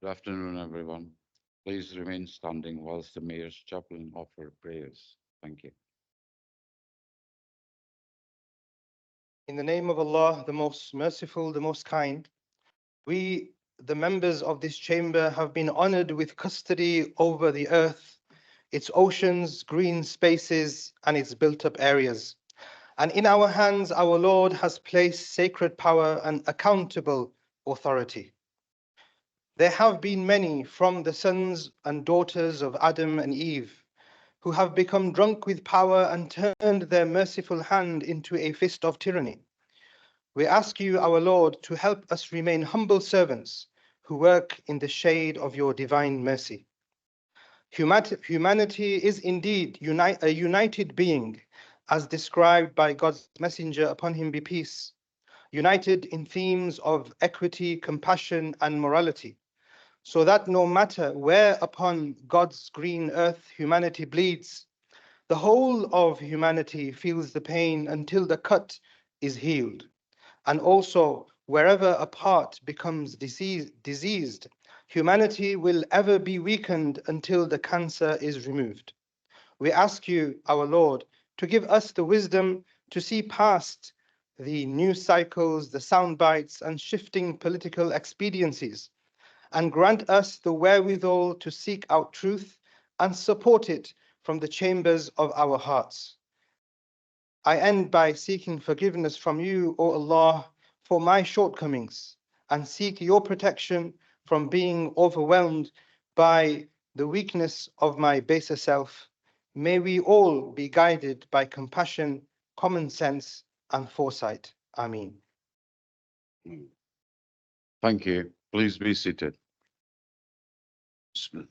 Good afternoon, everyone. Please remain standing whilst the Mayor's chaplain offer prayers. Thank you. In the name of Allah, the most merciful, the most kind, we, the members of this chamber, have been honored with custody over the earth, its oceans, green spaces, and its built-up areas. And in our hands, our Lord has placed sacred power and accountable authority. There have been many from the sons and daughters of Adam and Eve who have become drunk with power and turned their merciful hand into a fist of tyranny. We ask you, our Lord, to help us remain humble servants who work in the shade of your divine mercy. Humanity is indeed a united being, as described by God's messenger, upon him be peace, united in themes of equity, compassion, and morality, so that no matter where upon God's green earth humanity bleeds, the whole of humanity feels the pain until the cut is healed. And also, wherever a part becomes diseased, humanity will ever be weakened until the cancer is removed. We ask you, our Lord, to give us the wisdom to see past the news cycles, the sound bites, and shifting political expediencies, and grant us the wherewithal to seek out truth and support it from the chambers of our hearts. I end by seeking forgiveness from you, O Allah, for my shortcomings, and seek your protection from being overwhelmed by the weakness of my baser self. May we all be guided by compassion, common sense, and foresight. Ameen. Thank you. Please be seated. Bismillah.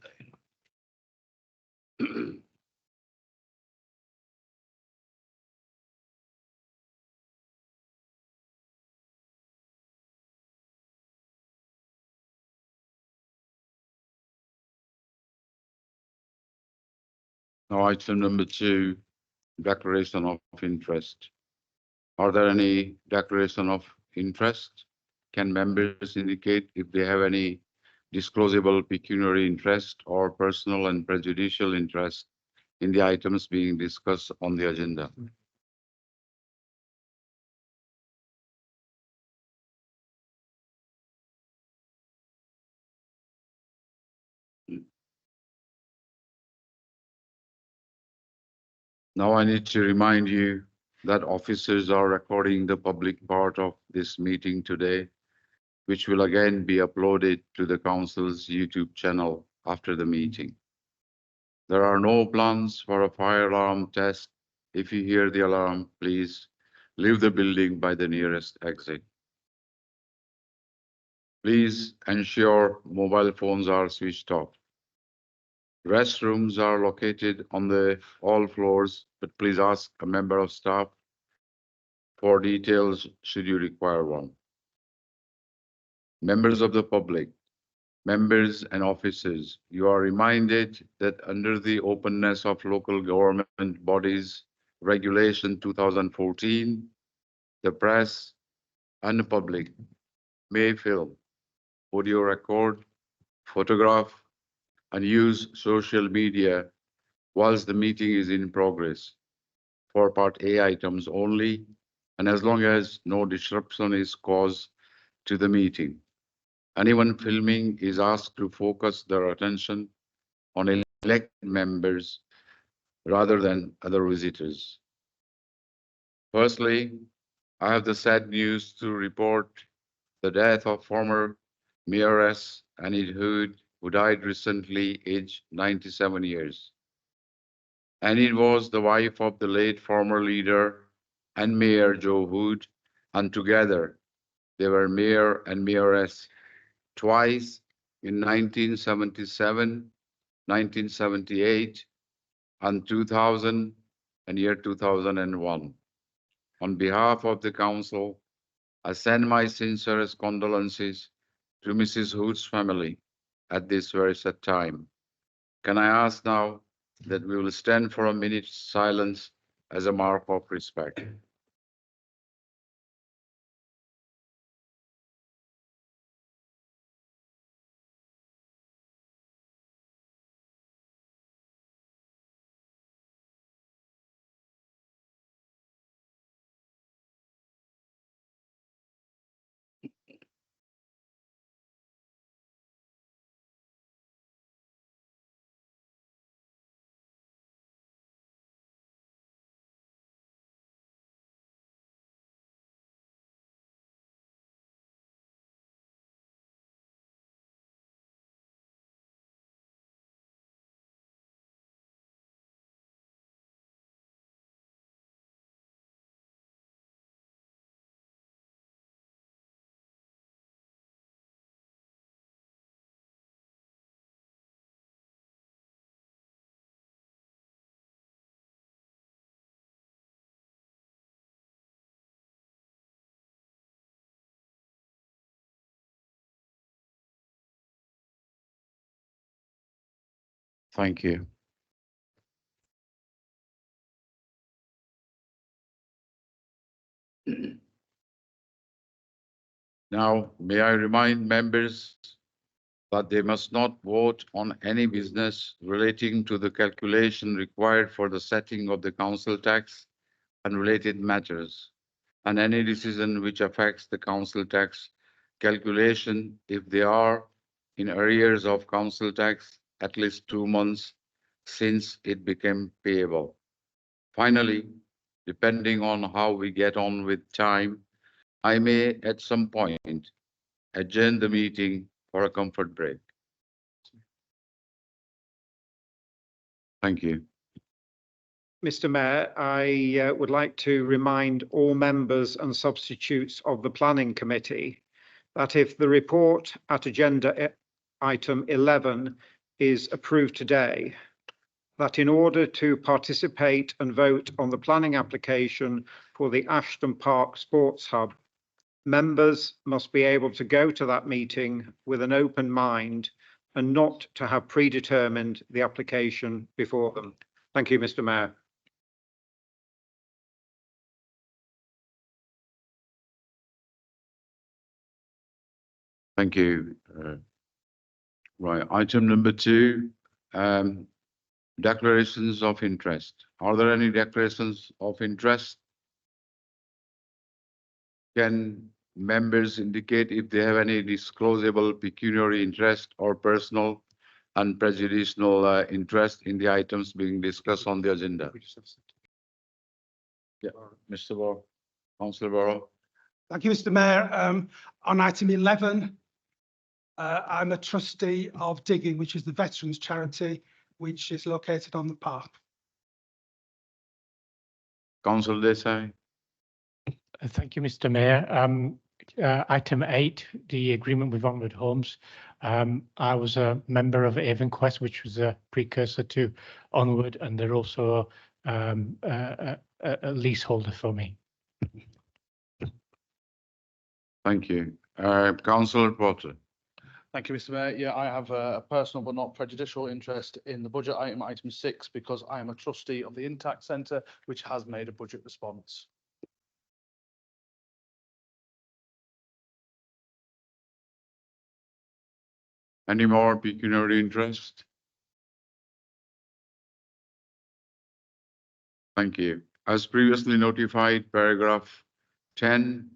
Now, item number 2, declaration of interest. Are there any declaration of interest? Can members indicate if they have any disclosable pecuniary interest or personal and prejudicial interest in the items being discussed on the agenda? Now I need to remind you that officers are recording the public part of this meeting today, which will again be uploaded to the Council's YouTube channel after the meeting. There are no plans for a fire alarm test. If you hear the alarm, please leave the building by the nearest exit. Please ensure mobile phones are switched off. Restrooms are located on all floors, but please ask a member of staff for details should you require one. Members of the public, members and officers, you are reminded that under the Openness of Local Government Bodies Regulation 2014, the press and the public may film, audio record, photograph, and use social media whilst the meeting is in progress for Part A items only, and as long as no disruption is caused to the meeting. Anyone filming is asked to focus their attention on elected members rather than other visitors. Firstly, I have the sad news to report the death of former Mayoress Annie Hood, who died recently, aged 97 years. Annie was the wife of the late former leader and Mayor Joe Hood, and together they were mayor and mayoress twice in 1977, 1978, and 2000 and year 2001. On behalf of the council, I send my sincerest condolences to Mrs. Hood's family at this very sad time. Can I ask now that we will stand for a minute's silence as a mark of respect? Thank you. Now, may I remind members that they must not vote on any business relating to the calculation required for the setting of the council tax and related matters, and any decision which affects the council tax calculation if they are in arrears of council tax at least 2 months since it became payable. Finally, depending on how we get on with time, I may at some point adjourn the meeting for a comfort break. Thank you. Mr. Mayor, I would like to remind all members and substitutes of the Planning Committee that if the report at agenda item 11 is approved today, that in order to participate and vote on the planning application for the Ashton Park Sports Hub, members must be able to go to that meeting with an open mind and not to have predetermined the application before them. Thank you, Mr. Mayor. Thank you. Right, item number 2, declarations of interest. Are there any declarations of interest? Can members indicate if they have any disclosable pecuniary interest or personal and prejudicial interest in the items being discussed on the agenda? Yeah, Mr. Borough, Councillor Borough. Thank you, Mr. Mayor. On item 11, I'm a trustee of Digging, which is the veterans charity, which is located on the park. Councillor Desai. Thank you, Mr. Mayor. Item 8, the agreement with Onward Homes. I was a member of Avonquest, which was a precursor to Onward, and they're also a leaseholder for me. Thank you. Councillor Potter. Thank you, Mr. Mayor. Yeah, I have a personal but not prejudicial interest in the budget item 6, because I am a trustee of the Intact Centre, which has made a budget response. Any more pecuniary interest? Thank you. As previously notified, paragraph 10,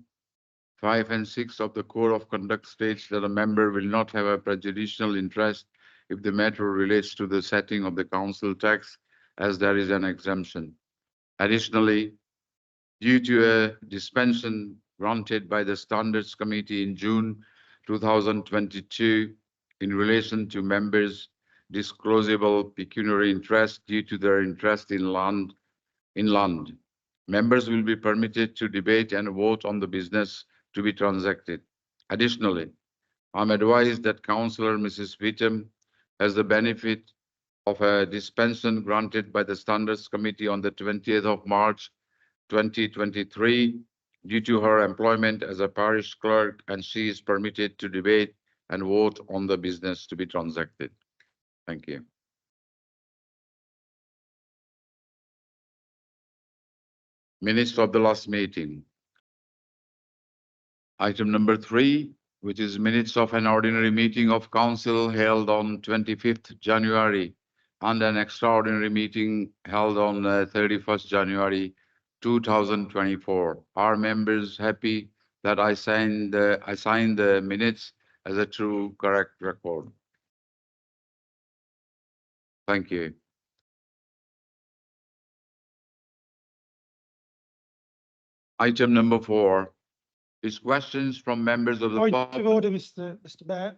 5 and 6 of the Code of Conduct states that a member will not have a prejudicial interest if the matter relates to the setting of the council tax, as there is an exemption. Additionally, due to a dispensation granted by the Standards Committee in June 2022 in relation to members' disclosable pecuniary interest due to their interest in land, members will be permitted to debate and vote on the business to be transacted. Additionally, I'm advised that Councillor Mrs. Whittam has the benefit of a dispensation granted by the Standards Committee on the 20th of March 2023 due to her employment as a parish clerk, and she is permitted to debate and vote on the business to be transacted. Thank you. Minutes of the last meeting. Item number 3, which is minutes of an ordinary meeting of council held on 25th January and an extraordinary meeting held on 31st January 2024. Are members happy that I signed the minutes as a true, correct record? Thank you. Item number 4 is questions from members of the Point public. of order, Mr. Mayor.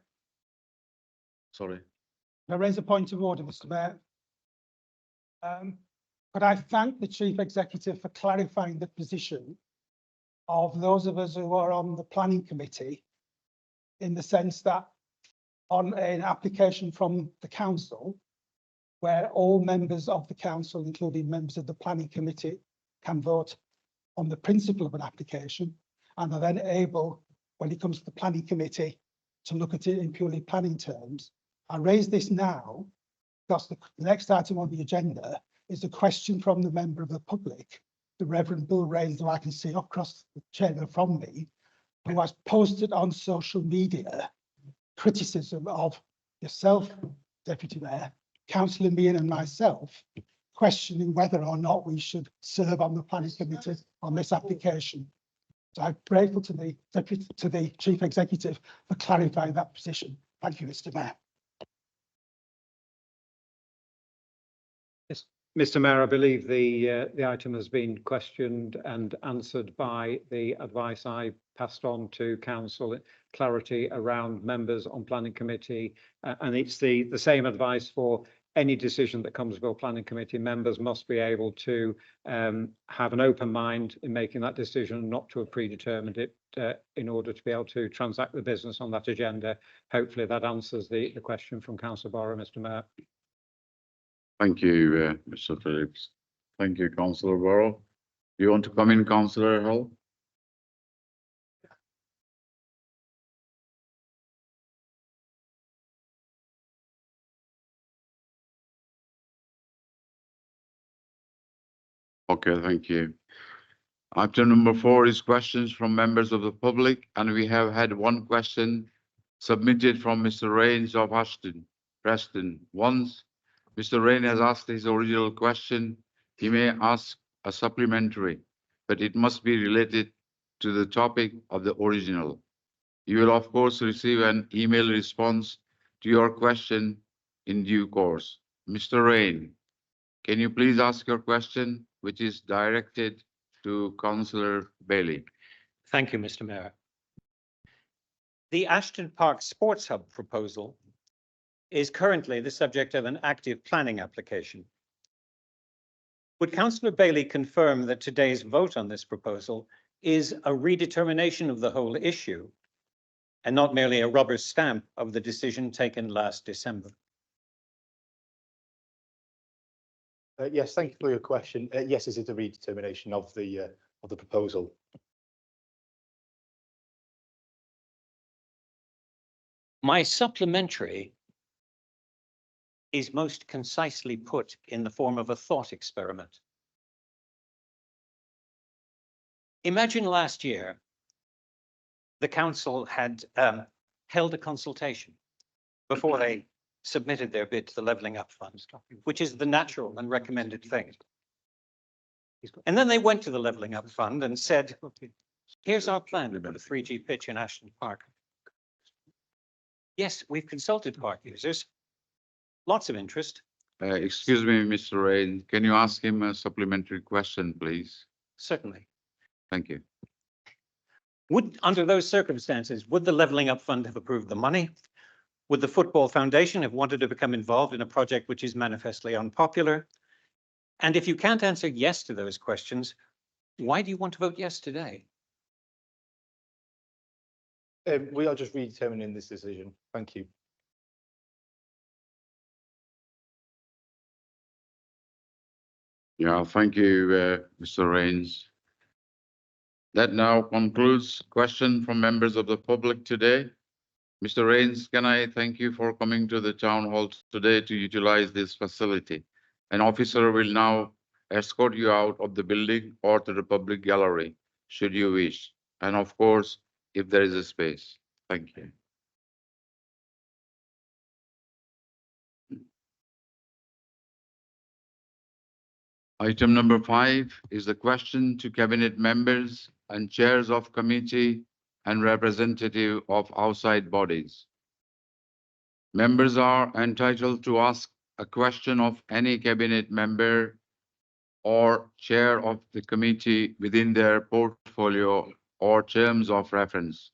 Sorry. Can I raise a point of order, Mr. Mayor? Could I thank the Chief Executive for clarifying the position of those of us who are on the Planning Committee, in the sense that on an application from the council, where all members of the council, including members of the Planning Committee, can vote on the principle of an application, and are then able, when it comes to the Planning Committee, to look at it in purely planning terms. I raise this now because the next item on the agenda is a question from the member of the public, the Reverend Bill Rains, who I can see across the chamber from me, who has posted on social media criticism of yourself, Deputy Mayor, Councillor Meehan and myself, questioning whether or not we should serve on the planning committee on this application. So I'm grateful to the Chief Executive for clarifying that position. Thank you, Mr. Mayor. Mr. Mayor, I believe the item has been questioned and answered by the advice I passed on to council, clarity around members on planning committee, and it's the same advice for any decision that comes before planning committee. Members must be able to have an open mind in making that decision, not to have predetermined it in order to be able to transact the business on that agenda. Hopefully that answers the question from Councillor Borrow, Mr. Mayor. Thank you, Mr. Phillips. Thank you, Councillor Borrow. Do you want to come in, Councillor Hull? Okay, thank you. Item number 4 is questions from members of the public, and we have had one question submitted from Mr. Rains of Ashton, Preston. Once Mr. Rain has asked his original question, he may ask a supplementary, but it must be related to the topic of the original. You will, of course, receive an email response to your question in due course. Mr. Rain, can you please ask your question, which is directed to Councillor Bailey? Thank you, Mr. Mayor. The Ashton Park Sports Hub proposal is currently the subject of an active planning application. Would Councillor Bailey confirm that today's vote on this proposal is a redetermination of the whole issue and not merely a rubber stamp of the decision taken last December? Yes, thank you for your question. Yes, this is a redetermination of the proposal. My supplementary is most concisely put in the form of a thought experiment. Imagine last year, the council had held a consultation before they submitted their bid to the Levelling Up Fund, which is the natural and recommended thing. And then they went to the Levelling Up Fund and said, here's our plan to put a 3G pitch in Ashton Park. Yes, we've consulted park users. Lots of interest. Excuse me, Mr. Rain, can you ask him a supplementary question, please? Certainly. Thank you. Under those circumstances, would the Levelling Up Fund have approved the money? Would the Football Foundation have wanted to become involved in a project which is manifestly unpopular? And if you can't answer yes to those questions, why do you want to vote yes today? We are just redetermining this decision. Thank you. Yeah, thank you, Mr. Rains. That now concludes question from members of the public today. Mr. Rains, can I thank you for coming to the town hall today to utilize this facility? An officer will now escort you out of the building or to the public gallery, should you wish. And of course, if there is a space. Thank you. Item number 5 is the question to cabinet members and chairs of committee and representative of outside bodies. Members are entitled to ask a question of any cabinet member or chair of the committee within their portfolio or terms of reference.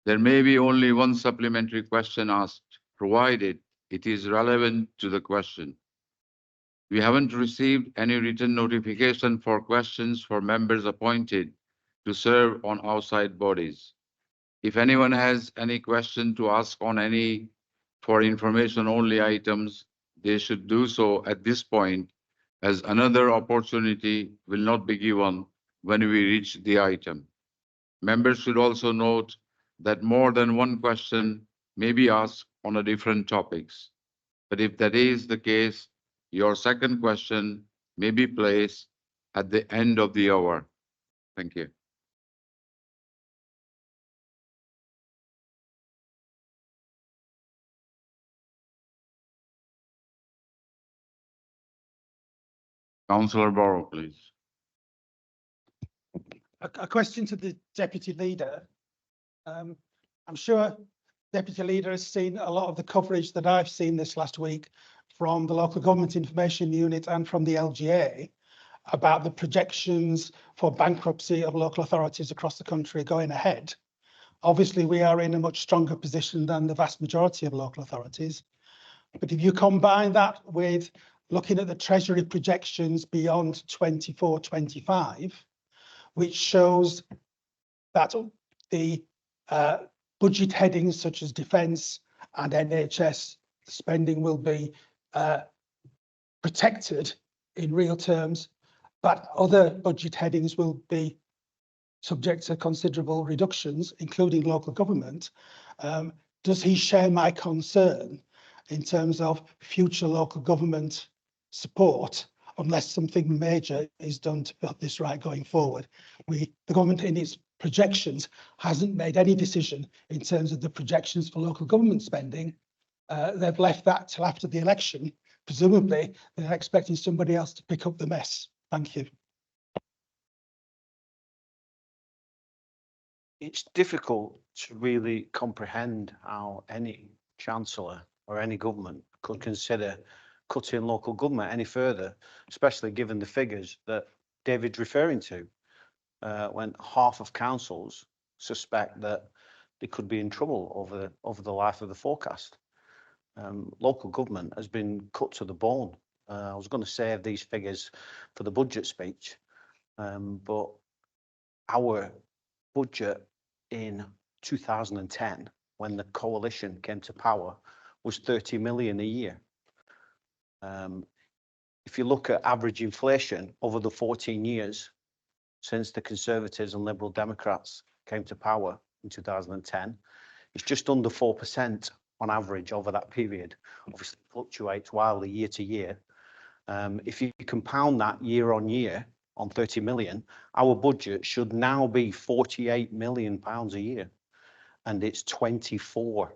There may be only one supplementary question asked, provided it is relevant to the question. We haven't received any written notification for questions for members appointed to serve on outside bodies. If anyone has any question to ask on any for information only items, they should do so at this point, as another opportunity will not be given when we reach the item. Members should also note that more than one question may be asked on a different topics. but if that is the case, your second question may be placed at the end of the hour. Thank you. Councillor Barrow, please. A question to the Deputy Leader. I'm sure Deputy Leader has seen a lot of the coverage that I've seen this last week from the Local Government Information Unit and from the LGA about the projections for bankruptcy of local authorities across the country going ahead. Obviously, we are in a much stronger position than the vast majority of local authorities. But if you combine that with looking at the Treasury projections beyond 24-25, which shows that the budget headings such as defence and NHS spending will be protected in real terms, but other budget headings will be subject to considerable reductions, including local government. Does he share my concern in terms of future local government support unless something major is done to put this right going forward? The government in its projections hasn't made any decision in terms of the projections for local government spending. They've left that till after the election. Presumably, they're expecting somebody else to pick up the mess. Thank you. It's difficult to really comprehend how any chancellor or any government could consider cutting local government any further, especially given the figures that David's referring to, when half of councils suspect that they could be in trouble over the life of the forecast. Local government has been cut to the bone. I was going to save these figures for the budget speech, but our budget in 2010, when the coalition came to power, was 30 million a year. If you look at average inflation over the 14 years since the Conservatives and Liberal Democrats came to power in 2010, it's just under 4% on average over that period. Obviously fluctuates wildly year to year. If you compound that year on year on 30 million, our budget should now be 48 million pounds a year, and it's 24.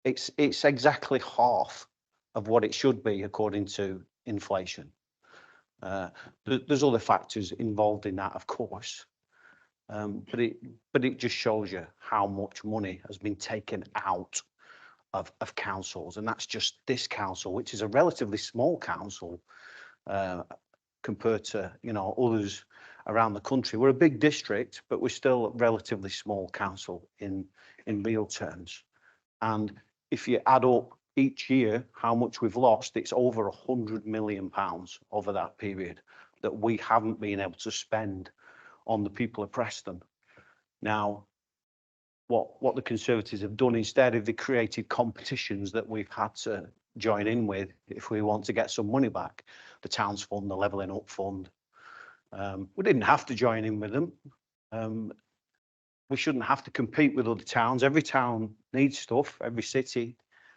It's exactly half of what it should be according to inflation. There's other factors involved in that, of course, but it just shows you how much money has been taken out of councils, and that's just this council, which is a relatively small council compared to others around the country. We're a big district, but we're still a relatively small council in real terms. And if you add up each year how much we've lost, it's over 100 million pounds over that period that we haven't been able to spend on the people of Preston. Now, what the Conservatives have done instead is they created competitions that we've had to join in with if we want to get some money back. The Towns Fund, the Levelling Up Fund. We didn't have to join in with them. We shouldn't have to compete with other towns. Every town needs stuff. Every city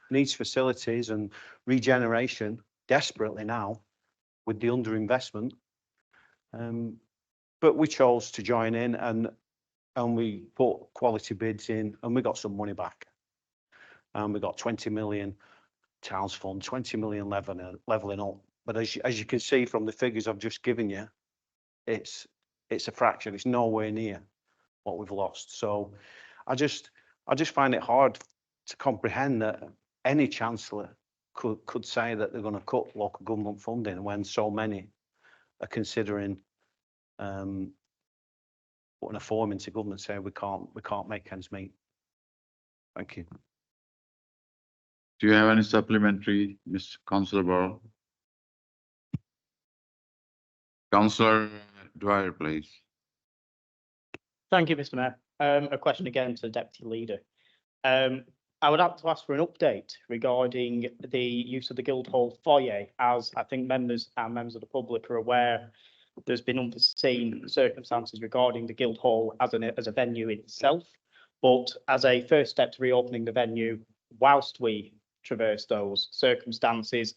needs facilities and regeneration desperately now with the underinvestment. But we chose to join in and we put quality bids in and we got some money back. And we got 20 million Towns Fund, 20 million levelling up. But as you can see from the figures I've just given you, it's a fraction. It's nowhere near what we've lost. So I just find it hard to comprehend that any chancellor could say that they're going to cut local government funding when so many are considering putting a form into government saying we can't make ends meet. Thank you. Do you have any supplementary, Mr. Councillor Barrow? Councillor Dwyer, please. Thank you, Mr. Mayor. A question again to the Deputy Leader. I would like to ask for an update regarding the use of the Guildhall foyer, as I think members of the public are aware. There's been unforeseen circumstances regarding the Guildhall as a venue itself, but as a first step to reopening the venue, whilst we traverse those circumstances,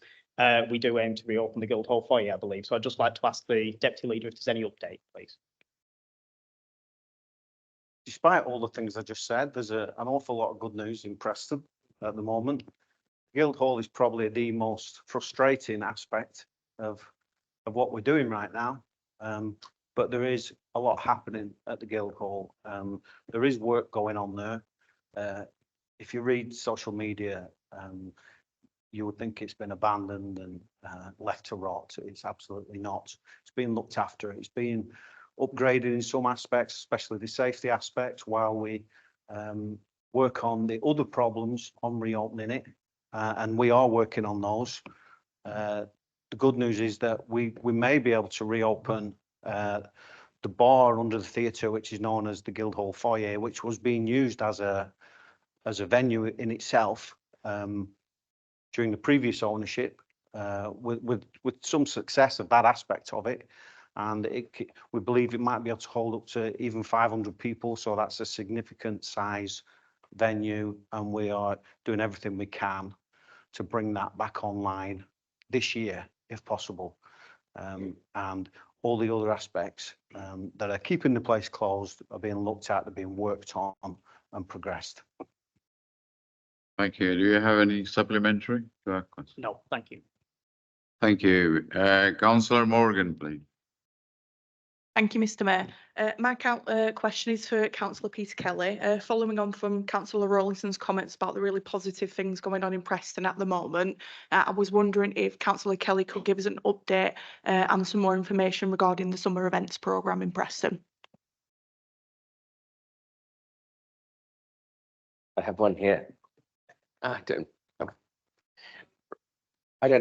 we do aim to reopen the Guildhall foyer, I believe. So I'd just like to ask the Deputy Leader if there's any update, please. Despite all the things I just said, there's an awful lot of good news in Preston at the moment. Guildhall is probably the most frustrating aspect of what we're doing right now. But there is a lot happening at the Guildhall. There is work going on there. If you read social media, you would think it's been abandoned and left to rot. It's absolutely not. It's been looked after. It's been upgraded in some aspects, especially the safety aspect, while we work on the other problems on reopening it. And we are working on those. The good news is that we may be able to reopen the bar under the theatre, which is known as the Guildhall foyer, which was being used as a venue in itself during the previous ownership, with some success of that aspect of it. And we believe it might be able to hold up to even 500 people. So that's a significant size venue, and we are doing everything we can to bring that back online this year, if possible. And all the other aspects that are keeping the place closed are being looked at, they're being worked on and progressed. Thank you. Do you have any supplementary to that question? No, thank you. Thank you. Councillor Morgan, please. Thank you, Mr. Mayor. My question is for Councillor Peter Kelly. Following on from Councillor Rawlinson's comments about the really positive things going on in Preston at the moment, I was wondering if Councillor Kelly could give us an update and some more information regarding the summer events programme in Preston. I have one here. I don't know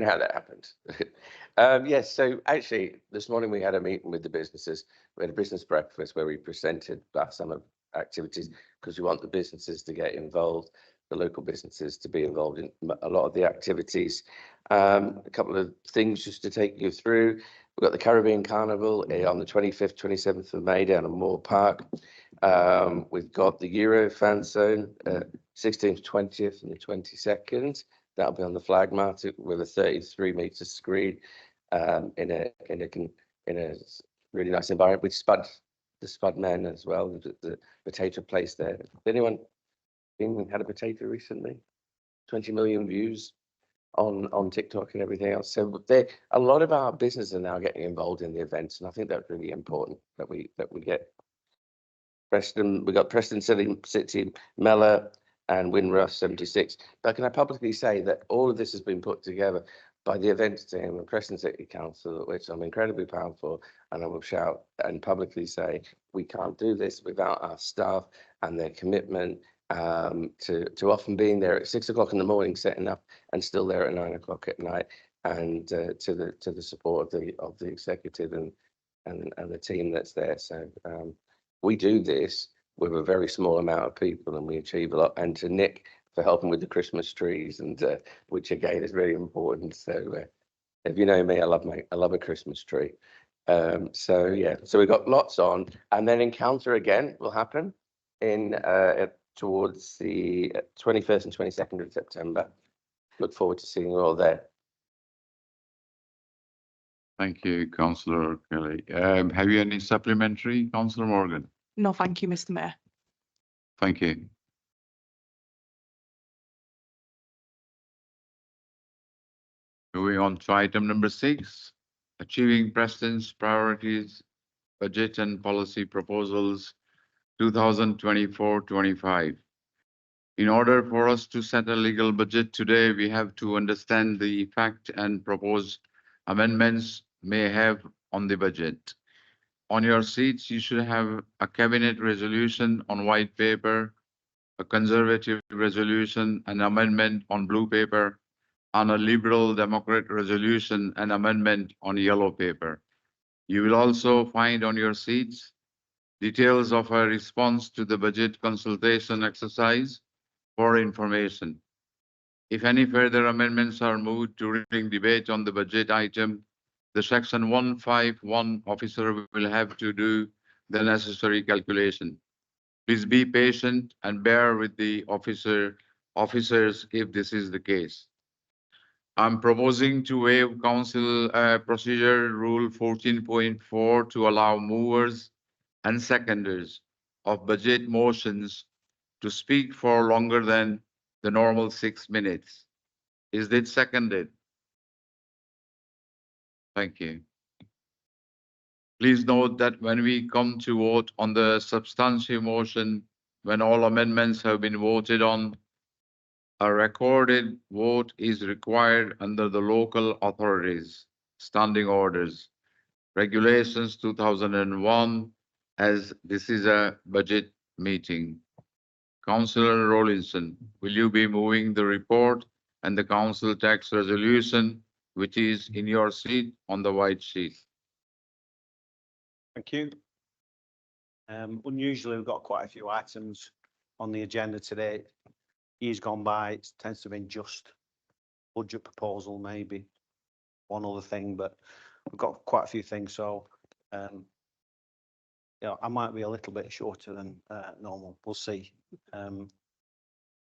how that happened. Yes, so actually this morning we had a meeting with the businesses. We had a business breakfast where we presented our summer activities because we want the businesses to get involved, the local businesses to be involved in a lot of the activities. A couple of things just to take you through. We've got the Caribbean Carnival on the 25th, 27th of May down at Moore Park. We've got the Euro Fan Zone, 16th, 20th and the 22nd. That'll be on the flag market with a 33-metre screen in a really nice environment with the Spud Men as well, the potato place there. Anyone had a potato recently? 20 million views on TikTok and everything else. So a lot of our businesses are now getting involved in the events, and I think that's really important that we get. Preston, we got Preston City Mellor and Windrush 76. But can I publicly say that all of this has been put together by the events team and Preston City Council, which I'm incredibly proud for, and I will shout and publicly say we can't do this without our staff and their commitment to often being there at 6 o'clock in the morning, setting up, and still there at 9 o'clock at night, and to the support of the executive and the team that's there. So we do this with a very small amount of people, and we achieve a lot. And to Nick for helping with the Christmas trees, and which again is very important. So if you know me, I love a Christmas tree. So yeah, so we've got lots on, and then Encounter again will happen in towards the 21st and 22nd of September. Look forward to seeing you all there. Thank you, Councillor Kelly. Have you any supplementary, Councillor Morgan? No, thank you, Mr. Mayor. Thank you. Moving on to item number 6, achieving Preston's priorities, budget and policy proposals 2024-25. In order for us to set a legal budget today, we have to understand the fact and propose amendments may have on the budget. On your seats, you should have a cabinet resolution on white paper, a conservative resolution, an amendment on blue paper, and a liberal democrat resolution and amendment on yellow paper. You will also find on your seats details of a response to the budget consultation exercise for information. If any further amendments are moved during debate on the budget item, the Section 151 officer will have to do the necessary calculation. Please be patient and bear with the officer officers if this is the case. I'm proposing to waive Council Procedure Rule 14.4 to allow movers and seconders of budget motions to speak for longer than the normal 6 minutes. Is it seconded? Thank you. Please note that when we come to vote on the substantive motion, when all amendments have been voted on, a recorded vote is required under the local authorities standing orders, regulations 2001, as this is a budget meeting. Councillor Rawlinson, will you be moving the report and the council tax resolution, which is in your seat on the white sheet? Thank you. Unusually, we've got quite a few items on the agenda today. Years gone by, it tends to have been just budget proposal, maybe one other thing, but we've got quite a few things. So, yeah, I might be a little bit shorter than normal. We'll see.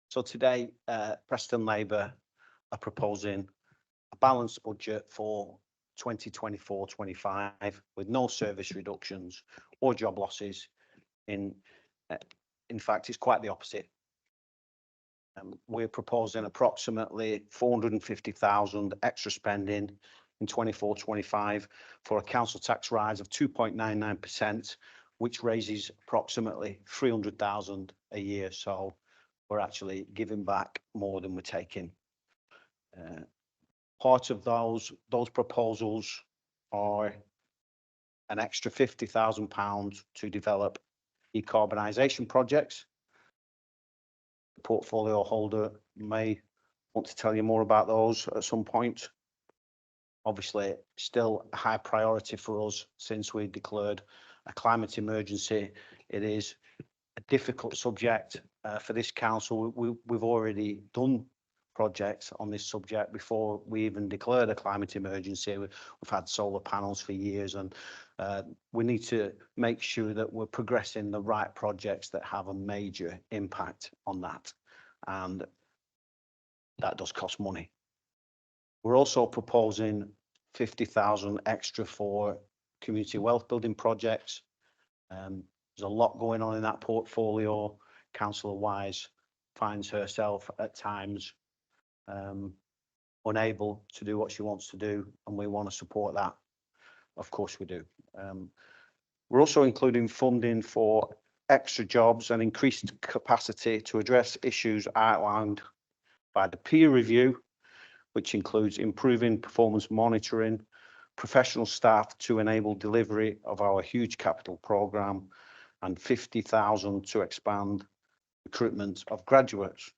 So today, Preston Labour are proposing a balanced budget for 2024-25 with no service reductions or job losses. In fact, it's quite the opposite. We're proposing approximately 450,000 extra spending in 24-25 for a council tax rise of 2.99%, which raises approximately 300,000 a year. So we're actually giving back more than we're taking. Part of those proposals are an extra £50,000 to develop decarbonisation projects. The portfolio holder may want to tell you more about those at some point. Obviously, still a high priority for us since we declared a climate emergency. It is a difficult subject for this council. We've already done projects on this subject before we even declared a climate emergency. We've had solar panels for years, and we need to make sure that we're progressing the right projects that have a major impact on that, and that does cost money. We're also proposing 50,000 extra for community wealth building projects. There's a lot going on in that portfolio. Councillor Wise finds herself at times unable to do what she wants to do, and we want to support that. Of course we do. We're also including funding for extra jobs and increased capacity to address issues outlined by the peer review, which includes improving performance monitoring, professional staff to enable delivery of our huge capital programme, and 50,000 to expand recruitment of graduates.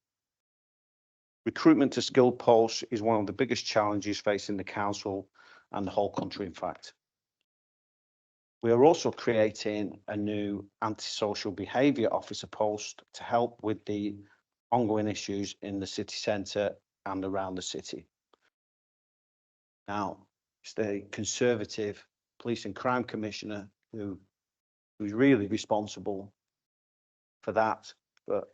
Recruitment to skilled posts is one of the biggest challenges facing the council and the whole country, in fact. We are also creating a new antisocial behaviour officer post to help with the ongoing issues in the city centre and around the city. Now, it's the Conservative Police and Crime Commissioner who's really responsible for that, but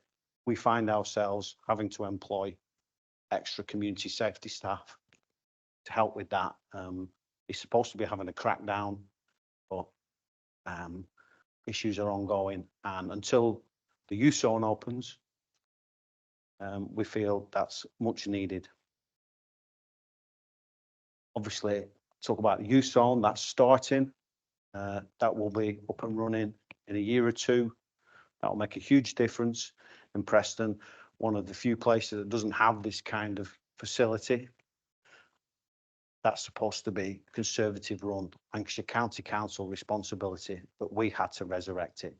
we find ourselves having to employ extra community safety staff to help with that. He's supposed to be having a crackdown, but issues are ongoing, and until the youth zone opens, we feel that's much needed. Obviously, talk about the youth zone, that's starting. That will be up and running in a year or two. That will make a huge difference in Preston, one of the few places that doesn't have this kind of facility. That's supposed to be Conservative run, Lancashire County Council responsibility, but we had to resurrect it.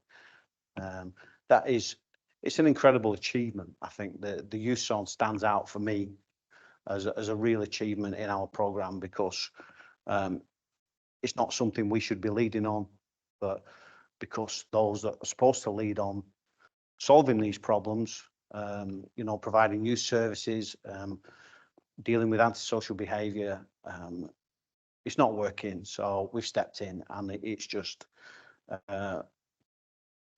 It's an incredible achievement. I think the youth zone stands out for me as a real achievement in our programme, because it's not something we should be leading on, but because those that are supposed to lead on solving these problems, you know, providing youth services, dealing with antisocial behaviour, it's not working. So we've stepped in, and it's just, as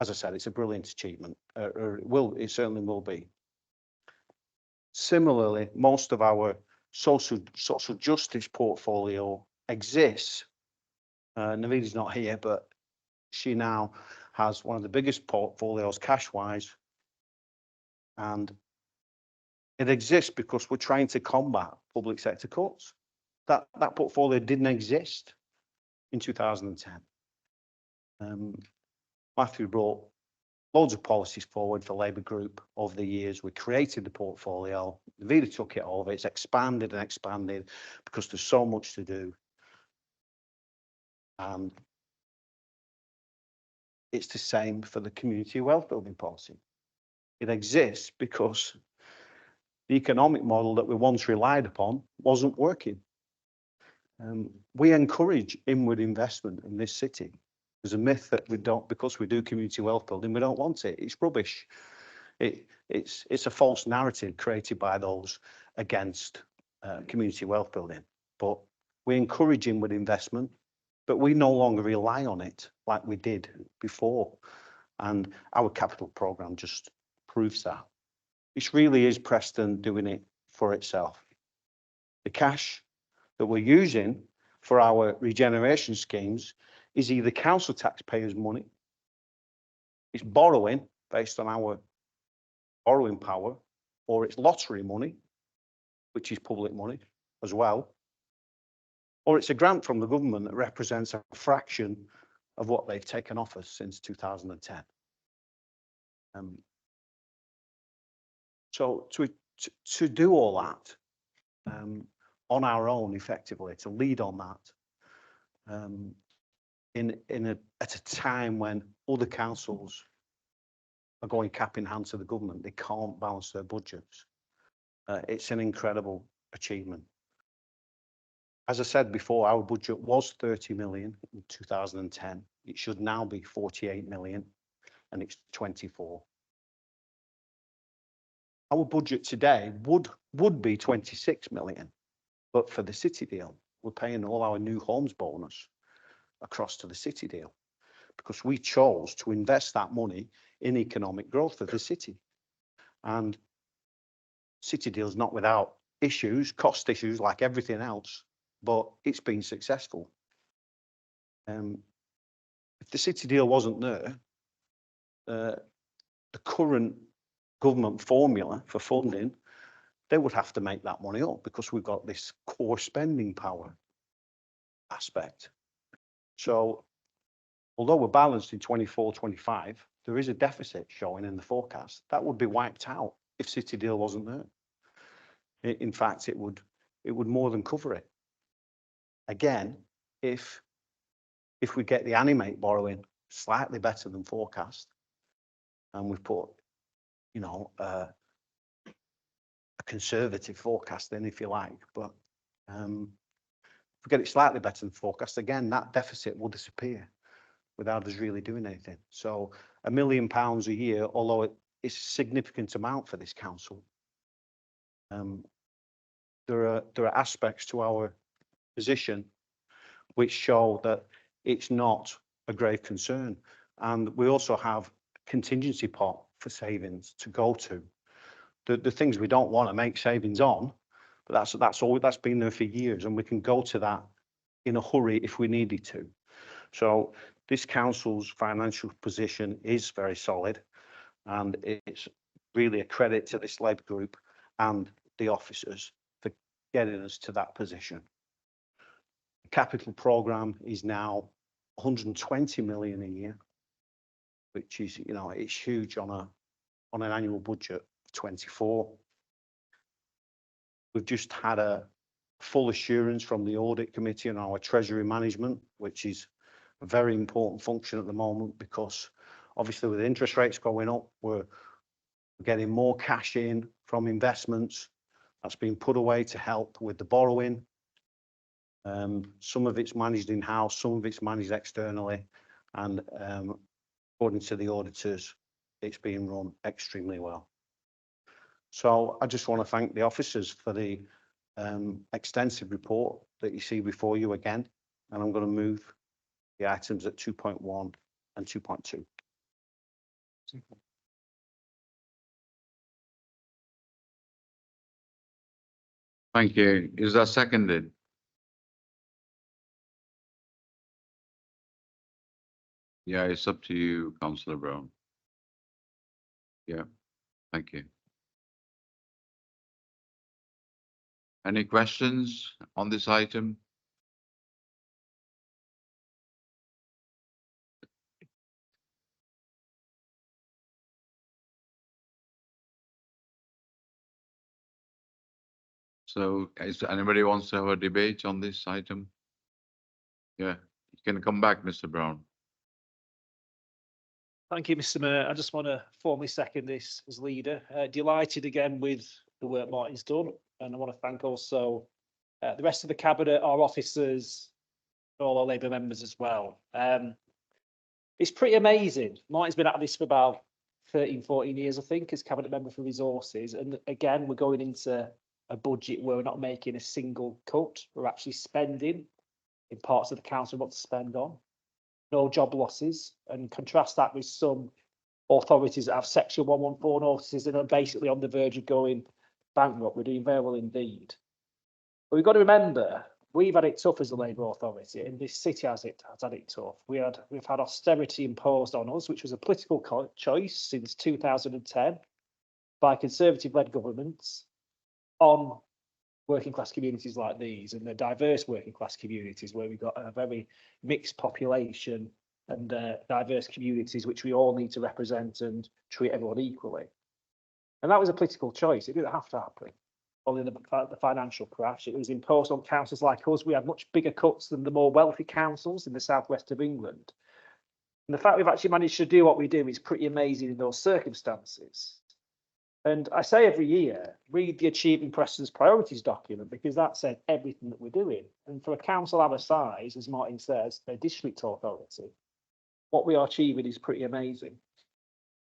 I said, it's a brilliant achievement. It certainly will be. Similarly, most of our social justice portfolio exists. Navida's not here, but she now has one of the biggest portfolios cash-wise, and it exists because we're trying to combat public sector cuts. That portfolio didn't exist in 2010. Matthew brought loads of policies forward for Labour Group over the years. We created the portfolio. Navida took it over. It's expanded and expanded because there's so much to do. And it's the same for the community wealth building policy. It exists because the economic model that we once relied upon wasn't working. We encourage inward investment in this city. There's a myth that we don't, because we do community wealth building, we don't want it. It's rubbish. It's a false narrative created by those against community wealth building. But we encourage inward investment, but we no longer rely on it like we did before. And our capital programme just proves that. It really is Preston doing it for itself. The cash that we're using for our regeneration schemes is either council taxpayers' money, it's borrowing based on our borrowing power, or it's lottery money, which is public money as well, or it's a grant from the government that represents a fraction of what they've taken off us since 2010. So to do all that on our own, effectively, to lead on that, at a time when other councils are going cap in hand to the government, they can't balance their budgets. It's an incredible achievement. As I said before, our budget was 30 million in 2010. It should now be 48 million, and it's 24. Our budget today would be 26 million, but for the city deal, we're paying all our new homes bonus across to the city deal because we chose to invest that money in economic growth of the city. And city deal is not without issues, cost issues like everything else, but it's been successful. If the city deal wasn't there, the current government formula for funding, they would have to make that money up because we've got this core spending power aspect. So although we're balanced in 24, 25, there is a deficit showing in the forecast. That would be wiped out if city deal wasn't there. In fact, it would more than cover it. Again, if we get the animate borrowing slightly better than forecast, and we've put, you know, a conservative forecast in, if you like, but if we get it slightly better than forecast, again, that deficit will disappear without us really doing anything. So £1 million a year, although it is a significant amount for this council, there are aspects to our position which show that it's not a grave concern. And we also have a contingency pot for savings to go to. The things we don't want to make savings on, but that's been there for years, and we can go to that in a hurry if we needed to. So this council's financial position is very solid, and it's really a credit to this Labour group and the officers for getting us to that position. The capital programme is now 120 million a year, which is, you know, it's huge on an annual budget of 24. We've just had a full assurance from the audit committee on our treasury management, which is a very important function at the moment because obviously with interest rates going up, we're getting more cash in from investments that's been put away to help with the borrowing. Some of it's managed in-house, some of it's managed externally, and according to the auditors, it's being run extremely well. So I just want to thank the officers for the extensive report that you see before you again, and I'm going to move the items at 2.1 and 2.2. Thank you. Is that seconded? Yeah, it's up to you, Councillor Brown. Yeah, thank you. Any questions on this item? So is anybody wants to have a debate on this item? Yeah, you can come back, Mr. Brown. Thank you, Mr. Mayor. I just want to formally second this as leader. Delighted again with the work Martin's done, and I want to thank also the rest of the cabinet, our officers, all our Labour members as well. It's pretty amazing. Martin's been at this for about 13, 14 years, I think, as cabinet member for resources. And again, we're going into a budget where we're not making a single cut. We're actually spending in parts of the council we want to spend on. No job losses, and contrast that with some authorities that have Section 114 notices and are basically on the verge of going bankrupt. We're doing very well indeed. But we've got to remember, we've had it tough as a Labour authority, and this city has had it tough. We've had austerity imposed on us, which was a political choice since 2010 by Conservative-led governments on working class communities like these, and the diverse working class communities where we've got a very mixed population and diverse communities which we all need to represent and treat everyone equally. And that was a political choice. It didn't have to happen. Only the financial crash, it was imposed on councils like us. We had much bigger cuts than the more wealthy councils in the southwest of England. And the fact we've actually managed to do what we do is pretty amazing in those circumstances. And I say every year, read the Achieving Preston's Priorities document, because that said everything that we're doing. And for a council our size, as Martin says, a district authority, what we are achieving is pretty amazing.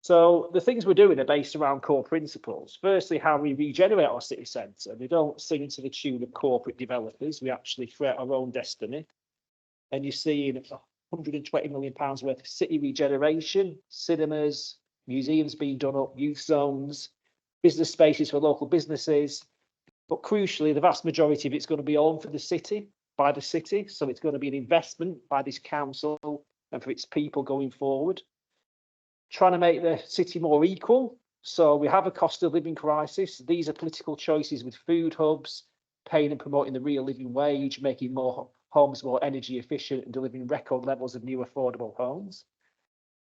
So the things we're doing are based around core principles. Firstly, how we regenerate our city centre. We don't sing to the tune of corporate developers. We actually create our own destiny. And you're seeing £120 million worth of city regeneration, cinemas, museums being done up, youth zones, business spaces for local businesses. But crucially, the vast majority of it's going to be owned for the city, by the city. So it's going to be an investment by this council and for its people going forward. Trying to make the city more equal. So we have a cost of living crisis. These are political choices with food hubs, paying and promoting the real living wage, making more homes more energy efficient and delivering record levels of new affordable homes.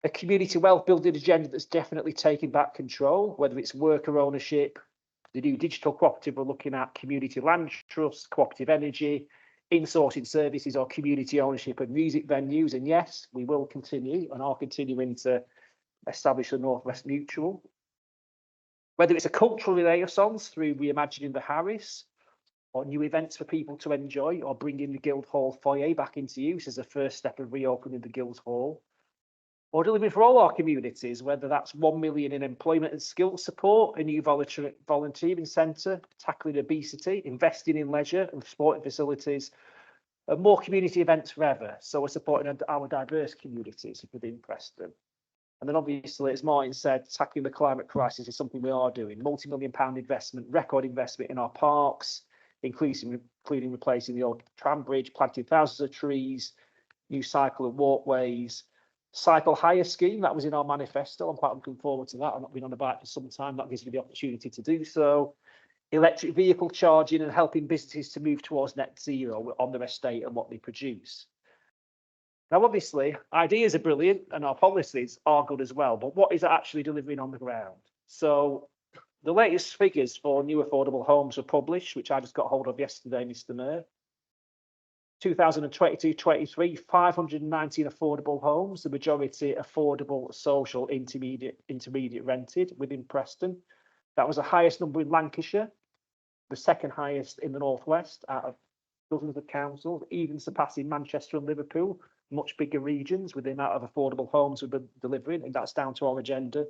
A community wealth building agenda that's definitely taking back control, whether it's worker ownership, the new digital cooperative we're looking at, community land trusts, cooperative energy, insourcing services or community ownership of music venues. And yes, we will continue and are continuing to establish the Northwest Mutual. Whether it's a cultural renaissance through reimagining the Harris, or new events for people to enjoy, or bringing the Guildhall foyer back into use as a first step of reopening the Guildhall, or delivering for all our communities, whether that's 1 million in employment and skills support, a new volunteering centre, tackling obesity, investing in leisure and sporting facilities, and more community events forever. So we're supporting our diverse communities within Preston. And then obviously, as Martin said, tackling the climate crisis is something we are doing. Multi-million-pound investment, record investment in our parks, including replacing the old tram bridge, planting thousands of trees, new cycle and walkways, cycle hire scheme, that was in our manifesto. I'm quite looking forward to that. I've not been on a bike for some time. That gives me the opportunity to do so. Electric vehicle charging and helping businesses to move towards net zero on their estate and what they produce. Now, obviously, ideas are brilliant and our policies are good as well, but what is it actually delivering on the ground? So the latest figures for new affordable homes were published, which I just got hold of yesterday, Mr. Mayor. 2022-23, 519 affordable homes, the majority affordable, social, intermediate rented within Preston. That was the highest number in Lancashire, the second highest in the Northwest out of dozens of councils, even surpassing Manchester and Liverpool, much bigger regions with the amount of affordable homes we've been delivering, and that's down to our agenda.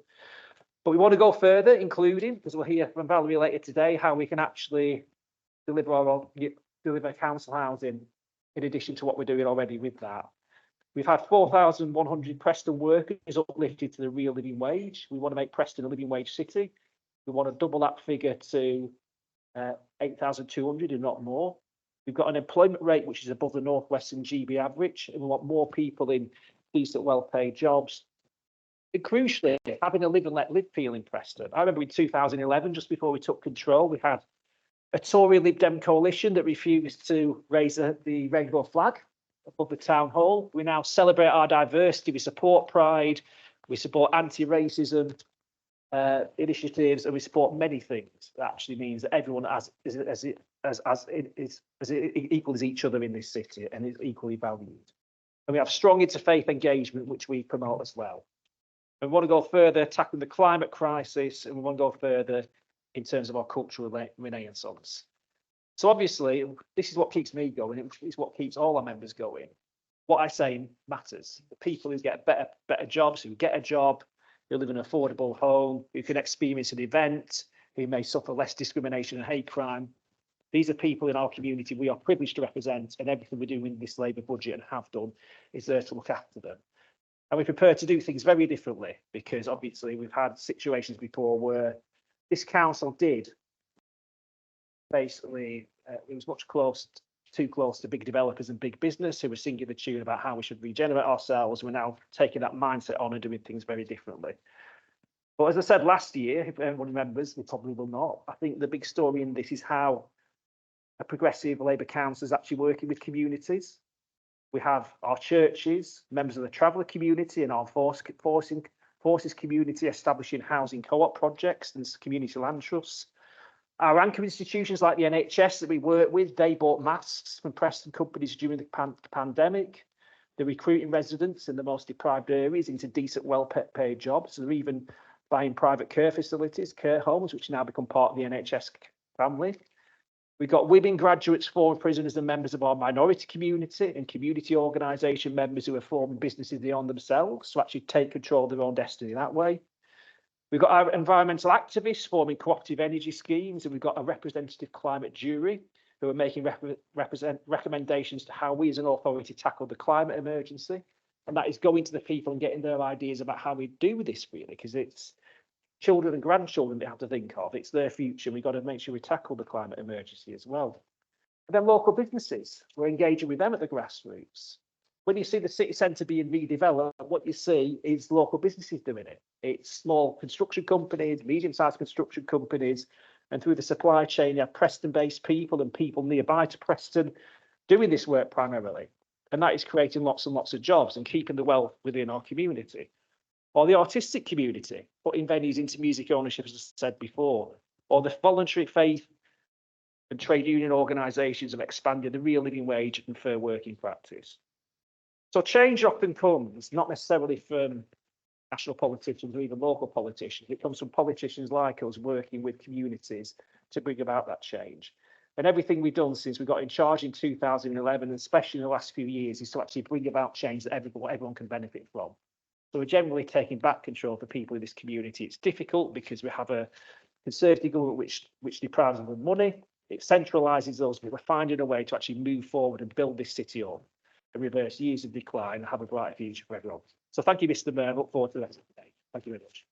But we want to go further, including, because we'll hear from Valerie later today, how we can actually deliver council housing in addition to what we're doing already with that. We've had 4,100 Preston workers uplifted to the real living wage. We want to make Preston a living wage city. We want to double that figure to 8,200 and not more. We've got an employment rate which is above the North Western GB average, and we want more people in decent, well-paid jobs. And crucially, having a live and let live feel in Preston. I remember in 2011, just before we took control, we had a Tory Lib Dem coalition that refused to raise the rainbow flag above the town hall. We now celebrate our diversity. We support pride. We support anti-racism initiatives, and we support many things. That actually means that everyone is equal as each other in this city and is equally valued. And we have strong interfaith engagement, which we promote as well. And we want to go further, tackling the climate crisis, and we want to go further in terms of our cultural renaissance. So obviously, this is what keeps me going. It's what keeps all our members going. What I say matters. The people who get better jobs, who get a job, who live in an affordable home, who can experience an event, who may suffer less discrimination and hate crime. These are people in our community we are privileged to represent, and everything we do in this Labour budget and have done is there to look after them. And we're prepared to do things very differently, because obviously we've had situations before where this council did basically, it was too close to big developers and big business who were singing the tune about how we should regenerate ourselves. We're now taking that mindset on and doing things very differently. But as I said last year, if everyone remembers, they probably will not, I think the big story in this is how a progressive Labour council is actually working with communities. We have our churches, members of the traveller community and our forces community establishing housing co-op projects and community land trusts. Our anchor institutions like the NHS that we work with, they bought masks from Preston companies during the pandemic. They're recruiting residents in the most deprived areas into decent, well-paid jobs. They're even buying private care facilities, care homes, which now become part of the NHS family. We've got women graduates, former prisoners and members of our minority community and community organisation members who are forming businesses beyond themselves to actually take control of their own destiny that way. We've got our environmental activists forming cooperative energy schemes, and we've got a representative climate jury who are making recommendations to how we as an authority tackle the climate emergency. And that is going to the people and getting their ideas about how we do this, really, because it's children and grandchildren they have to think of. It's their future. We've got to make sure we tackle the climate emergency as well. And then local businesses, we're engaging with them at the grassroots. When you see the city centre being redeveloped, what you see is local businesses doing it. It's small construction companies, medium-sized construction companies, and through the supply chain, you have Preston-based people and people nearby to Preston doing this work primarily. And that is creating lots and lots of jobs and keeping the wealth within our community. Or the artistic community, putting venues into music ownership, as I said before, or the voluntary faith and trade union organisations have expanded the real living wage and fair working practice. So change often comes not necessarily from national politicians or even local politicians. It comes from politicians like us working with communities to bring about that change. And everything we've done since we got in charge in 2011, and especially in the last few years, is to actually bring about change that everyone can benefit from. So we're generally taking back control for people in this community. It's difficult because we have a Conservative government which deprives them of money. It centralises those, but we're finding a way to actually move forward and build this city up and reverse years of decline and have a brighter future for everyone. So thank you, Mr. Mayor. I look forward to the rest of the day. Thank you very much.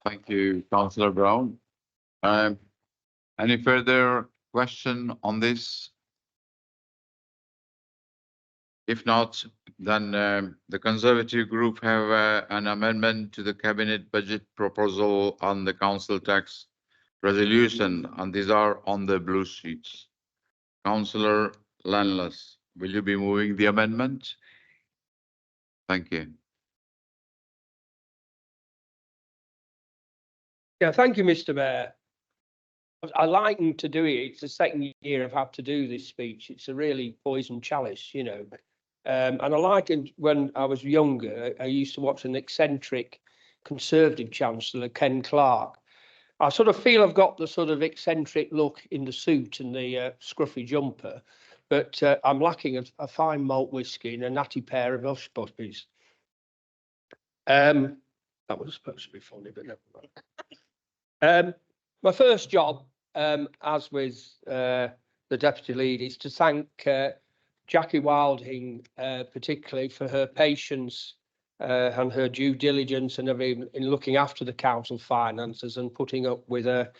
Thank you, Councillor Brown. Any further question on this? If not, then the Conservative group have an amendment to the Cabinet budget proposal on the council tax resolution, and these are on the blue sheets. Councillor Lanless, will you be moving the amendment? Thank you. Yeah, thank you, Mr. Mayor. I like to do it. It's the second year I've had to do this speech. It's a really poison chalice, you know. And I like it when I was younger. I used to watch an eccentric Conservative Chancellor, Ken Clarke. I sort of feel I've got the sort of eccentric look in the suit and the scruffy jumper, but I'm lacking a fine malt whiskey and a natty pair of hush puppies. That was supposed to be funny, but never mind. My first job, as with the Deputy Lead, is to thank Jackie Wilding particularly for her patience and her due diligence and everything in looking after the council finances and putting up with a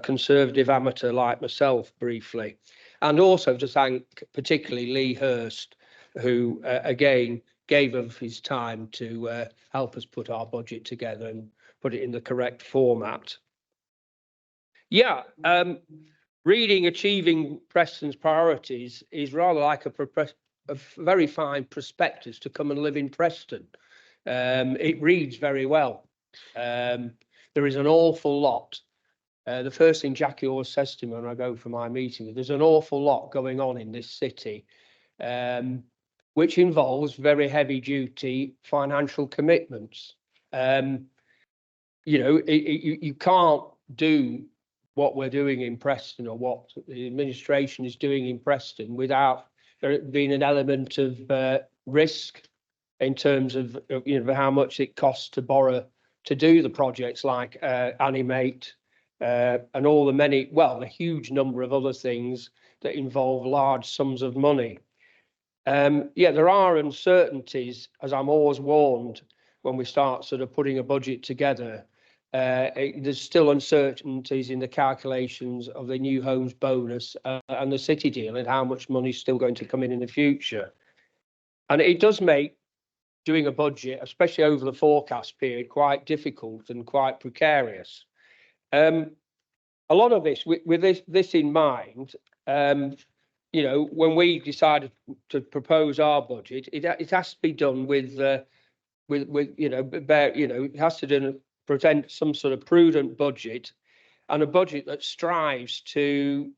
conservative amateur like myself briefly. And also to thank particularly Lee Hurst, who again gave of his time to help us put our budget together and put it in the correct format. Yeah, reading Achieving Preston's Priorities is rather like a very fine prospectus to come and live in Preston. It reads very well. There is an awful lot. The first thing Jackie always says to me when I go for my meeting, there's an awful lot going on in this city, which involves very heavy duty financial commitments. You know, you can't do what we're doing in Preston or what the administration is doing in Preston without there being an element of risk in terms of you know how much it costs to borrow to do the projects like Animate and all the many, well, a huge number of other things that involve large sums of money. Yeah, there are uncertainties, as I'm always warned when we start sort of putting a budget together. There's still uncertainties in the calculations of the new homes bonus and the city deal and how much money is still going to come in the future. And it does make doing a budget, especially over the forecast period, quite difficult and quite precarious. A lot of this, with this in mind, you know, when we decided to propose our budget, it has to be done with you know, it has to present some sort of prudent budget and a budget that strives to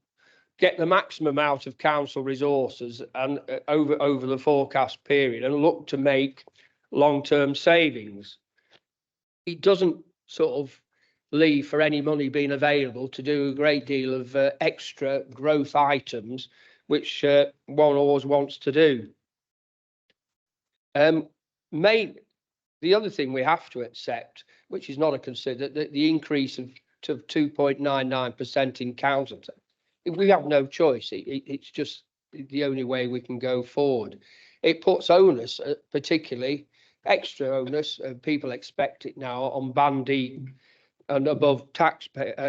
get the maximum out of council resources and over the forecast period and look to make long-term savings. It doesn't sort of leave for any money being available to do a great deal of extra growth items, which one always wants to do. The other thing we have to accept, which is not a consider, that the increase of to 2.99% in council tax, we have no choice. It's just the only way we can go forward. It puts onus, particularly extra onus, people expect it now, on Band E and above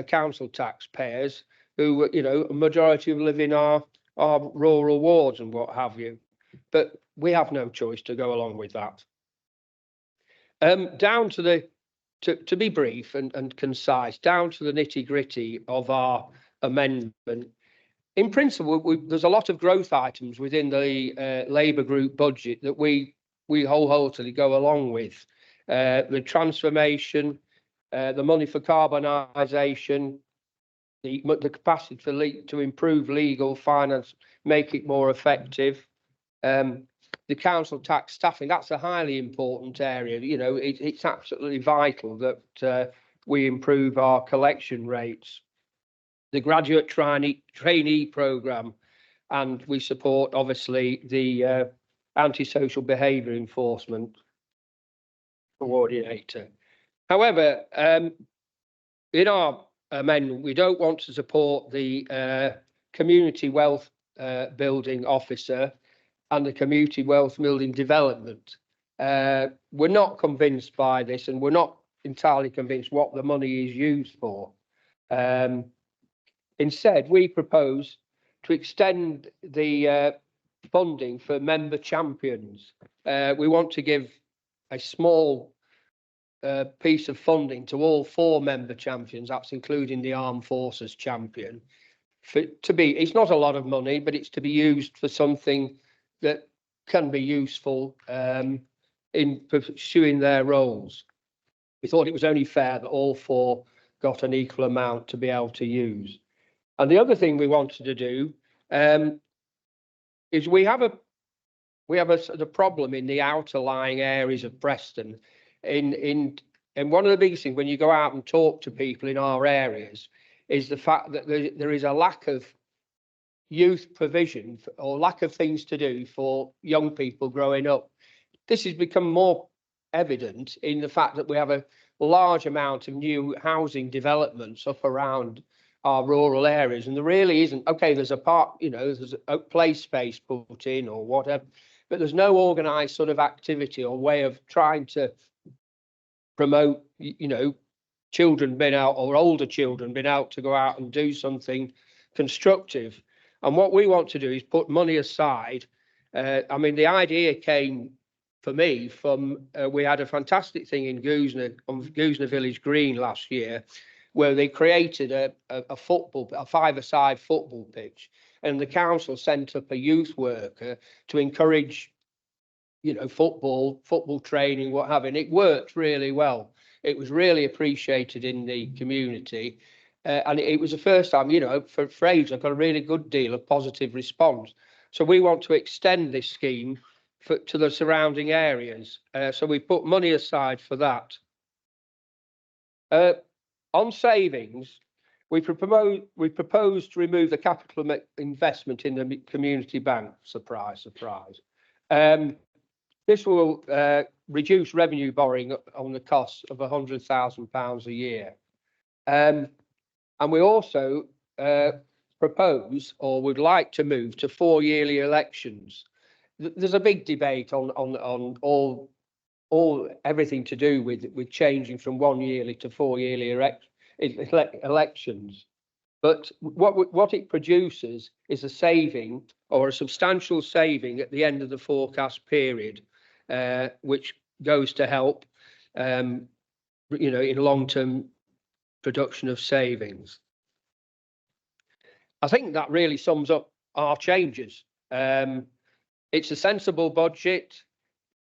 council taxpayers who, you know, a majority of live in our rural wards and what have you. But we have no choice to go along with that. Down to the, to be brief and concise, down to the nitty gritty of our amendment. In principle, there's a lot of growth items within the Labour group budget that we wholeheartedly go along with. The transformation, the money for carbonisation, the capacity to improve legal finance, make it more effective. The council tax staffing, that's a highly important area. You know, it's absolutely vital that we improve our collection rates. The graduate trainee programme, and we support obviously the antisocial behaviour enforcement coordinator. However, in our amendment, we don't want to support the community wealth building officer and the community wealth building development. We're not convinced by this, and we're not entirely convinced what the money is used for. Instead, we propose to extend the funding for member champions. We want to give a small piece of funding to all 4 member champions, that's including the Armed Forces champion. It's not a lot of money, but it's to be used for something that can be useful in pursuing their roles. We thought it was only fair that all 4 got an equal amount to be able to use. And the other thing we wanted to do is we have a sort of problem in the outer lying areas of Preston. And one of the biggest things when you go out and talk to people in our areas is the fact that there is a lack of youth provision or lack of things to do for young people growing up. This has become more evident in the fact that we have a large amount of new housing developments up around our rural areas, and there really isn't. Okay, there's a park, you know, there's a play space put in or whatever, but there's no organised sort of activity or way of trying to promote, you know, children being out or older children being out to go out and do something constructive. And what we want to do is put money aside. I mean, the idea came for me from, we had a fantastic thing in Goosner, on Goosner Village Green last year, where they created a football, a five-a-side football pitch. And the council sent up a youth worker to encourage, you know, football training, what have you. And it worked really well. It was really appreciated in the community. And it was the first time, you know, for age, I got a really good deal of positive response. So we want to extend this scheme to the surrounding areas. So we put money aside for that. On savings, we propose to remove the capital investment in the community bank. Surprise, surprise. This will reduce revenue borrowing on the cost of £100,000 a year. And we also propose, or would like to move to 4 yearly elections. There's a big debate on everything to do with changing from 1 yearly to 4 yearly elections. But what it produces is a saving, or a substantial saving at the end of the forecast period, which goes to help, you know, in long-term production of savings. I think that really sums up our changes. It's a sensible budget.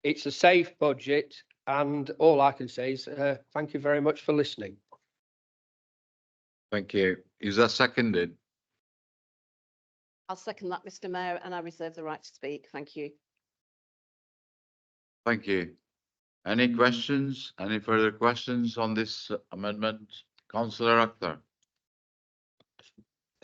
It's a safe budget. And all I can say is thank you very much for listening. Thank you. Is that seconded? I'll second that, Mr. Mayor, and I reserve the right to speak. Thank you. Thank you. Any questions? Any further questions on this amendment? Councillor Akhtar.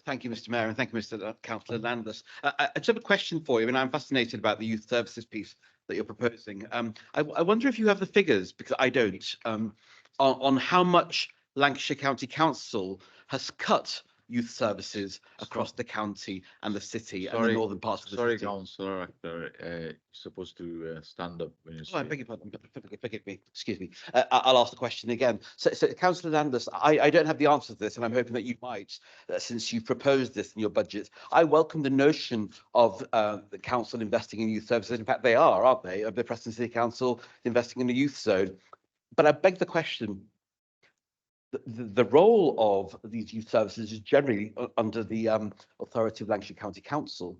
Thank you, Mr. Mayor, and thank you, Mr. Councillor Landers. I just have a question for you, and I'm fascinated about the youth services piece that you're proposing. I wonder if you have the figures, because I don't, on how much Lancashire County Council has cut youth services across the county and the city and the northern parts of the city. Sorry, Councillor Akhtar, you're supposed to stand up when you Oh, I speak. beg your pardon. Forgive me. Excuse me. I'll ask the question again. So Councillor Landers, I don't have the answer to this, and I'm hoping that you might, since you've proposed this in your budget. I welcome the notion of the council investing in youth services. In fact, they are, aren't they? Of the Preston City Council investing in the youth zone. But I beg the question. The role of these youth services is generally under the authority of Lancashire County Council.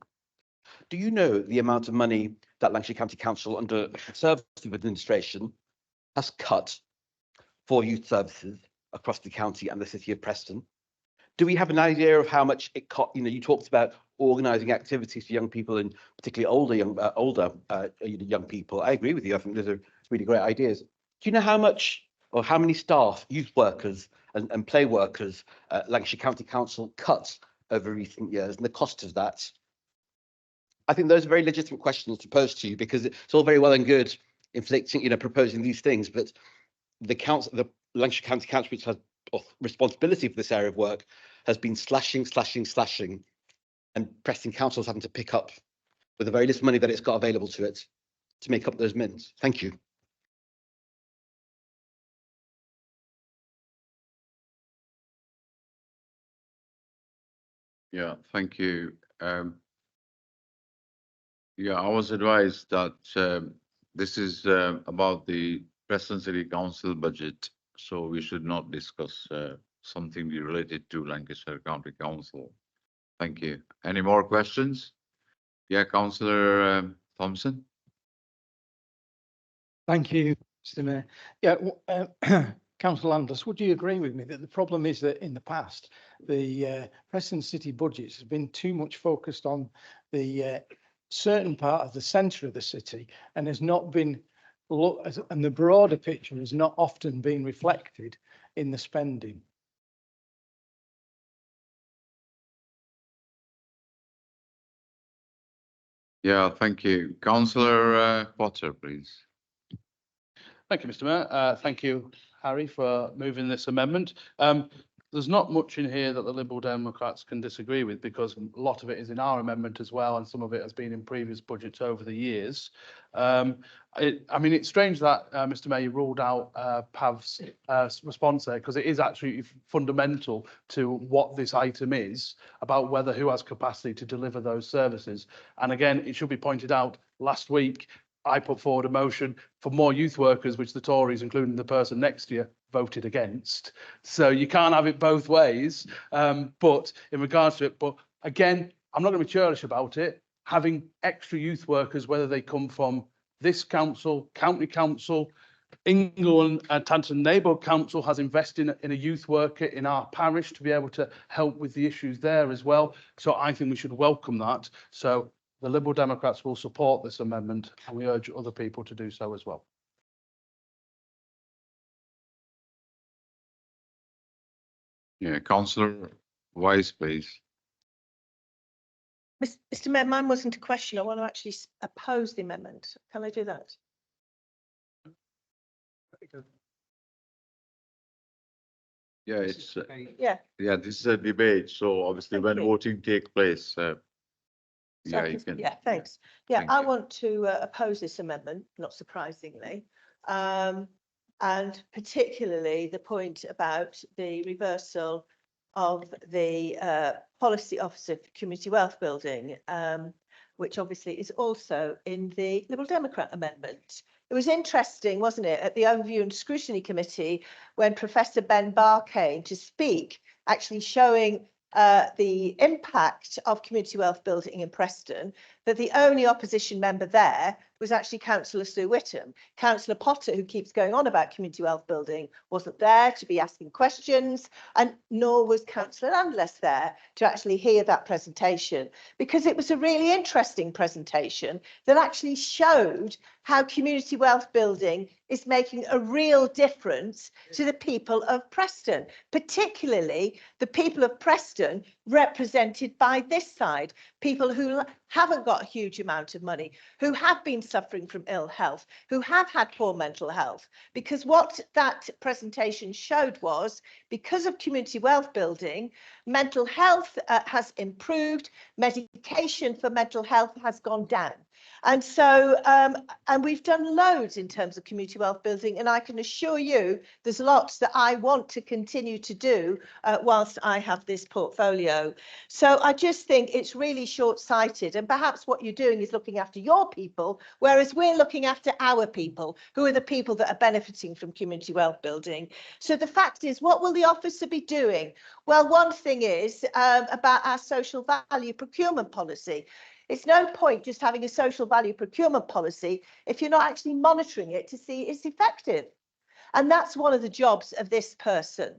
Do you know the amount of money that Lancashire County Council under Conservative administration has cut for youth services across the county and the city of Preston? Do we have an idea of how much it cost? You know, you talked about organising activities for young people, and particularly older young people. I agree with you. I think those are really great ideas. Do you know how much, or how many staff, youth workers and play workers Lancashire County Council cut over recent years, and the cost of that? I think those are very legitimate questions to pose to you, because it's all very well and good inflicting, you know, proposing these things, but the council, the Lancashire County Council, which has responsibility for this area of work, has been slashing, and Preston Council is having to pick up with the very little money that it's got available to it to make up those mins. Thank you. Yeah, thank you. Yeah, I was advised that this is about the Preston City Council budget, so we should not discuss something related to Lancashire County Council. Thank you. Any more questions? Yeah, Councillor Thompson. Thank you, Mr. Mayor. Yeah, Councillor Landers, would you agree with me that the problem is that in the past, the Preston City budgets have been too much focused on the certain part of the centre of the city, and has not been and the broader picture has not often been reflected in the spending? Yeah, thank you. Councillor Potter, please. Thank you, Mr. Mayor. Thank you, Harry, for moving this amendment. there's not much in here that the Liberal Democrats can disagree with, because a lot of it is in our amendment as well, and some of it has been in previous budgets over the years. I mean, it's strange that, Mr. Mayor, you ruled out PAV's response there, because it is actually fundamental to what this item is, about whether who has capacity to deliver those services. And again, it should be pointed out, last week, I put forward a motion for more youth workers, which the Tories, including the person next to you, voted against. So you can't have it both ways. But in regards to it, but again, I'm not going to be churlish about it. Having extra youth workers, whether they come from this council, county council, England and Tanton Neighbourhood Council has invested in a youth worker in our parish to be able to help with the issues there as well. So I think we should welcome that. So the Liberal Democrats will support this amendment, and we urge other people to do so as well. Yeah, Councillor Wise, please. Mr. Mayor, mine wasn't a question. I want to actually oppose the amendment. Can I do that? Yeah, it's Yeah. yeah. This is a debate, so obviously when voting take place, yeah, you can. Yeah, thanks. Yeah, Thank I you. want to oppose this amendment, not surprisingly. And particularly the point about the reversal of the policy officer for community wealth building, which obviously is also in the Liberal Democrat amendment. It was interesting, wasn't it, at the Overview and Scrutiny Committee when Professor Ben Barr came to speak, actually showing the impact of community wealth building in Preston, that the only opposition member there was actually Councillor Sue Whittam. Councillor Potter, who keeps going on about community wealth building, wasn't there to be asking questions, and nor was Councillor Andless there to actually hear that presentation, because it was a really interesting presentation that actually showed how community wealth building is making a real difference to the people of Preston, particularly the people of Preston represented by this side, people who haven't got a huge amount of money, who have been suffering from ill health, who have had poor mental health. Because what that presentation showed was, because of community wealth building, mental health has improved, medication for mental health has gone down. And so, and we've done loads in terms of community wealth building, and I can assure you there's lots that I want to continue to do whilst I have this portfolio. So I just think it's really short-sighted, and perhaps what you're doing is looking after your people, whereas we're looking after our people, who are the people that are benefiting from community wealth building. So the fact is, what will the officer be doing? Well, one thing is about our social value procurement policy. It's no point just having a social value procurement policy if you're not actually monitoring it to see it's effective. And that's one of the jobs of this person.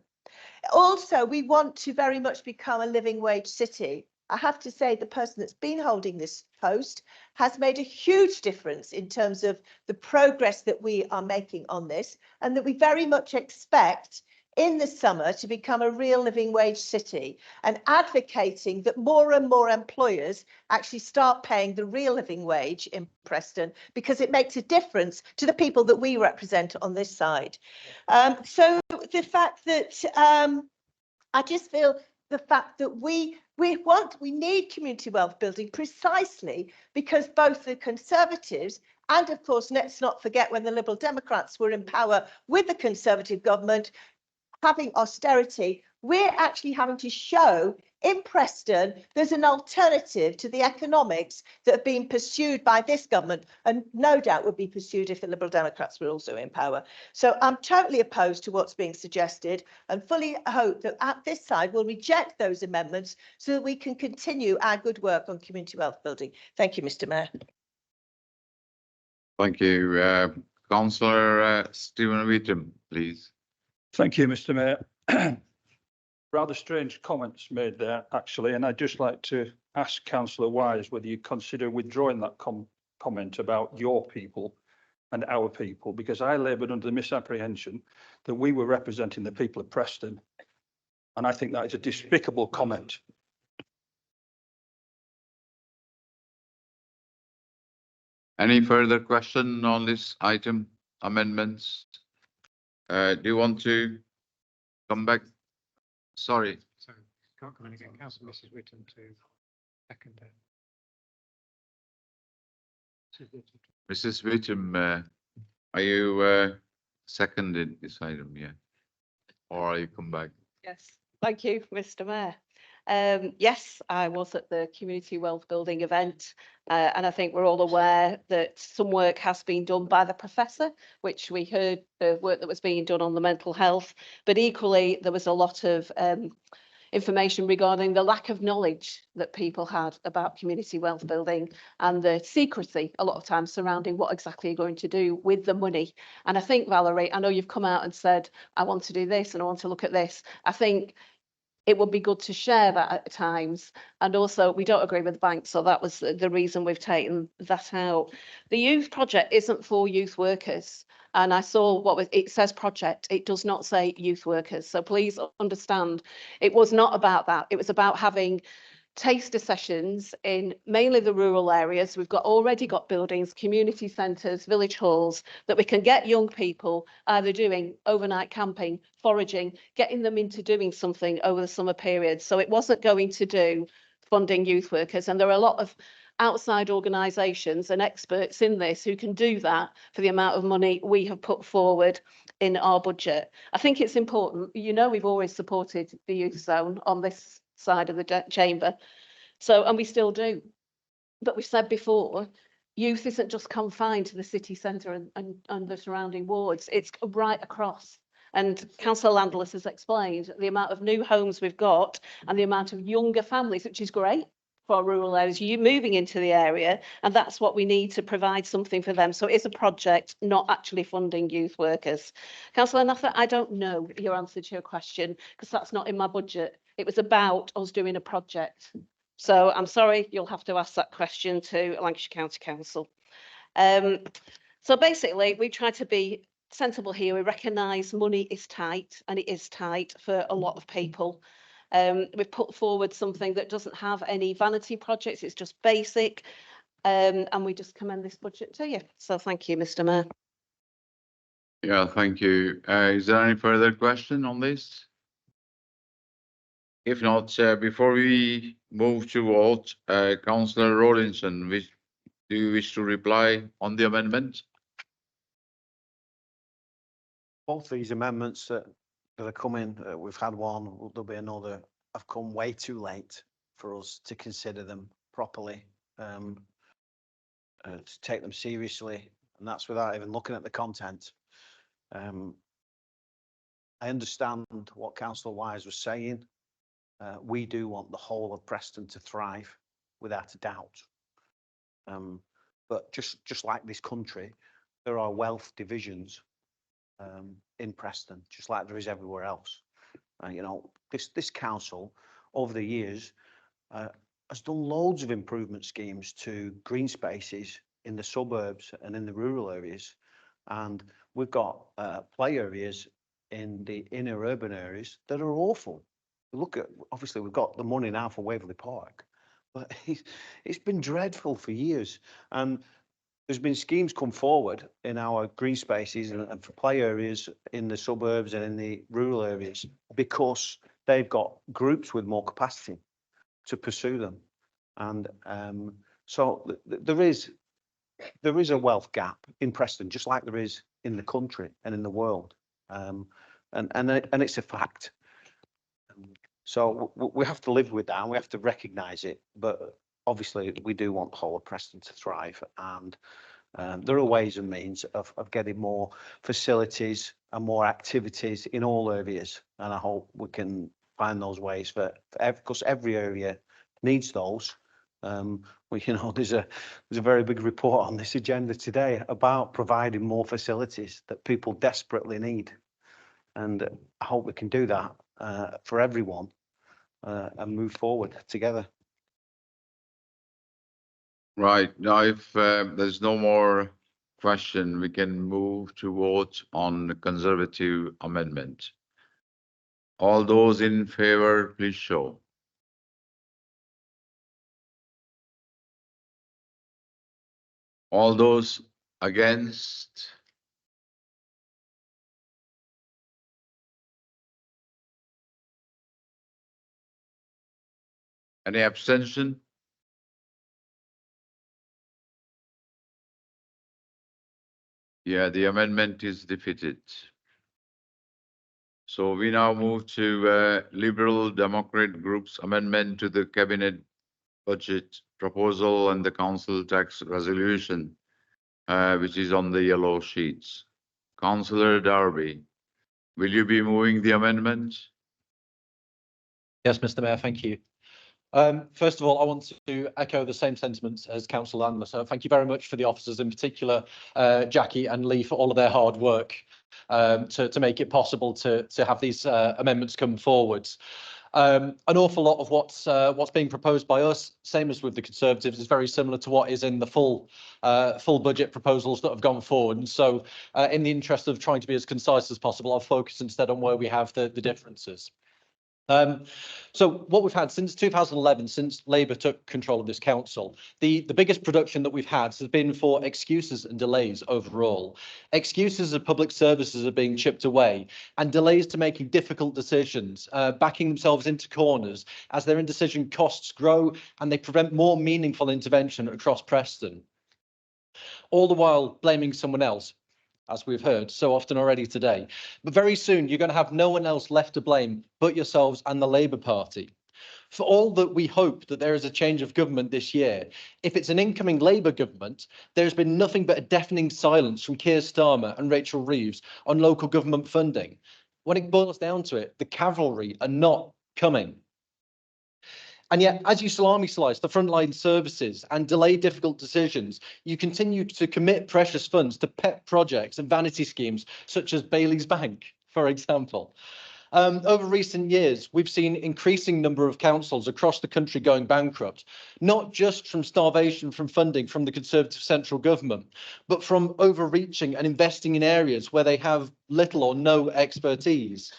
Also, we want to very much become a living wage city. I have to say the person that's been holding this post has made a huge difference in terms of the progress that we are making on this, and that we very much expect in the summer to become a real living wage city, and advocating that more and more employers actually start paying the real living wage in Preston, because it makes a difference to the people that we represent on this side. So the fact that I just feel the fact that we need community wealth building precisely because both the Conservatives and, of course, let's not forget when the Liberal Democrats were in power with the Conservative government, having austerity, we're actually having to show in Preston there's an alternative to the economics that are being pursued by this government, and no doubt would be pursued if the Liberal Democrats were also in power. So I'm totally opposed to what's being suggested, and fully hope that at this side we'll reject those amendments so that we can continue our good work on community wealth building. Thank you, Mr. Mayor. Thank you. Councillor Stephen Whittam, please. Thank you, Mr. Mayor. Rather strange comments made there, actually, and I'd just like to ask Councillor Wise whether you consider withdrawing that comment about your people and our people, because I laboured under the misapprehension that we were representing the people of Preston, and I think that is a despicable comment. Any further question on this item, amendments? Do you want to come back, Sorry, So can't come in again. Councillor Mrs. Whittam to second it. Mrs. Whittam, are you seconded this item? Yeah. Or are you come back? Yes, thank you, Mr. Mayor. Yes, I was at the community wealth building event, and I think we're all aware that some work has been done by the professor, which we heard the work that was being done on the mental health, but equally there was a lot of information regarding the lack of knowledge that people had about community wealth building and the secrecy a lot of times surrounding what exactly you're going to do with the money. And I think, Valerie, I know you've come out and said, I want to do this and I want to look at this. I think it would be good to share that at times. And also, we don't agree with the bank, so that was the reason we've taken that out. The youth project isn't for youth workers. And I saw it says project, it does not say youth workers. So please understand, it was not about that. It was about having taster sessions in mainly the rural areas. We've already got buildings, community centres, village halls that we can get young people either doing overnight camping, foraging, getting them into doing something over the summer period. So it wasn't going to do funding youth workers. And there are a lot of outside organisations and experts in this who can do that for the amount of money we have put forward in our budget. I think it's important. You know, we've always supported the youth zone on this side of the chamber. So, and we still do. But we said before, youth isn't just confined to the city centre and the surrounding wards, it's right across. And Councillor Landless has explained the amount of new homes we've got and the amount of younger families, which is great for rural areas, you moving into the area, and that's what we need to provide something for them. So it's a project, not actually funding youth workers. Councillor Natha, I don't know your answer to your question because that's not in my budget. It was about us doing a project. So I'm sorry, you'll have to ask that question to Lancashire County Council. So basically, we try to be sensible here. We recognise money is tight, and it is tight for a lot of people. We've put forward something that doesn't have any vanity projects, it's just basic, and we just commend this budget to you. So thank you, Mr. Mayor. Yeah, thank you. Is there any further question on this? If not, before we move to vote, Councillor Rawlinson, do you wish to reply on the amendment? Both these amendments that are coming, we've had one, there'll be another, have come way too late for us to consider them properly, to take them seriously, and that's without even looking at the content. I understand what Councillor Wise was saying. We do want the whole of Preston to thrive, without a doubt. But just like this country, there are wealth divisions in Preston, just like there is everywhere else. You know, this council over the years has done loads of improvement schemes to green spaces in the suburbs and in the rural areas, and we've got play areas in the inner urban areas that are awful. Look at, obviously we've got the money now for Waverley Park, but it's been dreadful for years, and there's been schemes come forward in our green spaces and for play areas in the suburbs and in the rural areas because they've got groups with more capacity to pursue them. And so there is a wealth gap in Preston, just like there is in the country and in the world. And it's a fact. So we have to live with that and we have to recognise it. But obviously we do want the whole of Preston to thrive, and there are ways and means of getting more facilities and more activities in all areas, and I hope we can find those ways for because every area needs those. You know, there's a very big report on this agenda today about providing more facilities that people desperately need, and I hope we can do that for everyone and move forward together. Right, now if there's no more question, we can move to vote on the Conservative amendment. All those in favor, please show. All those against? Any abstention? Yeah, the amendment is defeated. So we now move to Liberal Democrat Group's amendment to the Cabinet Budget proposal and the Council tax resolution, which is on the yellow sheets. Councillor Darby, will you be moving the amendment? Yes, Mr. Mayor, thank you. First of all, I want to echo the same sentiments as Councillor Landler. So thank you very much for the officers, in particular, Jackie and Lee, for all of their hard work to make it possible to have these amendments come forwards. An awful lot of what's being proposed by us, same as with the Conservatives, is very similar to what is in the full budget proposals that have gone forward. And so, in the interest of trying to be as concise as possible, I'll focus instead on where we have the differences. So what we've had since 2011, since Labour took control of this council, the biggest production that we've had has been for excuses and delays overall. Excuses of public services are being chipped away, and delays to making difficult decisions, backing themselves into corners as their indecision costs grow and they prevent more meaningful intervention across Preston. All the while blaming someone else, as we've heard so often already today. But very soon, you're going to have no one else left to blame but yourselves and the Labour Party. For all that we hope that there is a change of government this year, if it's an incoming Labour government, there's been nothing but a deafening silence from Keir Starmer and Rachel Reeves on local government funding. When it boils down to it, the cavalry are not coming. And yet, as you salami slice the frontline services and delay difficult decisions, you continue to commit precious funds to pet projects and vanity schemes, such as Bailey's Bank, for example. Over recent years, we've seen increasing number of councils across the country going bankrupt, not just from starvation from funding from the Conservative central government, but from overreaching and investing in areas where they have little or no expertise.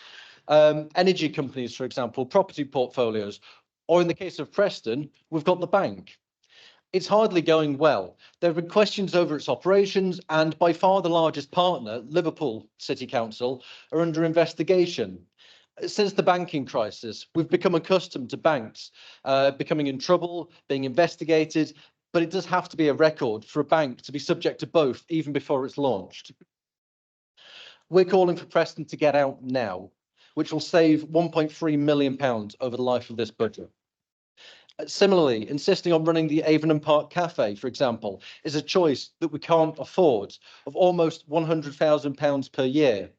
Energy companies, for example, property portfolios, or in the case of Preston, we've got the bank. It's hardly going well. There have been questions over its operations, and by far the largest partner, Liverpool City Council, are under investigation. Since the banking crisis, we've become accustomed to banks becoming in trouble, being investigated, but it does have to be a record for a bank to be subject to both, even before it's launched. We're calling for Preston to get out now, which will save £1.3 million over the life of this budget. Similarly, insisting on running the Avon Park Cafe, for example, is a choice that we can't afford, of almost £100,000 per year.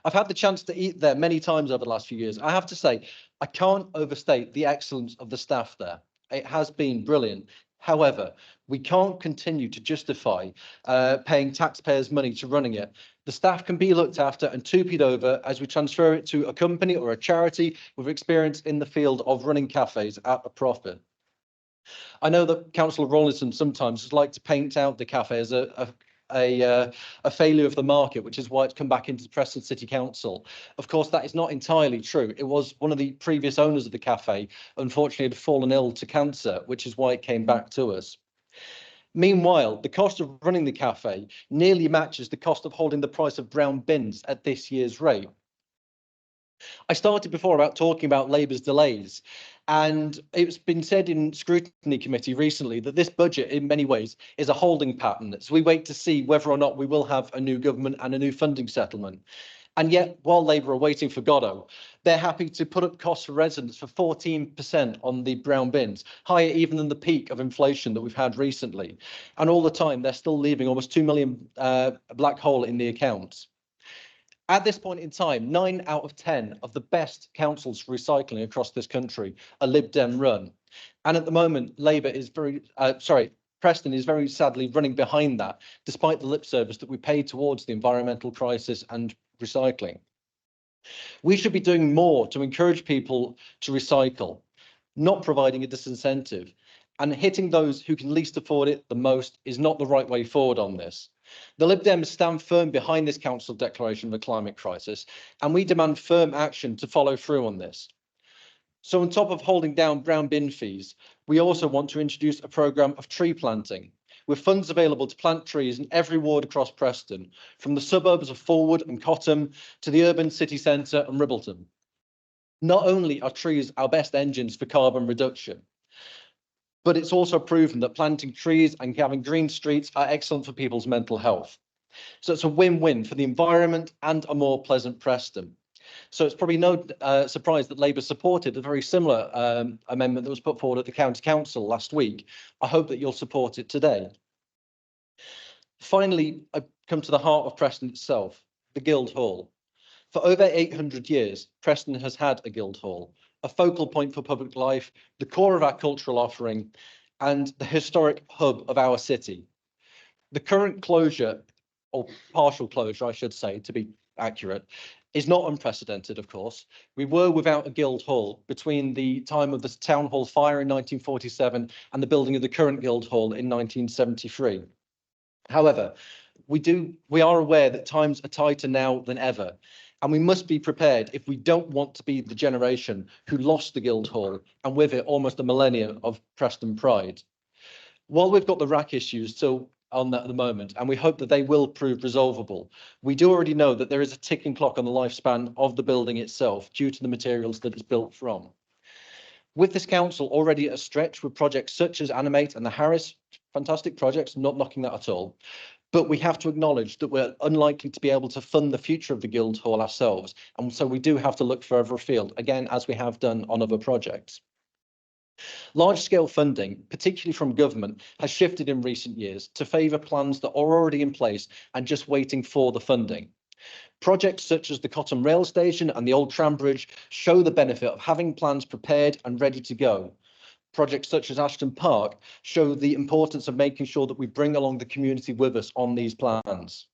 I've had the chance to eat there many times over the last few years. I have to say, I can't overstate the excellence of the staff there. It has been brilliant. However, we can't continue to justify paying taxpayers' money to running it. The staff can be looked after and tupied over as we transfer it to a company or a charity with experience in the field of running cafes at a profit. I know that Councillor Rawlinson sometimes would like to paint out the cafe as a failure of the market, which is why it's come back into Preston City Council. Of course, that is not entirely true. It was one of the previous owners of the cafe, unfortunately, had fallen ill to cancer, which is why it came back to us. Meanwhile, the cost of running the cafe nearly matches the cost of holding the price of brown bins at this year's rate. I started before about talking about Labour's delays, and it's been said in scrutiny committee recently that this budget in many ways is a holding pattern as we wait to see whether or not we will have a new government and a new funding settlement. And yet, while Labour are waiting for Godot, they're happy to put up costs for residents for 14% on the brown bins, higher even than the peak of inflation that we've had recently. And all the time, they're still leaving almost 2 million black hole in the accounts. At this point in time, 9 out of 10 of the best councils for recycling across this country are Lib Dem run. And at the moment, Labour is Preston is very sadly running behind that, despite the lip service that we pay towards the environmental crisis and recycling. We should be doing more to encourage people to recycle, not providing a disincentive. And hitting those who can least afford it the most is not the right way forward on this. The Lib Dems stand firm behind this council declaration of a climate crisis, and we demand firm action to follow through on this. So on top of holding down brown bin fees, we also want to introduce a programme of tree planting, with funds available to plant trees in every ward across Preston, from the suburbs of Fulwood and Cottam to the urban city centre and Ribbleton. Not only are trees our best engines for carbon reduction, but it's also proven that planting trees and having green streets are excellent for people's mental health. So it's a win-win for the environment and a more pleasant Preston. So it's probably no surprise that Labour supported a very similar amendment that was put forward at the County Council last week. I hope that you'll support it today. Finally, I come to the heart of Preston itself, the Guildhall. For over 800 years, Preston has had a Guildhall, a focal point for public life, the core of our cultural offering, and the historic hub of our city. The current closure, or partial closure, I should say, to be accurate, is not unprecedented, of course. We were without a Guildhall between the time of the Town Hall fire in 1947 and the building of the current Guildhall in 1973. However, we are aware that times are tighter now than ever, and we must be prepared if we don't want to be the generation who lost the Guildhall and with it almost a millennia of Preston pride. While we've got the rack issues still on that at the moment, and we hope that they will prove resolvable, we do already know that there is a ticking clock on the lifespan of the building itself due to the materials that it's built from. With this council already at a stretch with projects such as Animate and the Harris, fantastic projects, not knocking that at all, but we have to acknowledge that we're unlikely to be able to fund the future of the Guildhall ourselves, and so we do have to look further afield, again, as we have done on other projects. Large-scale funding, particularly from government, has shifted in recent years to favour plans that are already in place and just waiting for the funding. Projects such as the Cotton Rail Station and the Old Tram Bridge show the benefit of having plans prepared and ready to go. Projects such as Ashton Park show the importance of making sure that we bring along the community with us on these plans.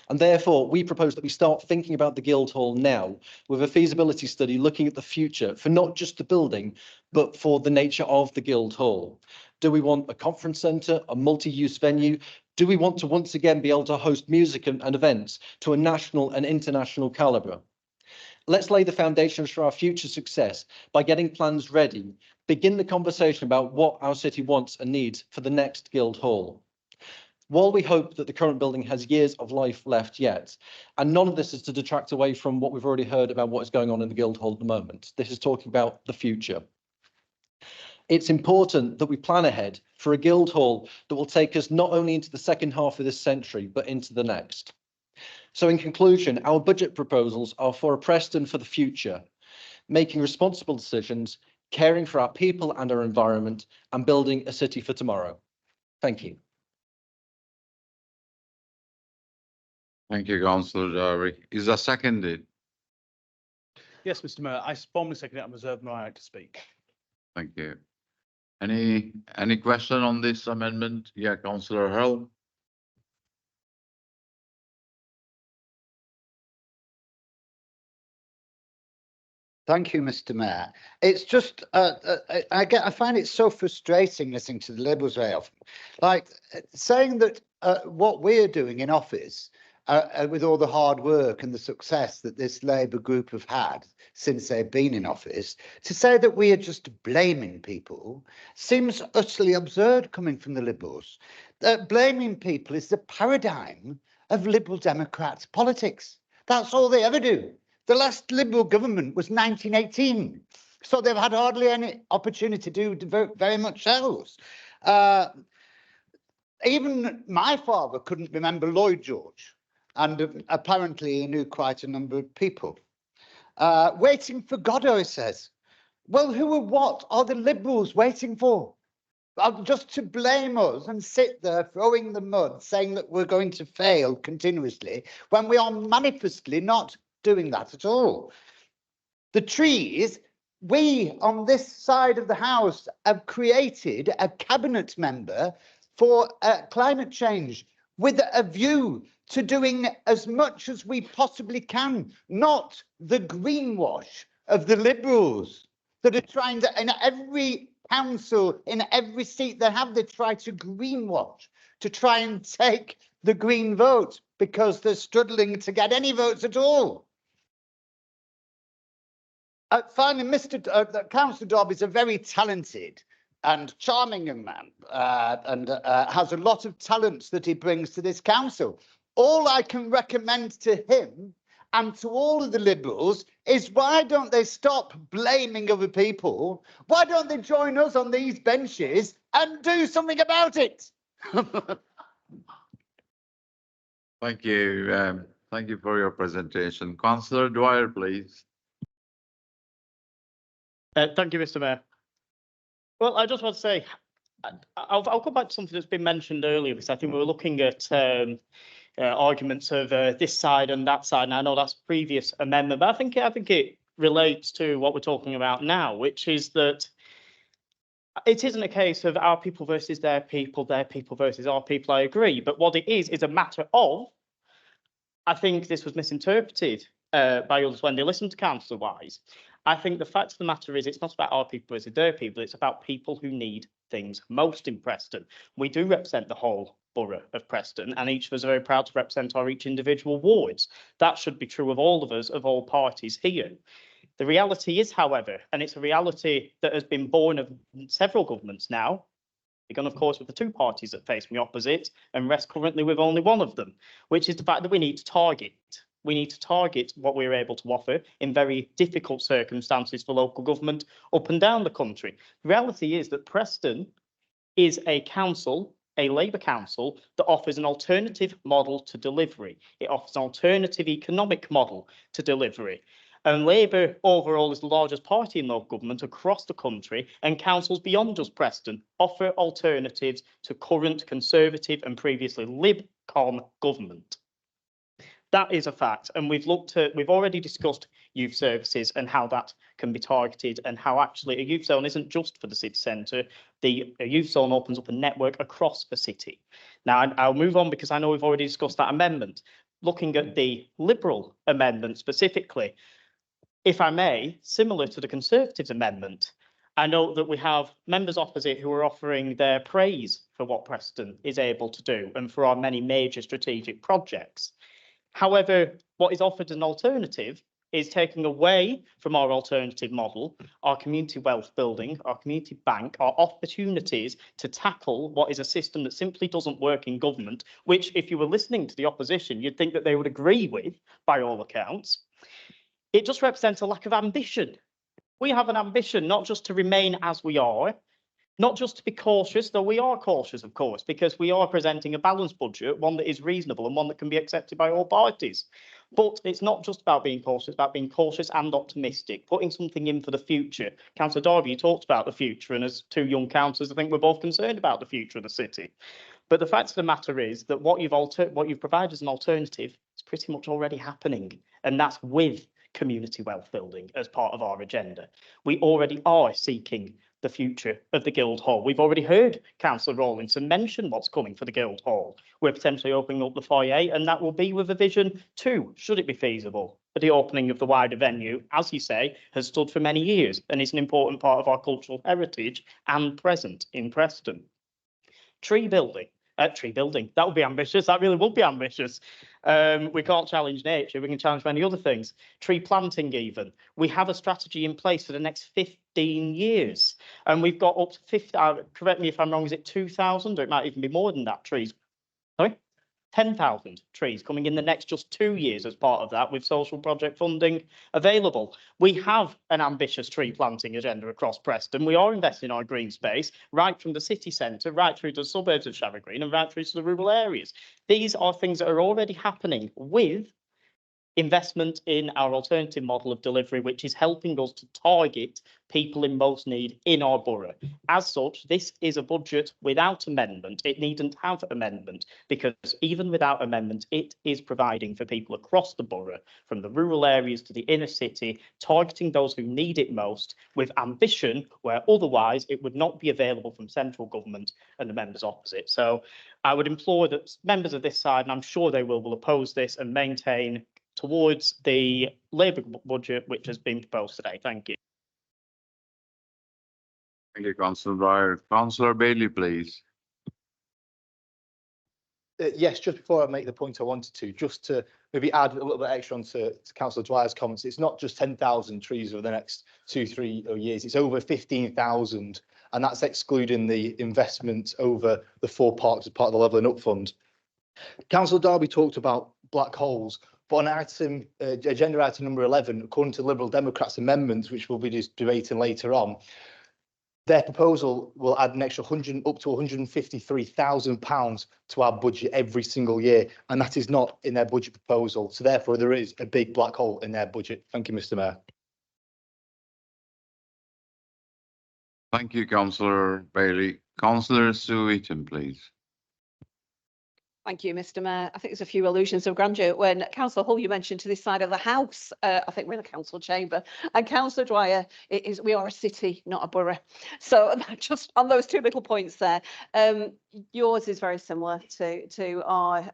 And therefore, we propose that we start thinking about the Guildhall now with a feasibility study looking at the future for not just the building, but for the nature of the Guildhall. Do we want a conference centre, a multi-use venue? Do we want to once again be able to host music and events to a national and international calibre? Let's lay the foundations for our future success by getting plans ready, begin the conversation about what our city wants and needs for the next Guildhall. While we hope that the current building has years of life left yet, and none of this is to detract away from what we've already heard about what is going on in the Guildhall at the moment. This is talking about the future. It's important that we plan ahead for a Guildhall that will take us not only into the second half of this century, but into the next. So in conclusion, our budget proposals are for a Preston for the future, making responsible decisions, caring for our people and our environment, and building a city for tomorrow. Thank you. Thank you, Councillor Darby. Is that seconded? Yes, Mr. Mayor, I formally second it and reserve my right to speak. Thank you. Any question on this amendment? Yeah, Councillor Hull. Thank you, Mr. Mayor. It's just, I find it so frustrating listening to the Liberals very often, like saying that what we're doing in office, with all the hard work and the success that this Labour group have had since they've been in office, to say that we are just blaming people seems utterly absurd coming from the Liberals. Blaming people is the paradigm of Liberal Democrats politics. That's all they ever do. The last Liberal government was 1918, so they've had hardly any opportunity to do very much else. Even my father couldn't remember Lloyd George, and apparently he knew quite a number of people. Waiting for Godot, he says. Well, who or what are the Liberals waiting for? Just to blame us and sit there throwing the mud, saying that we're going to fail continuously, when we are manifestly not doing that at all. The trees, we on this side of the house have created a cabinet member for climate change with a view to doing as much as we possibly can, not the greenwash of the Liberals that are trying to, in every council, in every seat they have, they try to greenwash, to try and take the green vote because they're struggling to get any votes at all. Finally, Councillor Dobb is a very talented and charming young man, and has a lot of talents that he brings to this council. All I can recommend to him and to all of the Liberals is why don't they stop blaming other people? Why don't they join us on these benches and do something about it? Thank you. Thank you for your presentation. Councillor Dwyer, please. Thank you, Mr. Mayor. Well, I just want to say, I'll come back to something that's been mentioned earlier, because I think we were looking at arguments of this side and that side, and I know that's previous amendment, but I think it relates to what we're talking about now, which is that it isn't a case of our people versus their people versus our people. I agree, but what it is a matter of, I think this was misinterpreted by others when they listened to Councillor Wise. I think the fact of the matter is it's not about our people versus their people, it's about people who need things most in Preston. We do represent the whole borough of Preston, and each of us are very proud to represent our each individual wards. That should be true of all of us, of all parties here. The reality is, however, and it's a reality that has been born of several governments now, begun, of course, with the two parties that face me opposite, and rest currently with only one of them, which is the fact that we need to target. We need to target what we're able to offer in very difficult circumstances for local government up and down the country. The reality is that Preston is a council, a Labour council, that offers an alternative model to delivery. It offers an alternative economic model to delivery. And Labour overall is the largest party in local government across the country, and councils beyond just Preston offer alternatives to current Conservative and previously Lib Con government. That is a fact, and we've already discussed youth services and how that can be targeted, and how actually a youth zone isn't just for the city centre. A youth zone opens up a network across the city. Now, I'll move on because I know we've already discussed that amendment. Looking at the Liberal amendment specifically, if I may, similar to the Conservatives amendment, I know that we have members opposite who are offering their praise for what Preston is able to do and for our many major strategic projects. However, what is offered as an alternative is taking away from our alternative model, our community wealth building, our community bank, our opportunities to tackle what is a system that simply doesn't work in government, which, if you were listening to the opposition, you'd think that they would agree with, by all accounts. It just represents a lack of ambition. We have an ambition not just to remain as we are, not just to be cautious, though we are cautious, of course, because we are presenting a balanced budget, one that is reasonable and one that can be accepted by all parties. But it's not just about being cautious, it's about being cautious and optimistic, putting something in for the future. Councillor Darby, you talked about the future, and as two young councillors, I think we're both concerned about the future of the city. But the fact of the matter is that what you've provided as an alternative is pretty much already happening, and that's with community wealth building as part of our agenda. We already are seeking the future of the Guildhall. We've already heard Councillor Rawlinson mention what's coming for the Guildhall. We're potentially opening up the foyer, and that will be with a vision too, should it be feasible, for the opening of the wider venue, as you say, has stood for many years and is an important part of our cultural heritage and present in Preston. Tree building, that would be ambitious. That really would be ambitious. We can't challenge nature. We can challenge many other things. Tree planting even. We have a strategy in place for the next 15 years. And we've got up to 50, correct me if I'm wrong, is it 2,000 or it might even be more than that trees? Sorry? 10,000 trees coming in the next just 2 years as part of that, with social project funding available. We have an ambitious tree planting agenda across Preston. We are investing in our green space right from the city centre, right through to the suburbs of Sheffield Green and right through to the rural areas. These are things that are already happening with investment in our alternative model of delivery, which is helping us to target people in most need in our borough. As such, this is a budget without amendment. It needn't have amendment, because even without amendment, it is providing for people across the borough, from the rural areas to the inner city, targeting those who need it most, with ambition where otherwise it would not be available from central government and the members opposite. So I would implore that members of this side, and I'm sure they will oppose this and maintain towards the Labour budget which has been proposed today. Thank you. Thank you, Councillor Dwyer. Councillor Bailey, please. Yes, just before I make the point I wanted to, just to maybe add a little bit extra onto Councillor Dwyer's comments. It's not just 10,000 trees over the next 2-3 years, it's over 15,000, and that's excluding the investment over the 4 parks as part of the Levelling Up Fund. Councillor Darby talked about black holes. But on item, agenda item number 11, according to Liberal Democrats' amendments, which we'll be just debating later on, their proposal will add an extra up to £153,000 to our budget every single year, and that is not in their budget proposal. So therefore, there is a big black hole in their budget. Thank you, Mr. Mayor. Thank you, Councillor Bailey. Councillor Sue Eaton, please. Thank you, Mr. Mayor. I think there's a few illusions of grandeur when Councillor Hull, you mentioned to this side of the House. I think we're in the council chamber, and Councillor Dwyer, we are a city, not a borough. So just on those two little points there, yours is very similar to our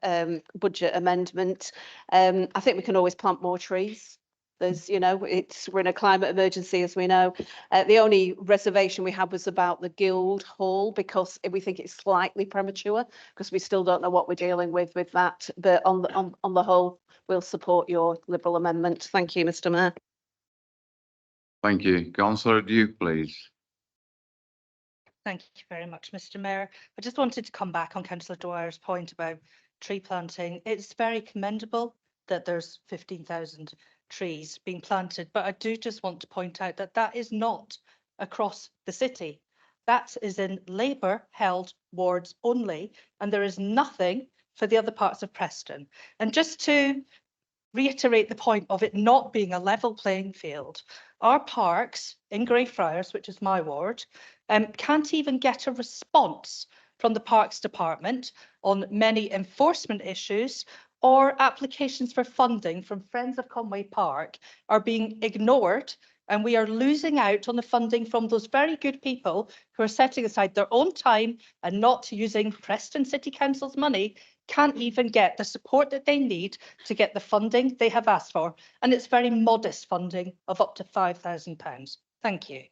budget amendment. I think we can always plant more trees. There's, we're in a climate emergency, as we know. The only reservation we had was about the Guildhall, because we think it's slightly premature, because we still don't know what we're dealing with that. But on the whole, we'll support your Liberal amendment. Thank you, Mr. Mayor. Thank you. Councillor Duke, please. Thank you very much, Mr. Mayor. I just wanted to come back on Councillor Dwyer's point about tree planting. It's very commendable that there's 15,000 trees being planted, but I do just want to point out that that is not across the city. That is in Labour held wards only, and there is nothing for the other parts of Preston. And just to reiterate the point of it not being a level playing field, our parks in Greyfriars, which is my ward, can't even get a response from the Parks Department on many enforcement issues, or applications for funding from Friends of Conway Park are being ignored, and we are losing out on the funding from those very good people who are setting aside their own time and not using Preston City Council's money, can't even get the support that they need to get the funding they have asked for. And it's very modest funding of up to £5,000. Thank you.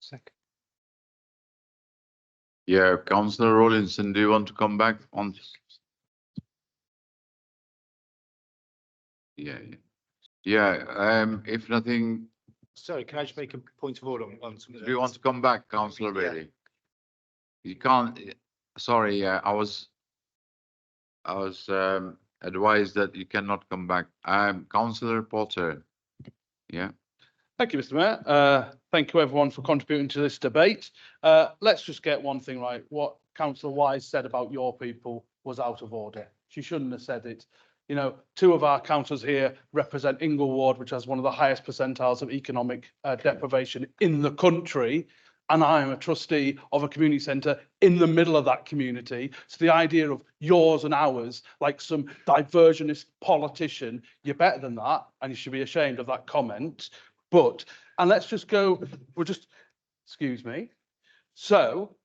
Second. Yeah, Councillor Rawlinson, do you want to come back on? Yeah. If nothing, Sorry, can I just make a point of order on something? do you want to come back, Councillor Bailey? You can't. Sorry, I was advised that you cannot come back. Councillor Potter. Yeah. Thank you, Mr. Mayor. Thank you, everyone, for contributing to this debate. Let's just get one thing right. What Councillor Wise said about your people was out of order. She shouldn't have said it. Two of our councillors here represent Ingle Ward, which has one of the highest percentiles of economic deprivation in the country. And I am a trustee of a community centre in the middle of that community. So the idea of yours and ours, like some diversionist politician, you're better than that, and you should be ashamed of that comment. And let's just go, excuse me. So,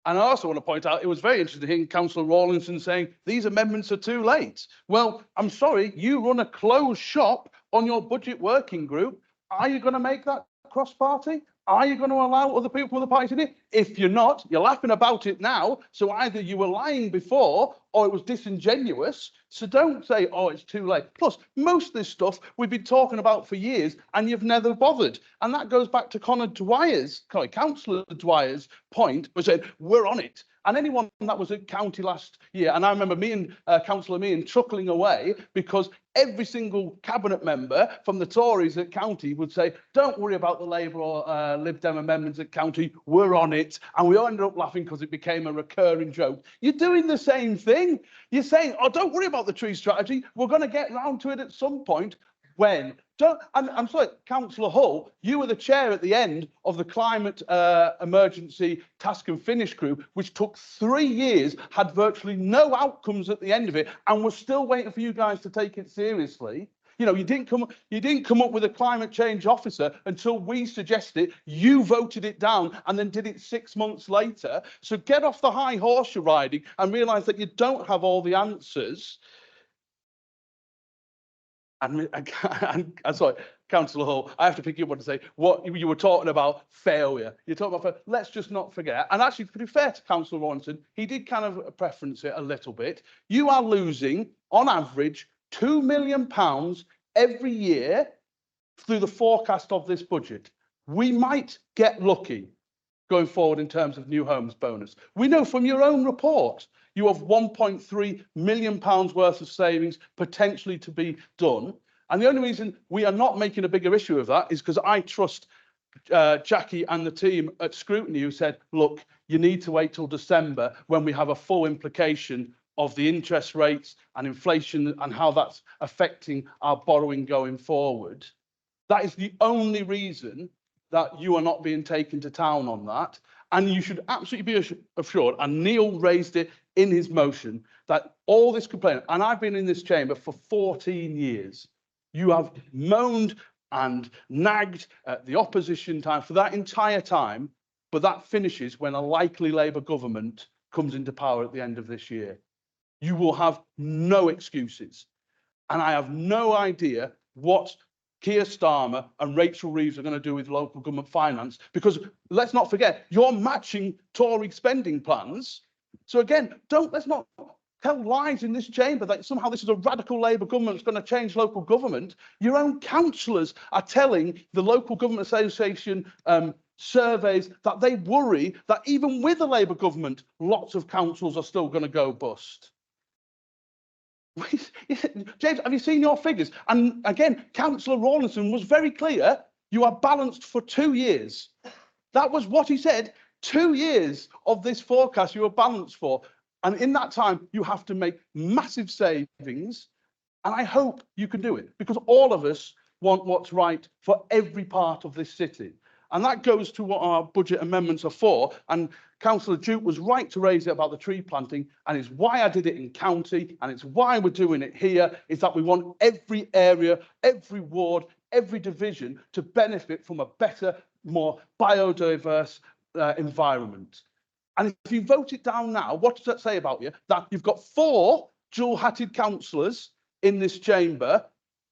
and I also want to point out, it was very interesting hearing Councillor Rawlinson saying these amendments are too late. Well, I'm sorry, you run a closed shop on your budget working group. Are you going to make that cross-party? Are you going to allow other people from the party in it? If you're not, you're laughing about it now. So either you were lying before or it was disingenuous. So don't say, oh, it's too late. Plus, most of this stuff we've been talking about for years and you've never bothered. And that goes back to Councillor Dwyer's point, was saying, we're on it. And anyone that was at county last year, and I remember me and Councillor Meehan chuckling away because every single cabinet member from the Tories at county would say, don't worry about the Labour or Lib Dem amendments at county, we're on it. And we all ended up laughing because it became a recurring joke. You're doing the same thing. You're saying, oh, don't worry about the tree strategy. We're going to get round to it at some point. When? I'm sorry, Councillor Hull, you were the chair at the end of the Climate Emergency Task and Finish Group, which took 3 years, had virtually no outcomes at the end of it, and we're still waiting for you guys to take it seriously. You didn't come up with a climate change officer until we suggested it. You voted it down and then did it 6 months later. So get off the high horse you're riding and realise that you don't have all the answers. And sorry, Councillor Hull, I have to pick you up and say what you were talking about failure. You're talking about let's just not forget. And actually, to be fair to Councillor Rawlinson, he did kind of preference it a little bit. You are losing, on average, £2 million every year through the forecast of this budget. We might get lucky. going forward in terms of new homes bonus. We know from your own report, you have £1.3 million worth of savings potentially to be done. And the only reason we are not making a bigger issue of that is because I trust Jackie and the team at Scrutiny, who said, look, you need to wait till December when we have a full implication of the interest rates and inflation and how that's affecting our borrowing going forward. That is the only reason that you are not being taken to town on that. And you should absolutely be assured, and Neil raised it in his motion, that all this complaint, and I've been in this chamber for 14 years, you have moaned and nagged at the opposition time for that entire time, but that finishes when a likely Labour government comes into power at the end of this year. You will have no excuses. And I have no idea what Keir Starmer and Rachel Reeves are going to do with local government finance, because let's not forget, you're matching Tory spending plans. So again, let's not tell lies in this chamber that somehow this is a radical Labour government that's going to change local government. Your own councillors are telling the Local Government Association surveys that they worry that even with a Labour government, lots of councils are still going to go bust. James, have you seen your figures? And again, Councillor Rawlinson was very clear. You are balanced for 2 years. That was what he said. 2 years of this forecast you are balanced for. And in that time, you have to make massive savings. And I hope you can do it, because all of us want what's right for every part of this city. And that goes to what our budget amendments are for. And Councillor Duke was right to raise it about the tree planting, and it's why I did it in county, and it's why we're doing it here, is that we want every area, every ward, every division to benefit from a better, more biodiverse environment. And if you vote it down now, what does that say about you? That you've got 4 dual-hatted councillors in this chamber.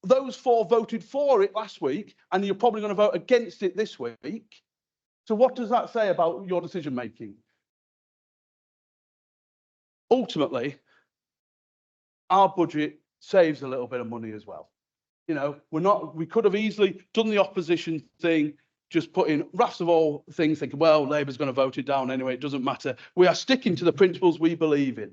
Those 4 voted for it last week, and you're probably going to vote against it this week. So what does that say about your decision making? Ultimately, our budget saves a little bit of money as well. You know, we could have easily done the opposition thing, just put in rafts of all things, thinking, well, Labour's going to vote it down anyway, it doesn't matter. We are sticking to the principles we believe in.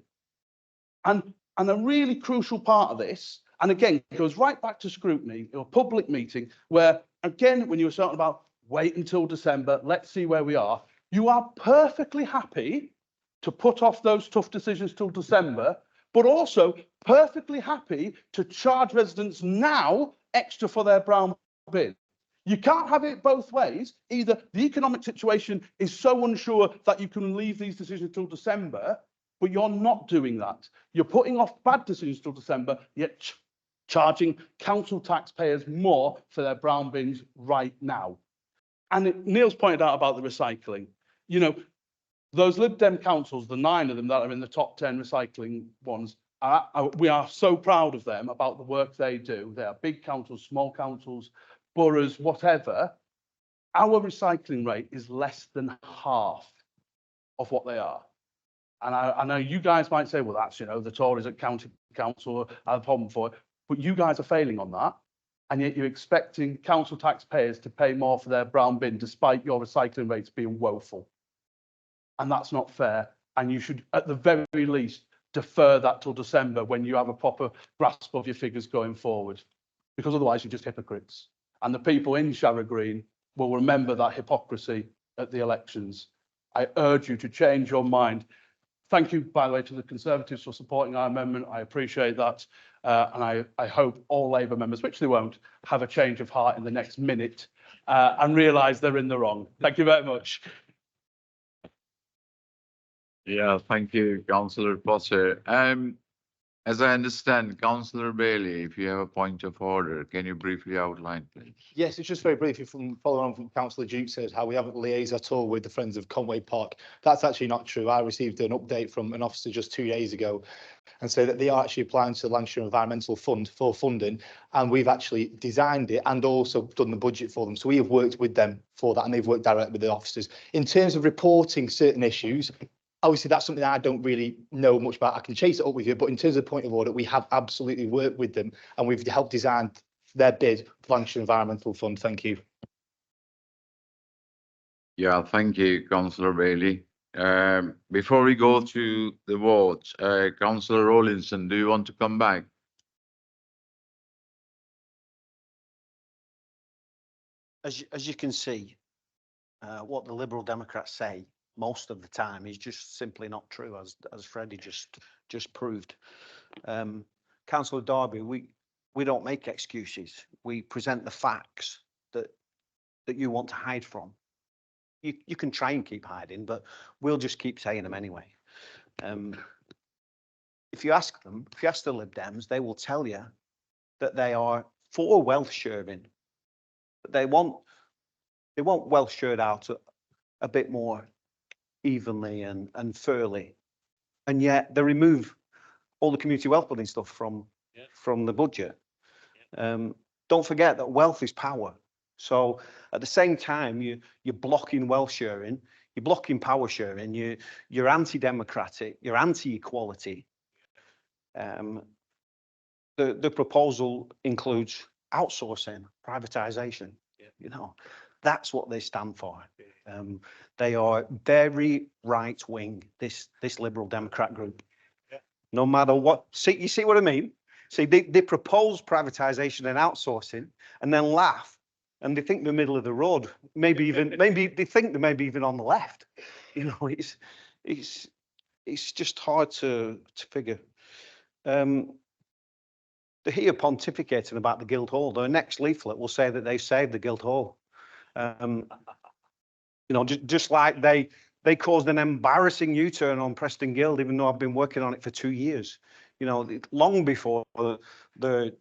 And a really crucial part of this, and again, it goes right back to scrutiny, a public meeting, where, again, when you were talking about wait until December, let's see where we are, you are perfectly happy to put off those tough decisions till December, but also perfectly happy to charge residents now extra for their brown bin. You can't have it both ways. Either the economic situation is so unsure that you can leave these decisions till December, but you're not doing that. You're putting off bad decisions till December, yet charging council taxpayers more for their brown bins right now. And Neil's pointed out about the recycling. You know, those Lib Dem councils, the 9 of them that are in the top 10 recycling ones, we are so proud of them about the work they do. They are big councils, small councils, boroughs, whatever. Our recycling rate is less than half of what they are. And I know you guys might say, well, that's, you know, the Tories at county council have a problem for it. But you guys are failing on that. And yet you're expecting council taxpayers to pay more for their brown bin, despite your recycling rates being woeful. And that's not fair. And you should, at the very least, defer that till December when you have a proper grasp of your figures going forward. Because otherwise you're just hypocrites. And the people in Shara Green will remember that hypocrisy at the elections. I urge you to change your mind. Thank you, by the way, to the Conservatives for supporting our amendment. I appreciate that. And I hope all Labour members, which they won't, have a change of heart in the next minute and realise they're in the wrong. Thank you very much. Yeah, thank you, Councillor Potter. As I understand, Councillor Bailey, if you have a point of order, can you briefly outline, please? Yes, it's just very briefly from following on from Councillor Duke says how we haven't liaised at all with the Friends of Conway Park. That's actually not true. I received an update from an officer just 2 days ago and say that they are actually applying to the Lancashire Environmental Fund for funding, and we've actually designed it and also done the budget for them. So we have worked with them for that, and they've worked directly with the officers. In terms of reporting certain issues, obviously, that's something that I don't really know much about. I can chase it up with you, but in terms of point of order, we have absolutely worked with them and we've helped design their bid for Lancashire Environmental Fund. Thank you. Yeah, thank you, Councillor Bailey. Before we go to the vote, Councillor Rawlinson, do you want to come back? As you can see, what the Liberal Democrats say most of the time is just simply not true, as Freddie just proved. Councillor Darby, we don't make excuses. We present the facts that you want to hide from. You can try and keep hiding, but we'll just keep saying them anyway. If you ask the Lib Dems, they will tell you that they are for wealth sharing. But they want wealth shared out a bit more evenly and fairly, and yet they remove all the community wealth building stuff from the budget. Don't forget that wealth is power. So at the same time, you're blocking wealth sharing, you're blocking power sharing, you're anti-democratic, you're anti-equality. The proposal includes outsourcing, privatization. You know, that's what they stand for. They are very right wing, this Liberal Democrat group. No matter what, you see what I mean? See, they propose privatization and outsourcing and then laugh, and they think they're middle of the road. Maybe they think they may be even on the left. You know, it's just hard to figure. They're here pontificating about the Guildhall. Their next leaflet will say that they saved the Guildhall. You know, just like they caused an embarrassing U-turn on Preston Guild, even though I've been working on it for 2 years. You know, long before the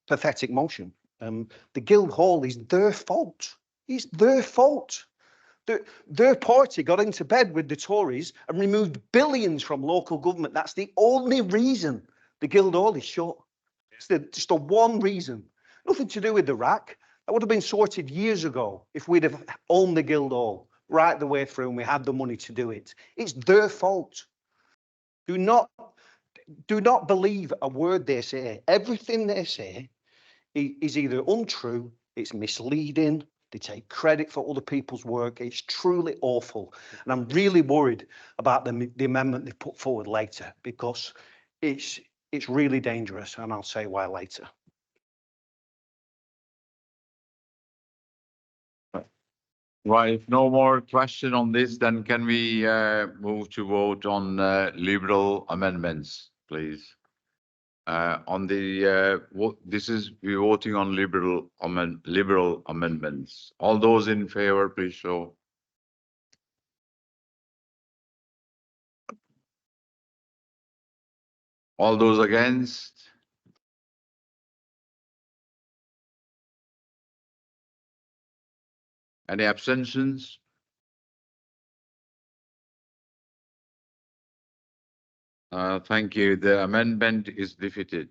pathetic motion. The Guildhall is their fault. It's their fault. Their party got into bed with the Tories and removed billions from local government. That's the only reason the Guildhall is shut. It's just the one reason. Nothing to do with the rack. That would have been sorted years ago if we'd have owned the Guildhall right the way through and we had the money to do it. It's their fault. Do not believe a word they say. Everything they say is either untrue, it's misleading, they take credit for other people's work. It's truly awful. And I'm really worried about the amendment they put forward later, because it's really dangerous, and I'll say why later. Right, if no more question on this, then can we move to vote on Liberal amendments, please? On the we're voting on Liberal amendments. All those in favor, please show. All those against? Any abstentions? Thank you. The amendment is defeated.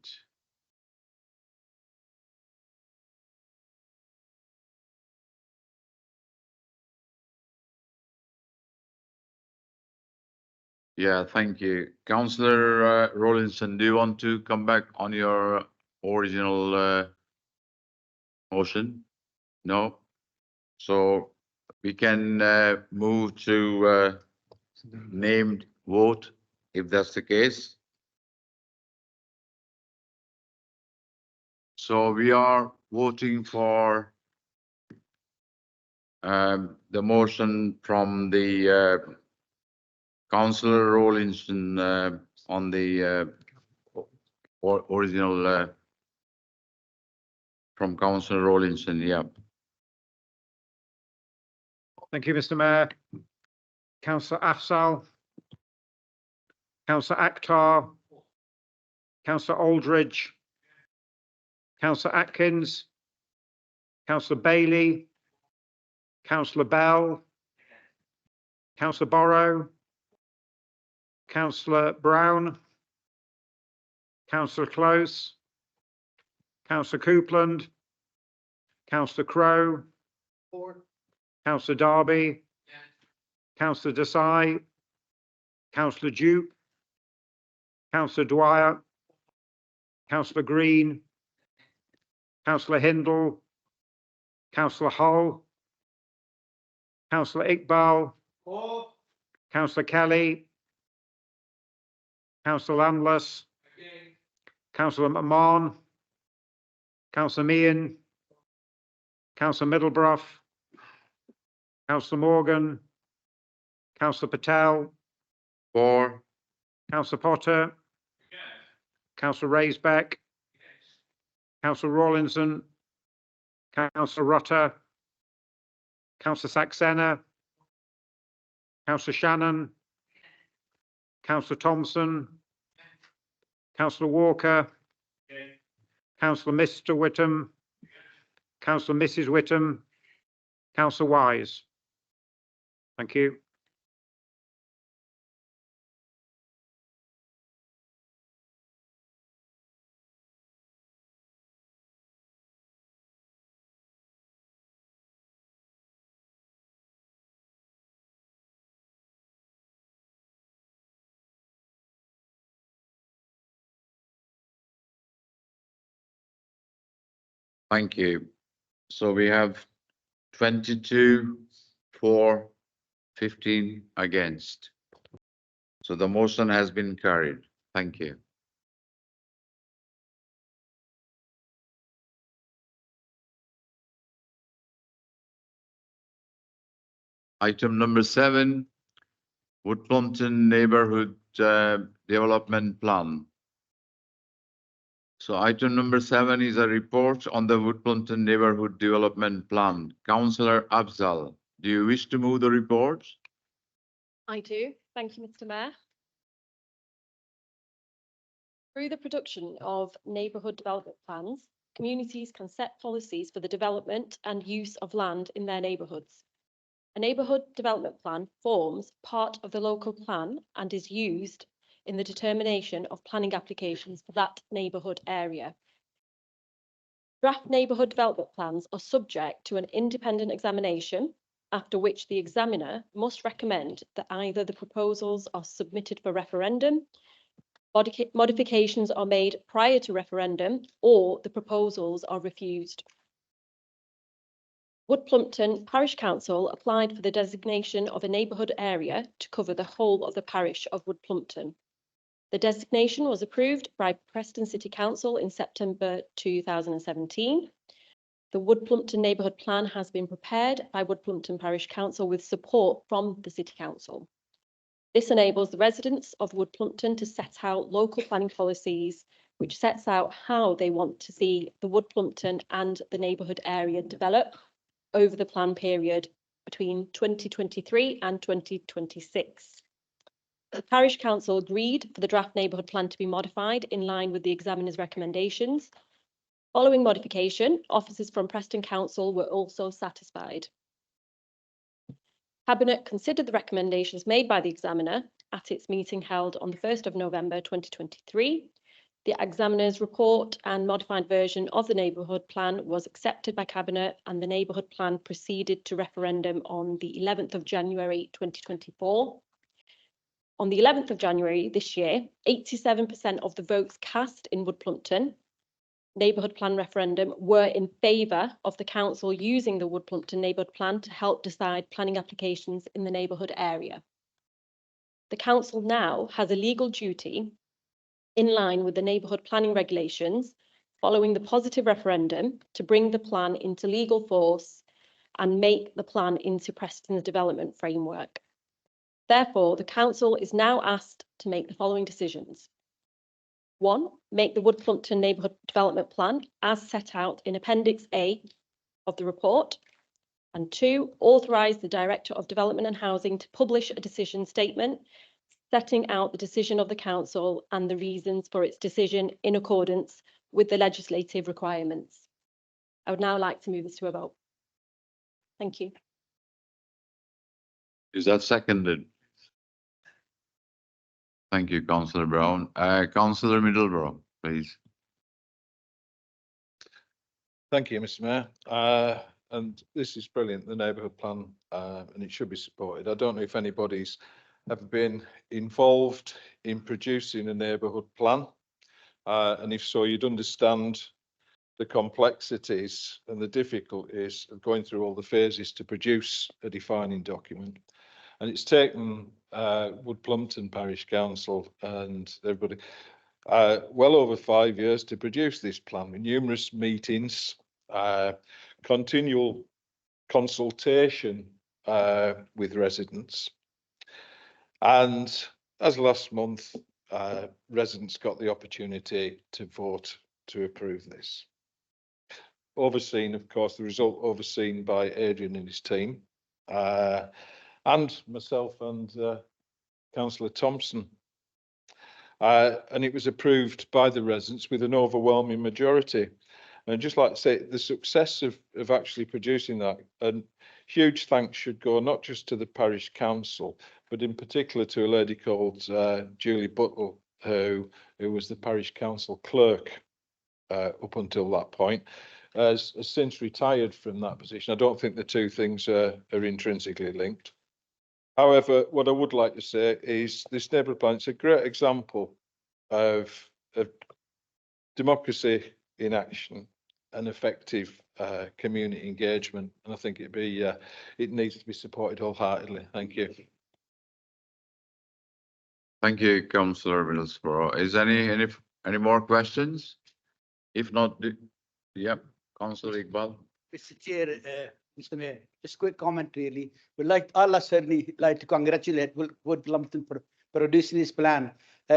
Yeah, thank you. Councillor Rawlinson, do you want to come back on your original motion? No? So we can move to named vote, if that's the case. So we are voting for the motion from the Councillor Rawlinson on the original from Councillor Rawlinson, yeah. Thank you, Mr. Mayor. Councillor Afzal, Councillor Akhtar, Councillor Aldridge, Councillor Atkins, Councillor Bailey, Councillor Bell, Councillor Borrow, Councillor Brown, Councillor Close, Councillor Coupland, Councillor Crowe, Councillor Darby, Councillor Desai, Councillor Duke, Councillor Dwyer, Councillor Green, Councillor Hindle, Councillor Hull, Councillor Iqbal. Councillor Kelly. Councillor Landless. Councillor McMahon. Councillor Meehan. Councillor Middlebrough. Councillor Morgan. Councillor Patel. For. Councillor Potter. Councillor Raisbeck. Councillor Rawlinson. Councillor Rutter. Councillor Saxena. Councillor Shannon. Councillor Thompson. Councillor Walker. Councillor Mr Whittam. Councillor Mrs Whittam. Councillor Wise. Thank you. Thank you. So we have 22 for, 15 against. So the motion has been carried. Thank you. Item number 7, Woodplumpton Neighborhood Development Plan. So item number 7 is a report on the Woodplumpton Neighborhood Development Plan. Councillor Afzal, do you wish to move the report? I do. Thank you, Mr. Mayor. Through the production of neighbourhood development plans, communities can set policies for the development and use of land in their neighbourhoods. A neighbourhood development plan forms part of the local plan and is used in the determination of planning applications for that neighbourhood area. Draft neighbourhood development plans are subject to an independent examination, after which the examiner must recommend that either the proposals are submitted for referendum, modifications are made prior to referendum, or the proposals are refused. Woodplumpton Parish Council applied for the designation of a neighbourhood area to cover the whole of the parish of Woodplumpton. The designation was approved by Preston City Council in September 2017. The Woodplumpton Neighbourhood Plan has been prepared by Woodplumpton Parish Council with support from the City Council. This enables the residents of Woodplumpton to set out local planning policies, which sets out how they want to see the Woodplumpton and the neighbourhood area develop over the plan period between 2023 and 2026. The Parish Council agreed for the draft neighbourhood plan to be modified in line with the examiner's recommendations. Following modification, officers from Preston Council were also satisfied. Cabinet considered the recommendations made by the examiner at its meeting held on the 1st of November 2023. The examiner's report and modified version of the neighbourhood plan was accepted by Cabinet, and the neighbourhood plan proceeded to referendum on the 11th of January 2024. On the 11th of January this year, 87% of the votes cast in Woodplumpton neighbourhood plan referendum were in favour of the council using the Woodplumpton neighbourhood plan to help decide planning applications in the neighbourhood area. The council now has a legal duty in line with the neighbourhood planning regulations following the positive referendum to bring the plan into legal force and make the plan into Preston's development framework. Therefore, the council is now asked to make the following decisions. 1. Make the Woodplumpton Neighbourhood Development Plan as set out in Appendix A of the report. And 2. Authorise the Director of Development and Housing to publish a decision statement setting out the decision of the council and the reasons for its decision in accordance with the legislative requirements. I would now like to move this to a vote. Thank you. Is that seconded? Thank you, Councillor Brown. Councillor Middlebrough, please. Thank you, Mr. Mayor. And this is brilliant, the neighbourhood plan, and it should be supported. I don't know if anybody's ever been involved in producing a neighbourhood plan, and if so, you'd understand the complexities and the difficulties of going through all the phases to produce a defining document. And it's taken Wood Plumpton Parish Council and everybody well over 5 years to produce this plan, with numerous meetings, continual consultation with residents. And as last month, residents got the opportunity to vote to approve this. Overseen, of course, the result overseen by Adrian and his team, and myself and Councillor Thompson. And it was approved by the residents with an overwhelming majority. And I'd just like to say the success of actually producing that, and huge thanks should go not just to the parish council, but in particular to a lady called Julie Buttle, who was the parish council clerk up until that point, has since retired from that position. I don't think the two things are intrinsically linked. However, what I would like to say is this neighbourhood plan is a great example of democracy in action and effective community engagement, and I think it needs to be supported wholeheartedly. Thank you. Thank you, Councillor Middlesbrough. Is any more questions? If not, yep, Councillor Iqbal. Mr. Chair, Mr. Mayor, just quick comment really. We'd like, Allah certainly like to congratulate Wood Plumpton for producing this plan.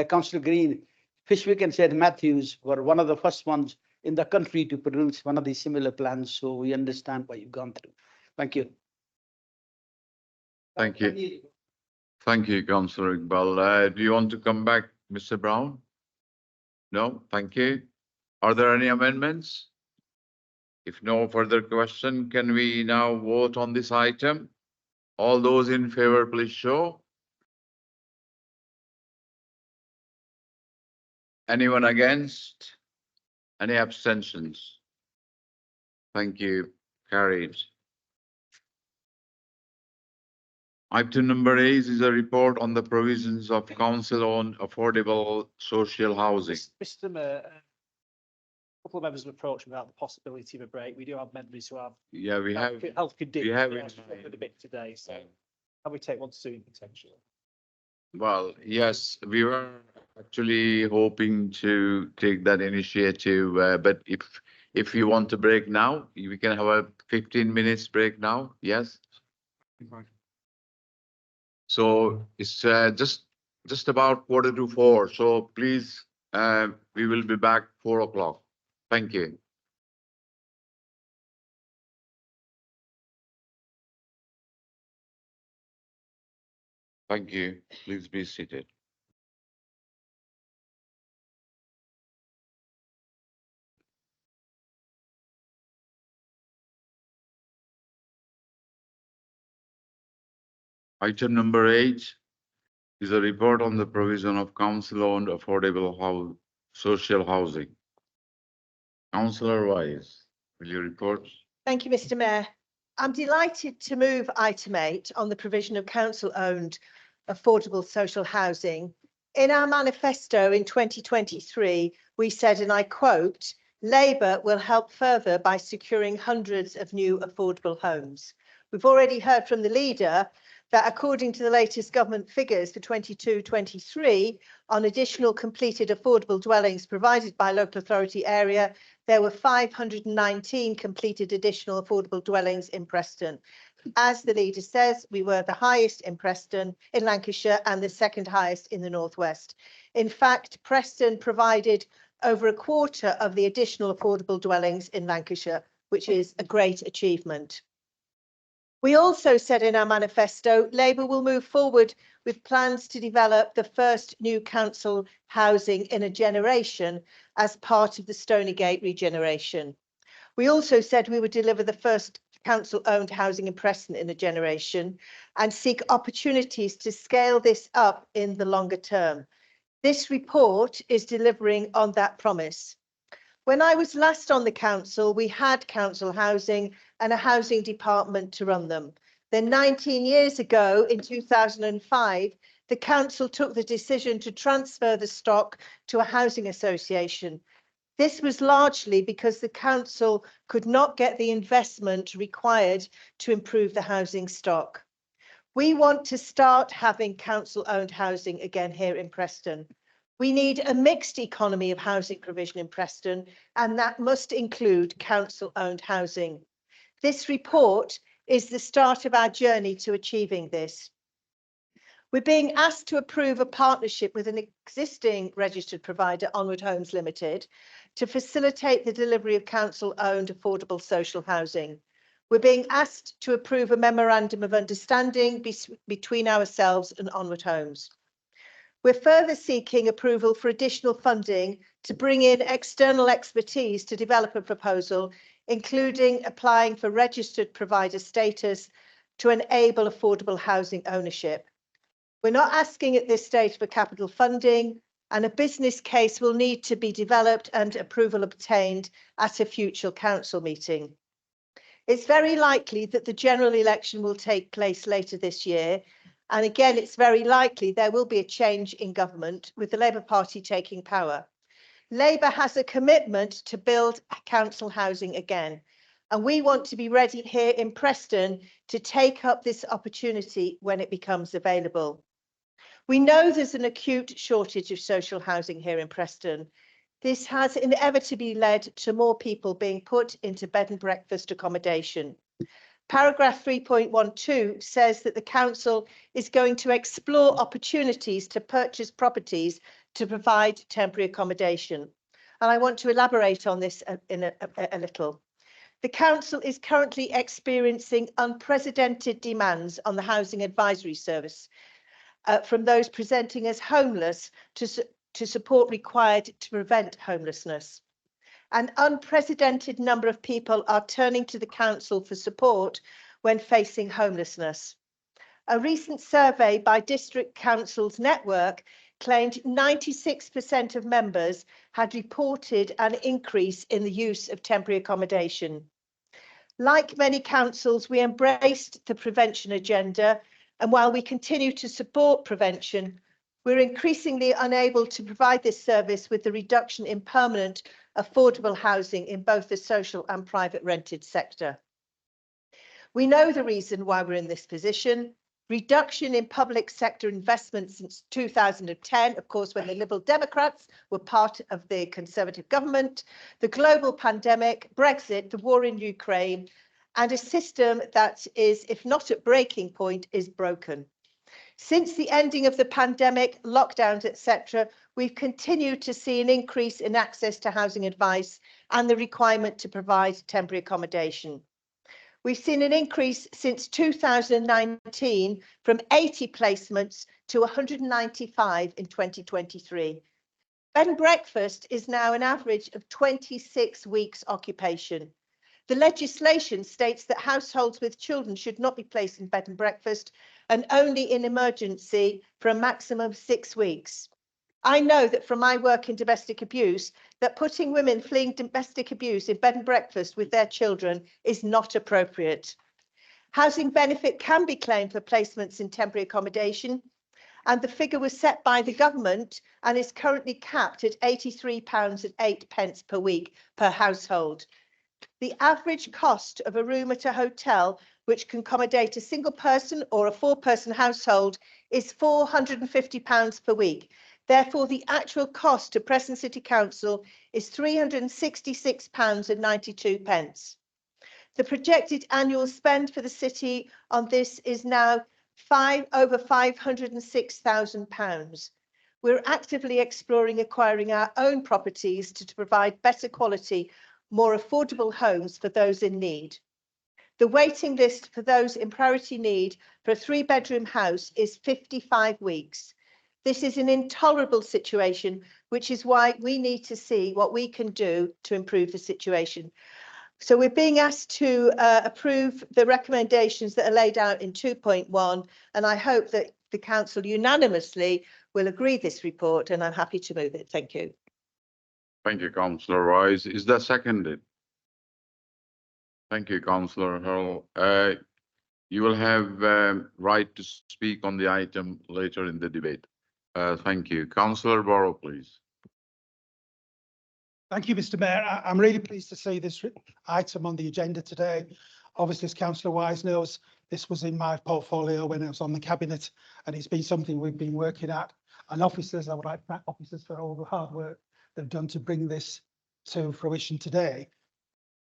Councillor Green, Fishwick and St. Matthews were one of the first ones in the country to produce one of these similar plans, so we understand what you've gone through. Thank you. Thank you. Thank you, Councillor Iqbal. Do you want to come back, Mr. Brown? No, thank you. Are there any amendments? If no further question, can we now vote on this item? All those in favor, please show. Anyone against? Any abstentions? Thank you. Carried. Item number 8 is a report on the provisions of council-owned affordable social housing. Mr. Mayor, a couple of members have approached me about the possibility of a break. We do have members who have health conditions a bit today, so can we take 1 to 2 potentially? Well, yes, we were actually hoping to take that initiative, but if you want to break now, we can have a 15 minutes break now. Yes. So it's just about 3:45. So please, we will be back 4 o'clock. Thank you. Thank you. Please be seated. Item number 8 is a report on the provision of council-owned affordable social housing. Councillor Wise, will you report? Thank you, Mr. Mayor. I'm delighted to move item 8 on the provision of council-owned affordable social housing. In our manifesto in 2023, we said, and I quote, "Labour will help further by securing hundreds of new affordable homes." We've already heard from the leader that according to the latest government figures for 22-23, on additional completed affordable dwellings provided by local authority area, there were 519 completed additional affordable dwellings in Preston. As the leader says, we were the highest in Preston, in Lancashire, and the second highest in the Northwest. In fact, Preston provided over a quarter of the additional affordable dwellings in Lancashire, which is a great achievement. We also said in our manifesto, Labour will move forward with plans to develop the first new council housing in a generation as part of the Stonygate regeneration. We also said we would deliver the first council-owned housing in Preston in a generation and seek opportunities to scale this up in the longer term. This report is delivering on that promise. When I was last on the council, we had council housing and a housing department to run them. Then 19 years ago, in 2005, the council took the decision to transfer the stock to a housing association. This was largely because the council could not get the investment required to improve the housing stock. We want to start having council-owned housing again here in Preston. We need a mixed economy of housing provision in Preston, and that must include council-owned housing. This report is the start of our journey to achieving this. We're being asked to approve a partnership with an existing registered provider, Onward Homes Limited, to facilitate the delivery of council-owned affordable social housing. We're being asked to approve a memorandum of understanding between ourselves and Onward Homes. We're further seeking approval for additional funding to bring in external expertise to develop a proposal, including applying for registered provider status to enable affordable housing ownership. We're not asking at this stage for capital funding, and a business case will need to be developed and approval obtained at a future council meeting. It's very likely that the general election will take place later this year. And again, it's very likely there will be a change in government with the Labour Party taking power. Labour has a commitment to build council housing again. And we want to be ready here in Preston to take up this opportunity when it becomes available. We know there's an acute shortage of social housing here in Preston. This has inevitably led to more people being put into bed and breakfast accommodation. Paragraph 3.12 says that the council is going to explore opportunities to purchase properties to provide temporary accommodation. And I want to elaborate on this in a little. The council is currently experiencing unprecedented demands on the Housing Advisory Service from those presenting as homeless to support required to prevent homelessness. An unprecedented number of people are turning to the council for support when facing homelessness. A recent survey by District Councils Network claimed 96% of members had reported an increase in the use of temporary accommodation. Like many councils, we embraced the prevention agenda, and while we continue to support prevention, we're increasingly unable to provide this service with the reduction in permanent affordable housing in both the social and private rented sector. We know the reason why we're in this position. Reduction in public sector investment since 2010, of course, when the Liberal Democrats were part of the Conservative government, the global pandemic, Brexit, the war in Ukraine, and a system that is, if not at breaking point, is broken. Since the ending of the pandemic, lockdowns, etc., we've continued to see an increase in access to housing advice and the requirement to provide temporary accommodation. We've seen an increase since 2019 from 80 placements to 195 in 2023. Bed and breakfast is now an average of 26 weeks occupation. The legislation states that households with children should not be placed in bed and breakfast and only in emergency for a maximum of 6 weeks. I know that from my work in domestic abuse, that putting women fleeing domestic abuse in bed and breakfast with their children is not appropriate. Housing benefit can be claimed for placements in temporary accommodation, and the figure was set by the government and is currently capped at £83.08 per week per household. The average cost of a room at a hotel, which can accommodate a single person or a 4-person household, is £450 per week. Therefore, the actual cost to Preston City Council is £366.92. The projected annual spend for the city on this is now over £506,000. We're actively exploring acquiring our own properties to provide better quality, more affordable homes for those in need. The waiting list for those in priority need for a 3-bedroom house is 55 weeks. This is an intolerable situation, which is why we need to see what we can do to improve the situation. So we're being asked to approve the recommendations that are laid out in 2.1, and I hope that the council unanimously will agree this report, and I'm happy to move it. Thank you. Thank you, Councillor Royce. Is that seconded? Thank you, Councillor Hurl. You will have right to speak on the item later in the debate. Thank you. Councillor Barrow, please. Thank you, Mr. Mayor. I'm really pleased to see this item on the agenda today. Obviously, as Councillor Wise knows, this was in my portfolio when I was on the cabinet, and it's been something we've been working at. And officers, I would like to thank officers for all the hard work they've done to bring this to fruition today.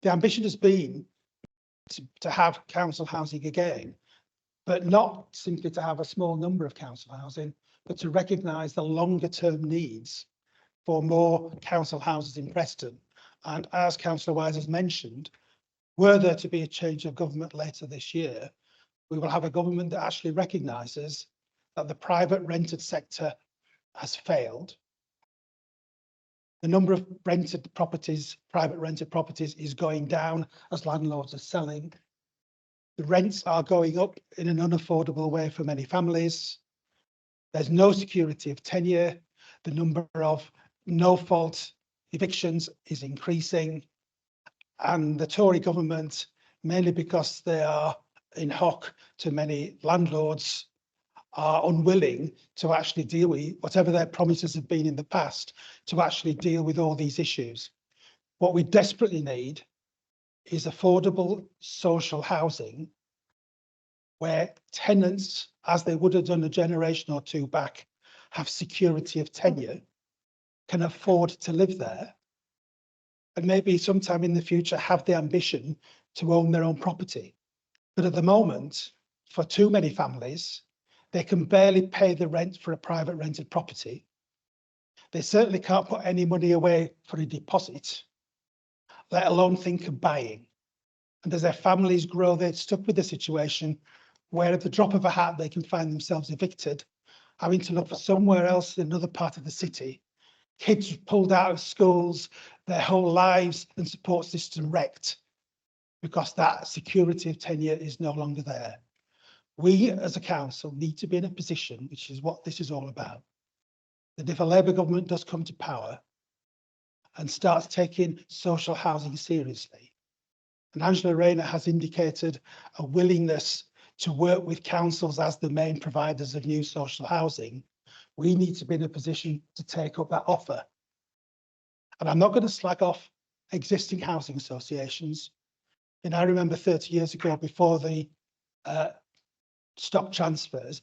The ambition has been to have council housing again, but not simply to have a small number of council housing, but to recognise the longer term needs for more council houses in Preston. And as Councillor Wise has mentioned, were there to be a change of government later this year, we will have a government that actually recognises that the private rented sector has failed. The number of rented properties, private rented properties, is going down as landlords are selling. The rents are going up in an unaffordable way for many families. There's no security of tenure. The number of no-fault evictions is increasing. And the Tory government, mainly because they are in hock to many landlords, are unwilling to actually deal with whatever their promises have been in the past, to actually deal with all these issues. What we desperately need is affordable social housing where tenants, as they would have done a generation or two back, have security of tenure, can afford to live there, and maybe sometime in the future have the ambition to own their own property. But at the moment, for too many families, they can barely pay the rent for a private rented property. They certainly can't put any money away for a deposit, let alone think of buying. And as their families grow, they're stuck with a situation where at the drop of a hat, they can find themselves evicted, having to look for somewhere else in another part of the city. Kids pulled out of schools, their whole lives and support system wrecked because that security of tenure is no longer there. We as a council need to be in a position, which is what this is all about, that if a Labour government does come to power and starts taking social housing seriously, and Angela Rayner has indicated a willingness to work with councils as the main providers of new social housing, we need to be in a position to take up that offer. And I'm not going to slag off existing housing associations. And I remember 30 years ago, before the stock transfers,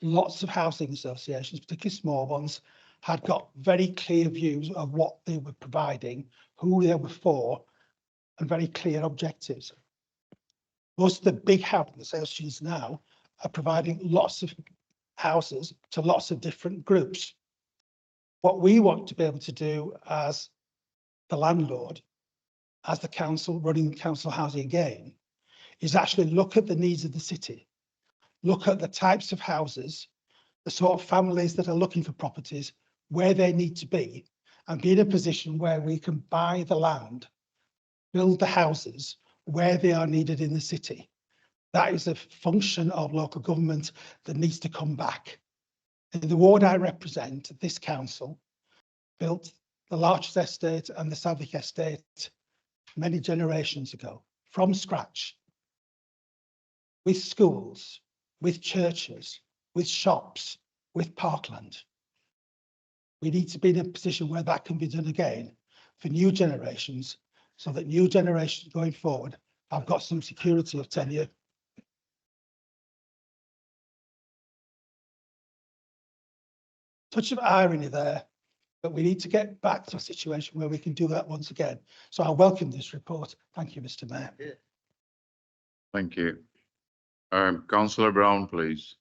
lots of housing associations, particularly small ones, had got very clear views of what they were providing, who they were for, and very clear objectives. Most of the big housing associations now are providing lots of houses to lots of different groups. What we want to be able to do as the landlord, as the council running council housing again, is actually look at the needs of the city, look at the types of houses, the sort of families that are looking for properties, where they need to be, and be in a position where we can buy the land, build the houses where they are needed in the city. That is a function of local government that needs to come back. In the ward I represent, this council built the Larches estate and the Savage estate many generations ago, from scratch, with schools, with churches, with shops, with parkland. We need to be in a position where that can be done again for new generations, so that new generations going forward have got some security of tenure. Touch of irony there, but we need to get back to a situation where we can do that once again. So I welcome this report. Thank you, Mr. Mayor. Thank you. Councillor Brown, please.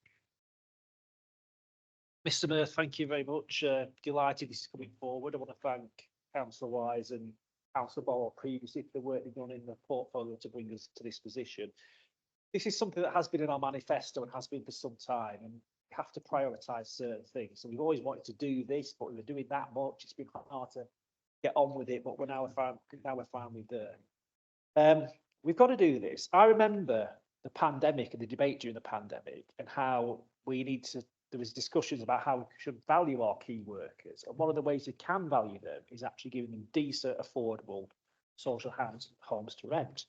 Mr. Mayor, thank you very much. Delighted this is coming forward. I want to thank Councillor Wise and Councillor Ball previously for the work they've done in the portfolio to bring us to this position. This is something that has been in our manifesto and has been for some time, and we have to prioritise certain things. So we've always wanted to do this, but we were doing that much. It's been hard to get on with it, but we're now finally there. We've got to do this. I remember the pandemic and the debate during the pandemic and how we need to. There was discussions about how we should value our key workers, and one of the ways we can value them is actually giving them decent, affordable social homes to rent.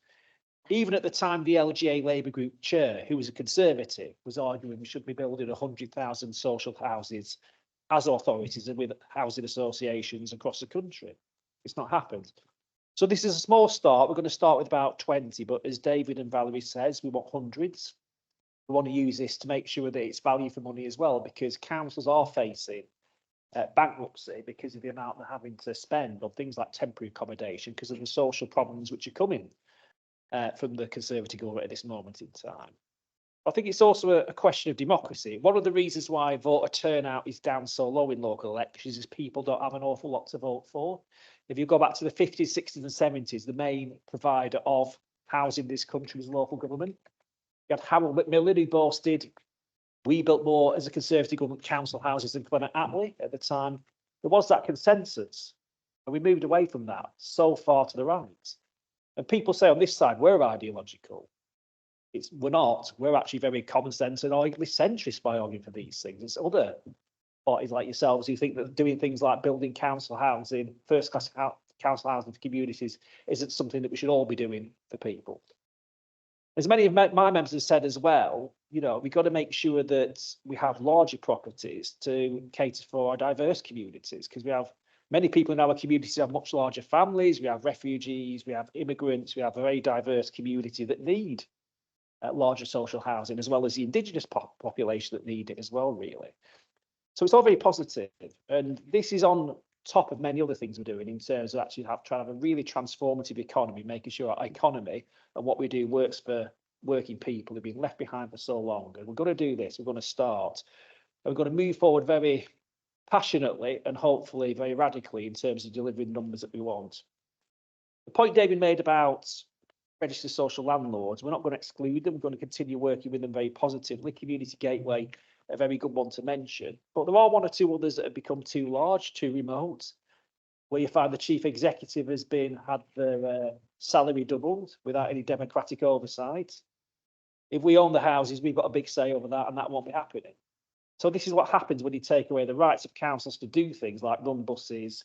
Even at the time, the LGA Labour Group chair, who was a Conservative, was arguing we should be building 100,000 social houses as authorities and with housing associations across the country. It's not happened. So this is a small start. We're going to start with about 20, but as David and Valerie says, we want hundreds. We want to use this to make sure that it's value for money as well, because councils are facing bankruptcy because of the amount they're having to spend on things like temporary accommodation because of the social problems which are coming from the Conservative government at this moment in time. I think it's also a question of democracy. One of the reasons why voter turnout is down so low in local elections is people don't have an awful lot to vote for. If you go back to the 50s, 60s and 70s, the main provider of housing in this country was local government. You had Harold Macmillan, who boasted, we built more as a Conservative government council houses than Clement Attlee at the time. There was that consensus, and we moved away from that so far to the right. And people say on this side, we're ideological. We're not. We're actually very common sense and arguably centrist by arguing for these things. It's other parties like yourselves who think that doing things like building council housing, first class council housing for communities isn't something that we should all be doing for people. As many of my members have said as well, you know, we've got to make sure that we have larger properties to cater for our diverse communities, because we have many people in our communities who have much larger families, we have refugees, we have immigrants, we have a very diverse community that need larger social housing, as well as the indigenous population that need it as well, really. So it's all very positive, and this is on top of many other things we're doing in terms of actually trying to have a really transformative economy, making sure our economy and what we do works for working people who've been left behind for so long. And we're going to do this, we're going to start, and we're going to move forward very passionately and hopefully very radically in terms of delivering numbers that we want. The point David made about registered social landlords, we're not going to exclude them, we're going to continue working with them very positively. Community Gateway, a very good one to mention, but there are one or two others that have become too large, too remote, where you find the chief executive has had their salary doubled without any democratic oversight. If we own the houses, we've got a big say over that, and that won't be happening. So this is what happens when you take away the rights of councils to do things like run buses,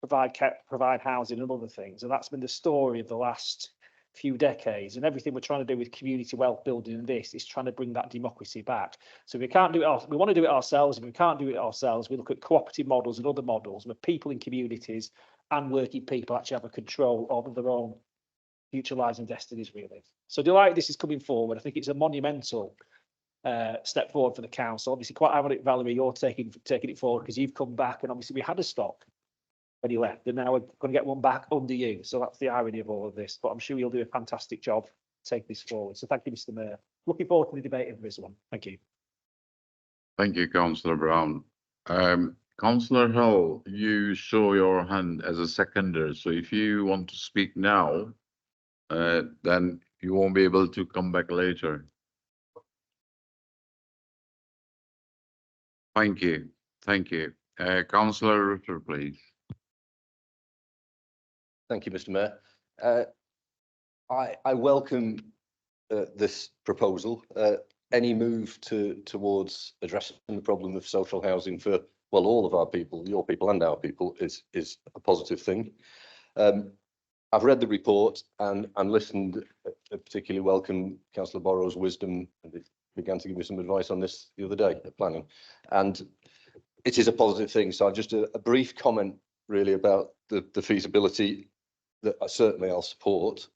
provide housing and other things. And that's been the story of the last few decades, and everything we're trying to do with community wealth building in this is trying to bring that democracy back. So we can't do it, we want to do it ourselves. If we can't do it ourselves, we look at cooperative models and other models where people in communities and working people actually have a control over their own future lives and destinies, really. So delighted this is coming forward. I think it's a monumental step forward for the council. Obviously quite ironic, Valerie, you're taking it forward because you've come back and obviously we had a stock when you left, and now we're going to get one back under you. So that's the irony of all of this, but I'm sure you'll do a fantastic job taking this forward. So thank you, Mr. Mayor. Looking forward to the debate in this one. Thank you. Thank you, Councillor Brown. Councillor Hull, you show your hand as a seconder. So if you want to speak now, then you won't be able to come back later. Thank you. Thank you. Councillor Rutter, please. Thank you, Mr. Mayor. I welcome this proposal. Any move towards addressing the problem of social housing for, well, all of our people, your people and our people, is a positive thing. I've read the report and listened. I particularly welcome Councillor Borrow's wisdom, and he began to give me some advice on this the other day at planning, and it is a positive thing. So just a brief comment really about the feasibility that certainly I'll support.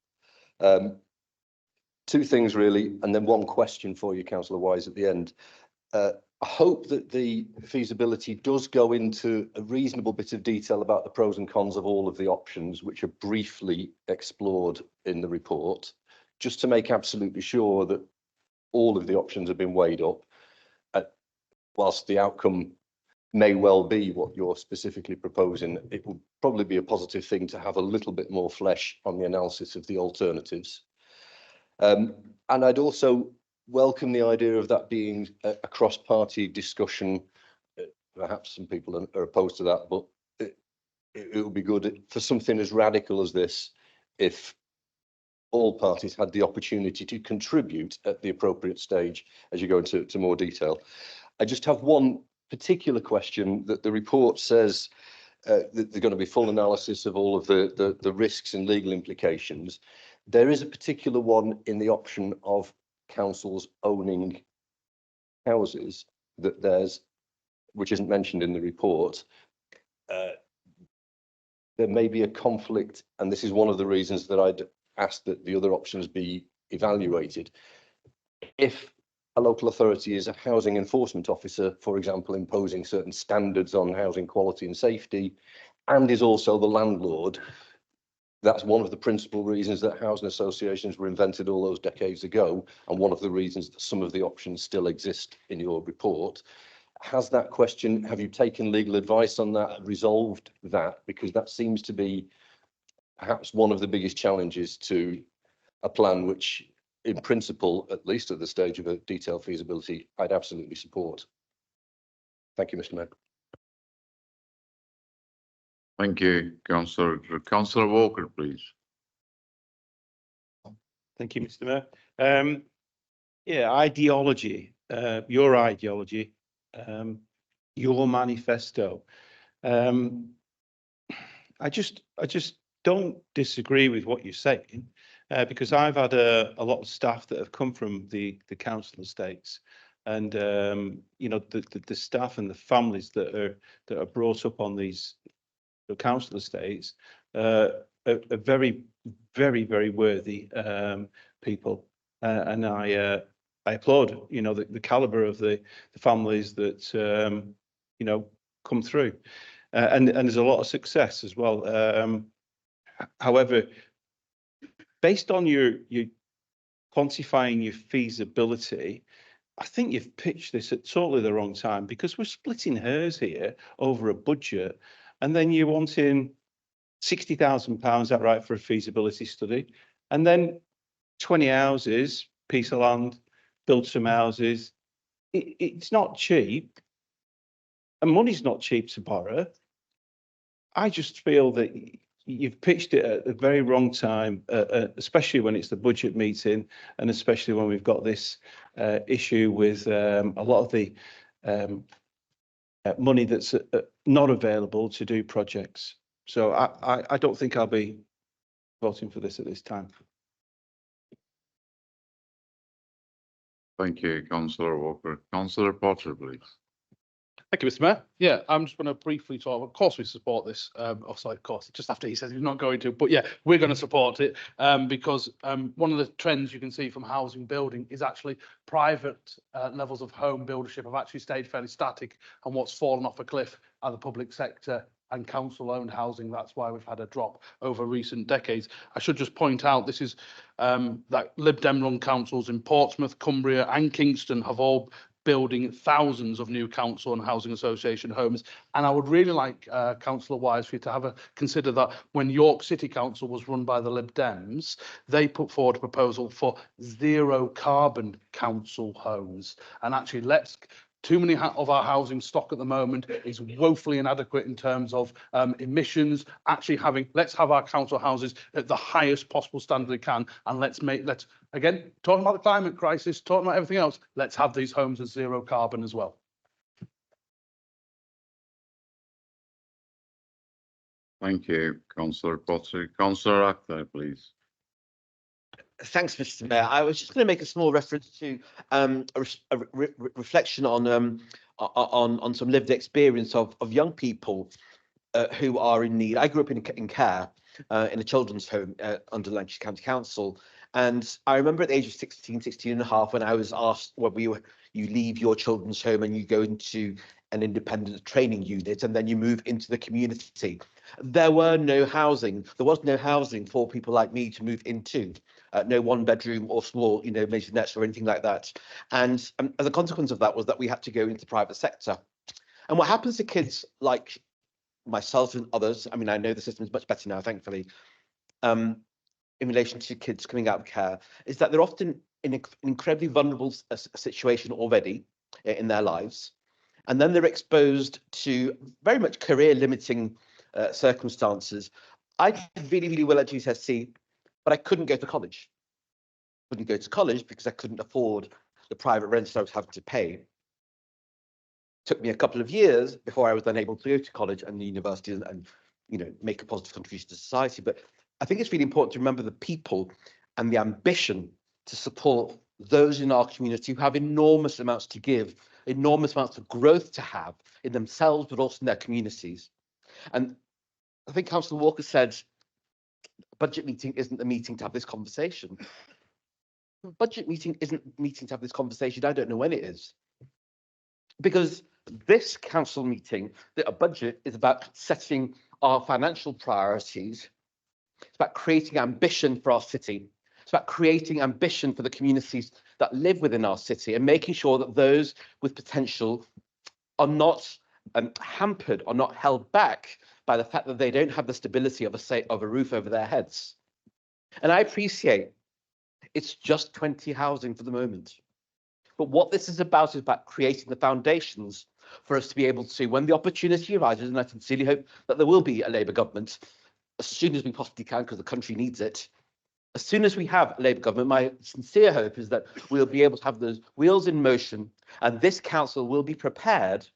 Two things really, and then one question for you, Councillor Wise, at the end. I hope that the feasibility does go into a reasonable bit of detail about the pros and cons of all of the options, which are briefly explored in the report, just to make absolutely sure that all of the options have been weighed up, whilst the outcome may well be what you're specifically proposing. It will probably be a positive thing to have a little bit more flesh on the analysis of the alternatives. And I'd also welcome the idea of that being a cross-party discussion. Perhaps some people are opposed to that, but it would be good for something as radical as this if all parties had the opportunity to contribute at the appropriate stage as you go into more detail. I just have one particular question. That the report says that there's going to be full analysis of all of the risks and legal implications. There is a particular one in the option of councils owning houses which isn't mentioned in the report. there may be a conflict, and this is one of the reasons that I'd asked that the other options be evaluated. If a local authority is a housing enforcement officer, for example, imposing certain standards on housing quality and safety, and is also the landlord, that's one of the principal reasons that housing associations were invented all those decades ago, and one of the reasons that some of the options still exist in your report. Has that question, have you taken legal advice on that, resolved that? Because that seems to be perhaps one of the biggest challenges to a plan which, in principle, at least at the stage of a detailed feasibility, I'd absolutely support. Thank you, Mr. Mayor. Thank you, Councillor. Councillor Walker, please. Thank you, Mr. Mayor. Yeah, ideology, your ideology, your manifesto. I just don't disagree with what you're saying, because I've had a lot of staff that have come from the council estates, and you know, the staff and the families that are brought up on these council estates are very, very worthy people, and I applaud, you know, the caliber of the families that you know, come through, and there's a lot of success as well. However, based on your quantifying your feasibility, I think you've pitched this at totally the wrong time, because we're splitting hairs here over a budget, and then you're wanting £60,000 outright for a feasibility study, and then 20 houses, piece of land, build some houses. It's not cheap, and money's not cheap to borrow. I just feel that you've pitched it at the very wrong time, especially when it's the budget meeting, and especially when we've got this issue with a lot of the money that's not available to do projects. So I don't think I'll be voting for this at this time. Thank you, Councillor Walker. Councillor Potter, please. Thank you, Mr. Mayor. Yeah, I'm just going to briefly talk. Of course, we support this. Oh, sorry, of course. Just after he says he's not going to, but yeah, we're going to support it because one of the trends you can see from housing building is actually private levels of home buildership have actually stayed fairly static, and what's fallen off a cliff are the public sector and council-owned housing. That's why we've had a drop over recent decades. I should just point out this is that Lib Dem-run councils in Portsmouth, Cumbria, and Kingston have all building thousands of new council and housing association homes. And I would really like Councillor Wise for you to have a consider that when York City Council was run by the Lib Dems, they put forward a proposal for zero carbon council homes. And actually, too many of our housing stock at the moment is woefully inadequate in terms of emissions. Let's have our council houses at the highest possible standard they can, and let's again, talking about the climate crisis, talking about everything else, let's have these homes as zero carbon as well. Thank you, Councillor Potter. Councillor Akhtar, please. Thanks, Mr. Mayor. I was just going to make a small reference to a reflection on some lived experience of young people who are in need. I grew up in care in a children's home under Lancashire County Council, and I remember at the age of 16 and a half when I was asked, well, you leave your children's home and you go into an independent training unit, and then you move into the community. There was no housing for people like me to move into. No one bedroom or small, maisonettes or anything like that. And as a consequence of that was that we had to go into the private sector. And what happens to kids like myself and others, I mean, I know the system is much better now, thankfully, in relation to kids coming out of care, is that they're often in an incredibly vulnerable situation already in their lives. And then they're exposed to very much career limiting circumstances. I did really, really well at GCSE, but I couldn't go to college. Couldn't go to college because I couldn't afford the private rent I was having to pay. It took me a couple of years before I was then able to go to college and the university and make a positive contribution to society. But I think it's really important to remember the people and the ambition to support those in our community who have enormous amounts to give, enormous amounts of growth to have in themselves, but also in their communities. And I think Councillor Walker said a budget meeting isn't the meeting to have this conversation. A budget meeting isn't the meeting to have this conversation. I don't know when it is. Because this council meeting, a budget is about setting our financial priorities. It's about creating ambition for our city. It's about creating ambition for the communities that live within our city and making sure that those with potential are not hampered or not held back by the fact that they don't have the stability of a roof over their heads. And I appreciate it's just 20 housing for the moment. But what this is about creating the foundations for us to be able to, when the opportunity arises, and I sincerely hope that there will be a Labour government as soon as we possibly can, because the country needs it. As soon as we have a Labour government, my sincere hope is that we'll be able to have those wheels in motion, and this council will be prepared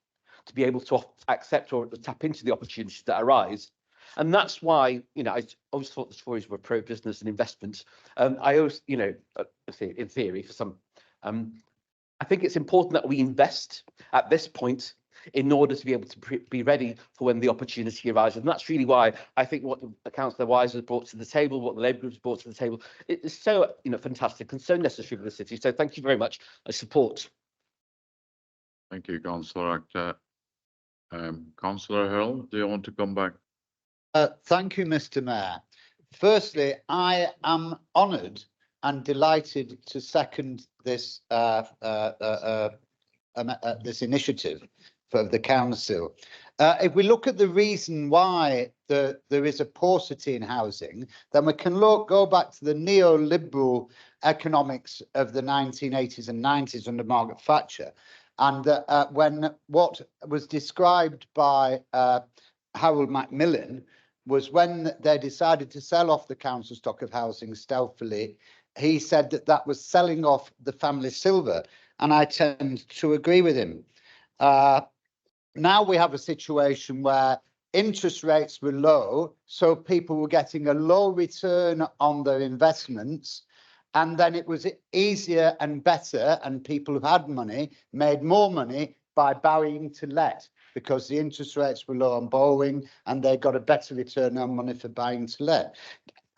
to be able to accept or tap into the opportunities that arise. And that's why, I always thought the Tories were pro-business and investment. I always, in theory, for some, I think it's important that we invest at this point in order to be able to be ready for when the opportunity arises. And that's really why I think what Councillor Wise has brought to the table, what the Labour Group has brought to the table, is so fantastic and so necessary for the city. So thank you very much. I support. Thank you, Councillor Akhtar. Councillor Hill, do you want to come back? Thank you, Mr. Mayor. Firstly, I am honoured and delighted to second this this initiative for the council. If we look at the reason why there is a paucity in housing, then we can go back to the neoliberal economics of the 1980s and 90s under Margaret Thatcher. And when what was described by Harold Macmillan was when they decided to sell off the council stock of housing stealthily, he said that that was selling off the family silver. And I tend to agree with him. Now we have a situation where interest rates were low, so people were getting a low return on their investments. And then it was easier and better, and people who had money made more money by buying to let, because the interest rates were low on borrowing and they got a better return on money for buying to let.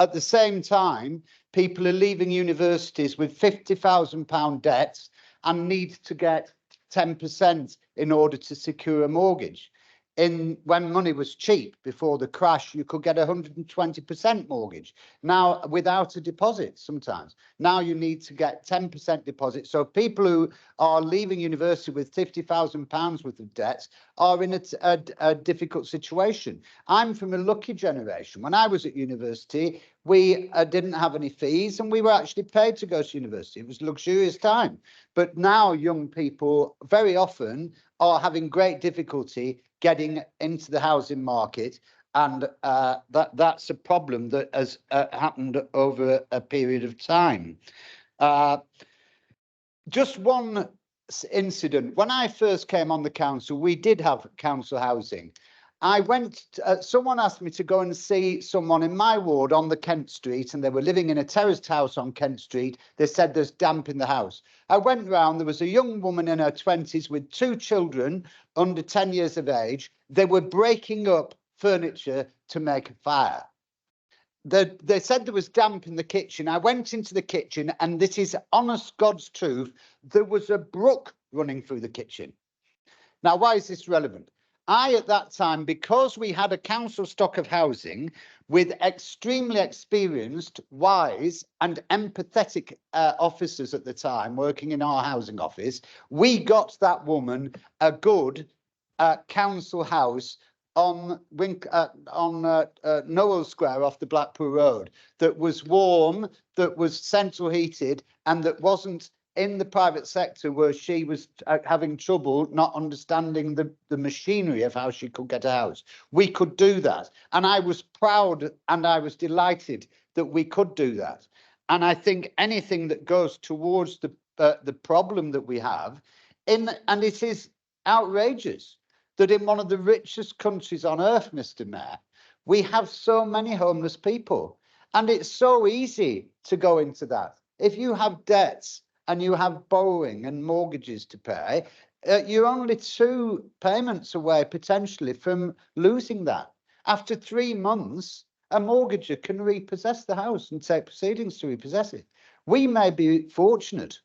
At the same time, people are leaving universities with £50,000 debts and need to get 10% in order to secure a mortgage. When money was cheap before the crash, you could get 120% mortgage. Now, without a deposit sometimes. Now you need to get 10% deposit. So people who are leaving university with £50,000 worth of debts are in a difficult situation. I'm from a lucky generation. When I was at university, we didn't have any fees and we were actually paid to go to university. It was a luxurious time. But now young people very often are having great difficulty getting into the housing market, and that's a problem that has happened over a period of time. Just one incident. When I first came on the council, we did have council housing. I went, someone asked me to go and see someone in my ward on the Kent Street, and they were living in a terraced house on Kent Street. They said there's damp in the house. I went round, there was a young woman in her 20s with 2 children under 10 years of age. They were breaking up furniture to make a fire. They said there was damp in the kitchen. I went into the kitchen, and this is honest God's truth, there was a brook running through the kitchen. Now, why is this relevant? At that time, because we had a council stock of housing with extremely experienced, wise and empathetic officers at the time working in our housing office, we got that woman a good council house on Noel Square off the Blackpool Road that was warm, that was central heated, and that wasn't in the private sector where she was having trouble not understanding the machinery of how she could get a house. We could do that. And I was proud and I was delighted that we could do that. And I think anything that goes towards the problem that we have, and it is outrageous that in one of the richest countries on earth, Mr. Mayor, we have so many homeless people. And it's so easy to go into that. If you have debts, and you have borrowing and mortgages to pay, you're only 2 payments away potentially from losing that. After 3 months, a mortgager can repossess the house and take proceedings to repossess it. We may be fortunate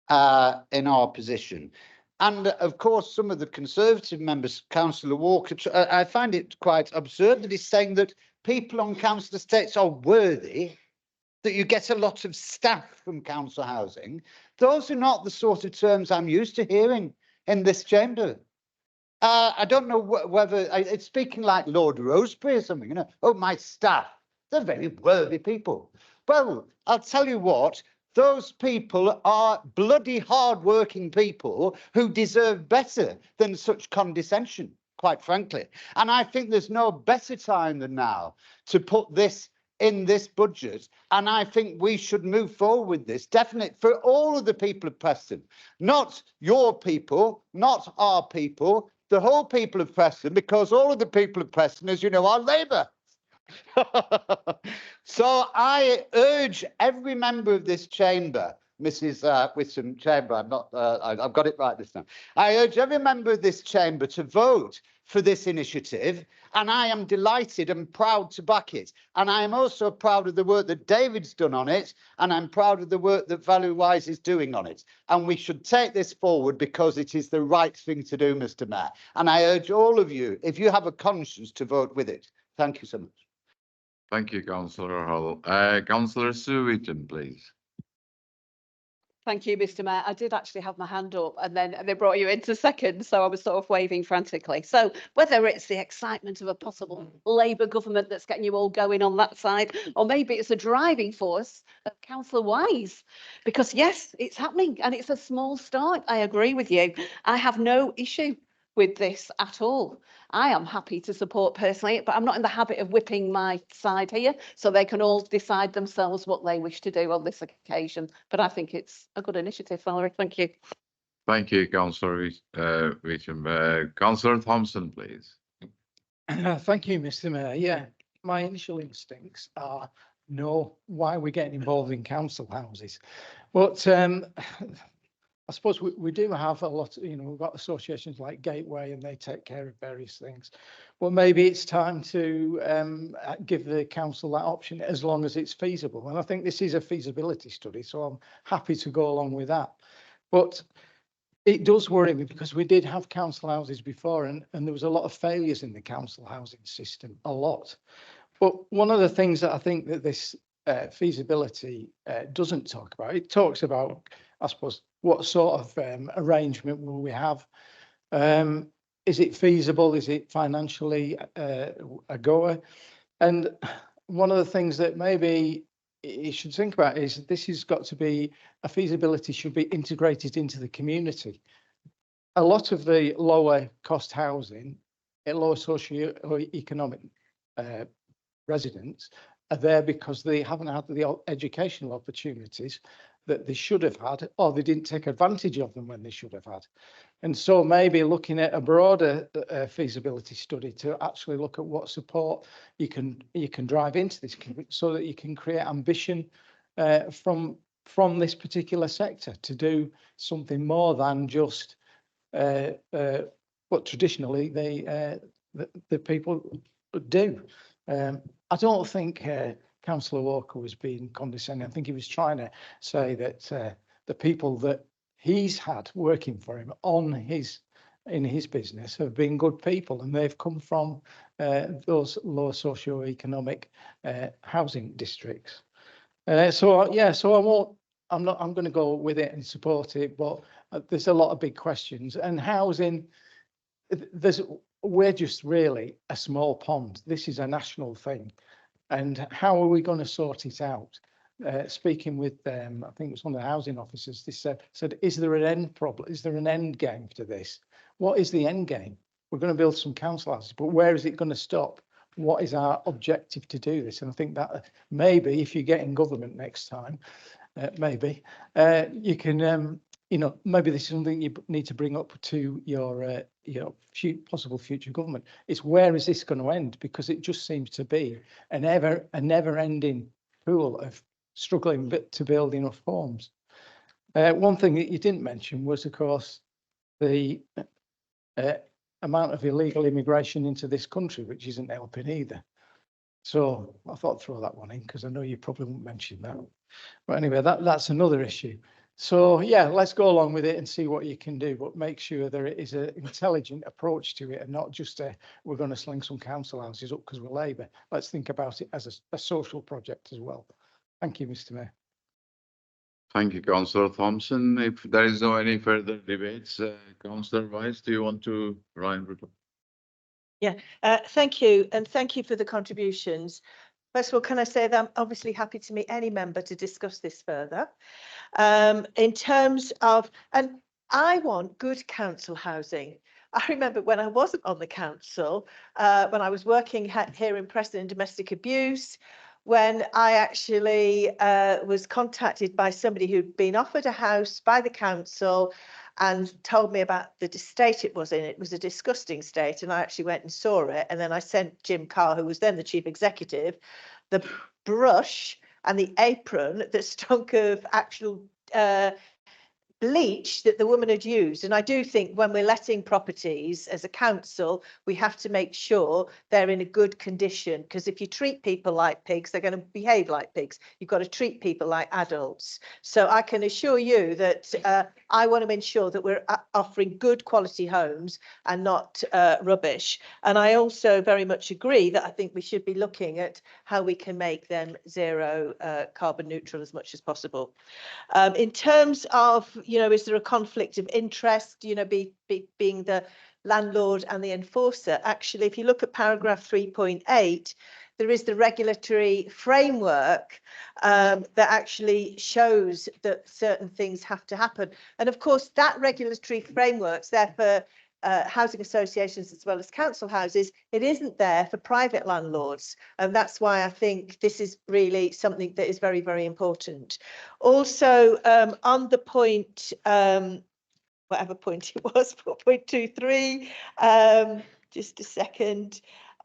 in our position. And of course, some of the Conservative members, Councillor Walker, I find it quite absurd that he's saying that people on council estates are worthy, that you get a lot of staff from council housing. Those are not the sort of terms I'm used to hearing in this chamber. I don't know whether it's speaking like Lord Rosebery or something, you know. Oh, my staff, they're very worthy people. Well, I'll tell you what, those people are bloody hard-working people who deserve better than such condescension, quite frankly. And I think there's no better time than now to put this in this budget, and I think we should move forward with this, definitely for all of the people of Preston, not your people, not our people, the whole people of Preston, because all of the people of Preston, as you know, are Labour. So I urge every member of this chamber, Mrs. Whittam Chamber, I've got it right this time. I urge every member of this chamber to vote for this initiative, and I am delighted and proud to back it. And I am also proud of the work that David's done on it, and I'm proud of the work that ValueWise is doing on it. And we should take this forward because it is the right thing to do, Mr. Mayor. And I urge all of you, if you have a conscience, to vote with it. Thank you so much. Thank you, Councillor Hull. Councillor Sue Whittam, please. Thank you, Mr. Mayor. I did actually have my hand up and then they brought you into second, so I was sort of waving frantically. So whether it's the excitement of a possible Labour government that's getting you all going on that side, or maybe it's a driving force of Councillor Wise, because yes, it's happening and it's a small start. I agree with you. I have no issue with this at all. I am happy to support personally, but I'm not in the habit of whipping my side here, so they can all decide themselves what they wish to do on this occasion. But I think it's a good initiative, Valerie. Thank you. Thank you, Councillor Whittam. Councillor Thompson, please. Thank you, Mr. Mayor. Yeah, my initial instincts are no, why are we getting involved in council houses? But I suppose we do have a lot, you know, we've got associations like Gateway and they take care of various things. Well, maybe it's time to give the council that option as long as it's feasible. And I think this is a feasibility study, so I'm happy to go along with that. But it does worry me because we did have council houses before and there was a lot of failures in the council housing system, a lot. But one of the things that I think that this feasibility doesn't talk about, it talks about, I suppose, what sort of arrangement will we have? Is it feasible? Is it financially a goer? And one of the things that maybe you should think about is this has got to be, a feasibility should be integrated into the community. A lot of the lower cost housing, lower socio-economic residents are there because they haven't had the educational opportunities that they should have had, or they didn't take advantage of them when they should have had. And so maybe looking at a broader feasibility study to actually look at what support you can drive into this so that you can create ambition from this particular sector to do something more than just what traditionally the people do. I don't think Councillor Walker was being condescending. I think he was trying to say that the people that he's had working for him in his business have been good people, and they've come from those low socio-economic housing districts. So I'm going to go with it and support it, but there's a lot of big questions. And housing, we're just really a small pond. This is a national thing. And how are we going to sort it out? Speaking with I think it was one of the housing officers, they said, is there an end problem? Is there an end game to this? What is the end game? We're going to build some council houses, but where is it going to stop? What is our objective to do this? And I think that maybe if you get in government next time, maybe you can, maybe this is something you need to bring up to your possible future government. It's where is this going to end? Because it just seems to be a never-ending pool of struggling to build enough homes. One thing that you didn't mention was, of course, the amount of illegal immigration into this country, which isn't helping either. So I thought I'd throw that one in because I know you probably won't mention that. But anyway, that's another issue. So yeah, let's go along with it and see what you can do, but make sure there is an intelligent approach to it and not just we're going to sling some council houses up because we're Labour. Let's think about it as a social project as well. Thank you, Mr. Mayor. Thank you, Councillor Thompson. If there is no any further debates, Councillor Wise, do you want to, Ryan? Yeah, thank you, and thank you for the contributions. First of all, can I say that I'm obviously happy to meet any member to discuss this further. In terms of, and I want good council housing. I remember when I wasn't on the council, when I was working here in Preston in domestic abuse, when I actually was contacted by somebody who'd been offered a house by the council and told me about the state it was in. It was a disgusting state, and I actually went and saw it. And then I sent Jim Carr, who was then the chief executive, the brush and the apron that stunk of actual bleach that the woman had used. And I do think when we're letting properties as a council, we have to make sure they're in a good condition, because if you treat people like pigs, they're going to behave like pigs. You've got to treat people like adults. So I can assure you that I want to ensure that we're offering good quality homes and not rubbish. And I also very much agree that I think we should be looking at how we can make them zero carbon neutral as much as possible. In terms of, is there a conflict of interest, being the landlord and the enforcer? Actually, if you look at paragraph 3.8, there is the regulatory framework that actually shows that certain things have to happen. And of course, that regulatory framework's there for housing associations as well as council houses. It isn't there for private landlords, and that's why I think this is really something that is very, very important. Also, on the point, whatever point it was, 4.23, just a second.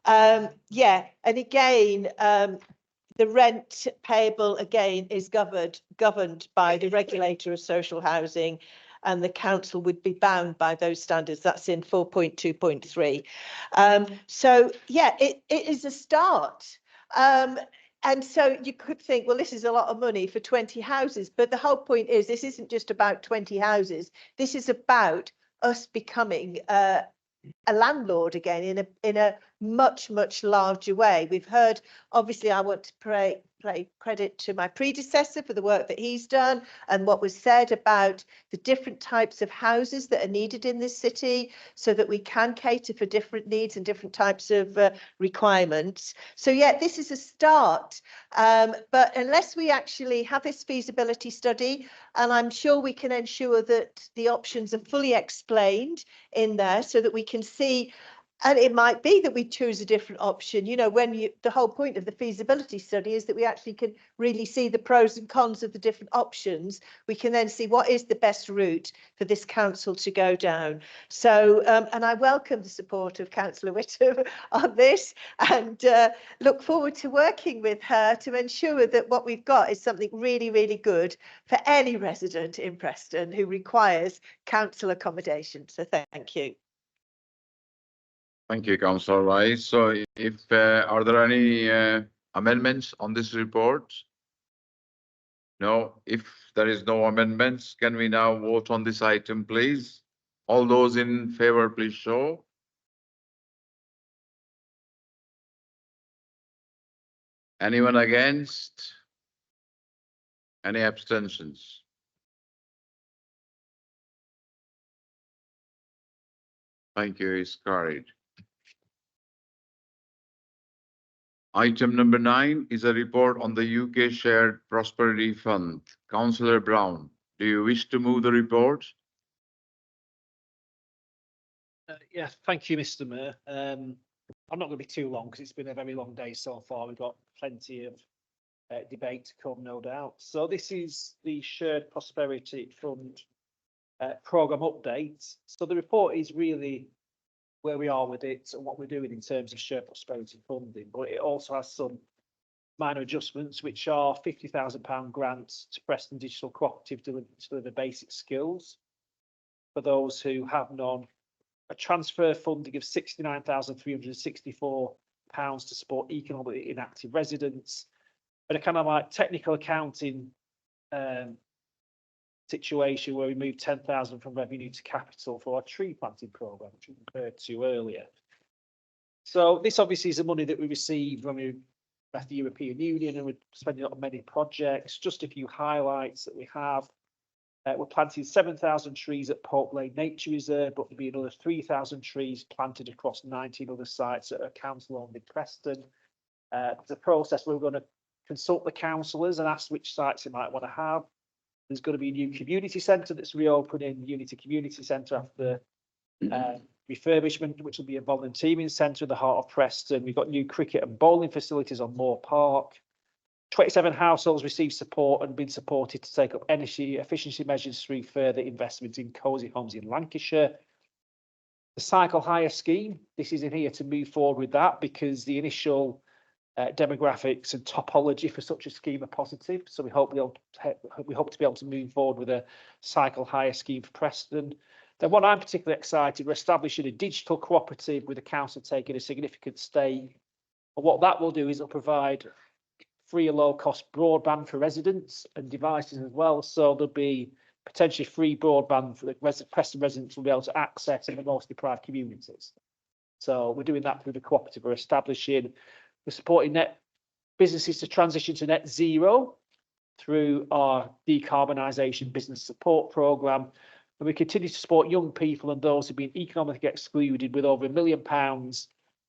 Yeah, and again, the rent payable again is governed by the regulator of social housing, and the council would be bound by those standards. That's in 4.2.3. So yeah, it is a start. And so you could think, well, this is a lot of money for 20 houses, but the whole point is this isn't just about 20 houses. This is about us becoming a landlord again in a much larger way. We've heard, obviously, I want to pay credit to my predecessor for the work that he's done and what was said about the different types of houses that are needed in this city so that we can cater for different needs and different types of requirements. So yeah, this is a start, but unless we actually have this feasibility study, and I'm sure we can ensure that the options are fully explained in there so that we can see. And it might be that we choose a different option. The whole point of the feasibility study is that we actually can really see the pros and cons of the different options. We can then see what is the best route for this council to go down. So, and I welcome the support of Councillor Whittam on this, and look forward to working with her to ensure that what we've got is something really, really good for any resident in Preston who requires council accommodation. So thank you. Thank you, Councillor Rice. So if are there any amendments on this report? No. If there is no amendments, can we now vote on this item, please? All those in favor, please show. Anyone against? Any abstentions? Thank you, it's carried. Item number 9 is a report on the UK Shared Prosperity Fund. Councillor Brown, do you wish to move the report? Yeah, thank you, Mr. Mayor. I'm not going to be too long because it's been a very long day so far. We've got plenty of debate to come, no doubt. So this is the Shared Prosperity Fund programme update. So the report is really where we are with it and what we're doing in terms of shared prosperity funding, but it also has some minor adjustments, which are £50,000 grants to Preston Digital Cooperative to deliver basic skills for those who have none a transfer funding of £69,364 to support economically inactive residents, and a kind of like technical accounting situation where we moved 10,000 from revenue to capital for our tree planting programme, which we referred to earlier. So this obviously is the money that we received when we left the European Union, and we're spending it on many projects. Just a few highlights that we have. We're planting 7,000 trees at Pork Lane Nature Reserve, but there'll be another 3,000 trees planted across 19 other sites that are council-owned in Preston. The process, we're going to consult the councillors and ask which sites they might want to have. There's going to be a new community centre that's reopening, Unity Community Centre, after refurbishment, which will be a volunteering centre in the heart of Preston. We've got new cricket and bowling facilities on Moor Park. 27 households received support and been supported to take up energy efficiency measures through further investment in cosy homes in Lancashire. The cycle hire scheme, this is in here to move forward with that because the initial demographics and topology for such a scheme are positive. So we hope to be able to move forward with a cycle hire scheme for Preston. Then what I'm particularly excited, we're establishing a digital cooperative with the council taking a significant stake. And what that will do is it'll provide free and low cost broadband for residents and devices as well. So there'll be potentially free broadband for the Preston residents will be able to access in the most deprived communities. So we're doing that through the cooperative we're establishing. We're supporting businesses to transition to net zero through our decarbonisation business support programme. And we continue to support young people and those who've been economically excluded with over £1 million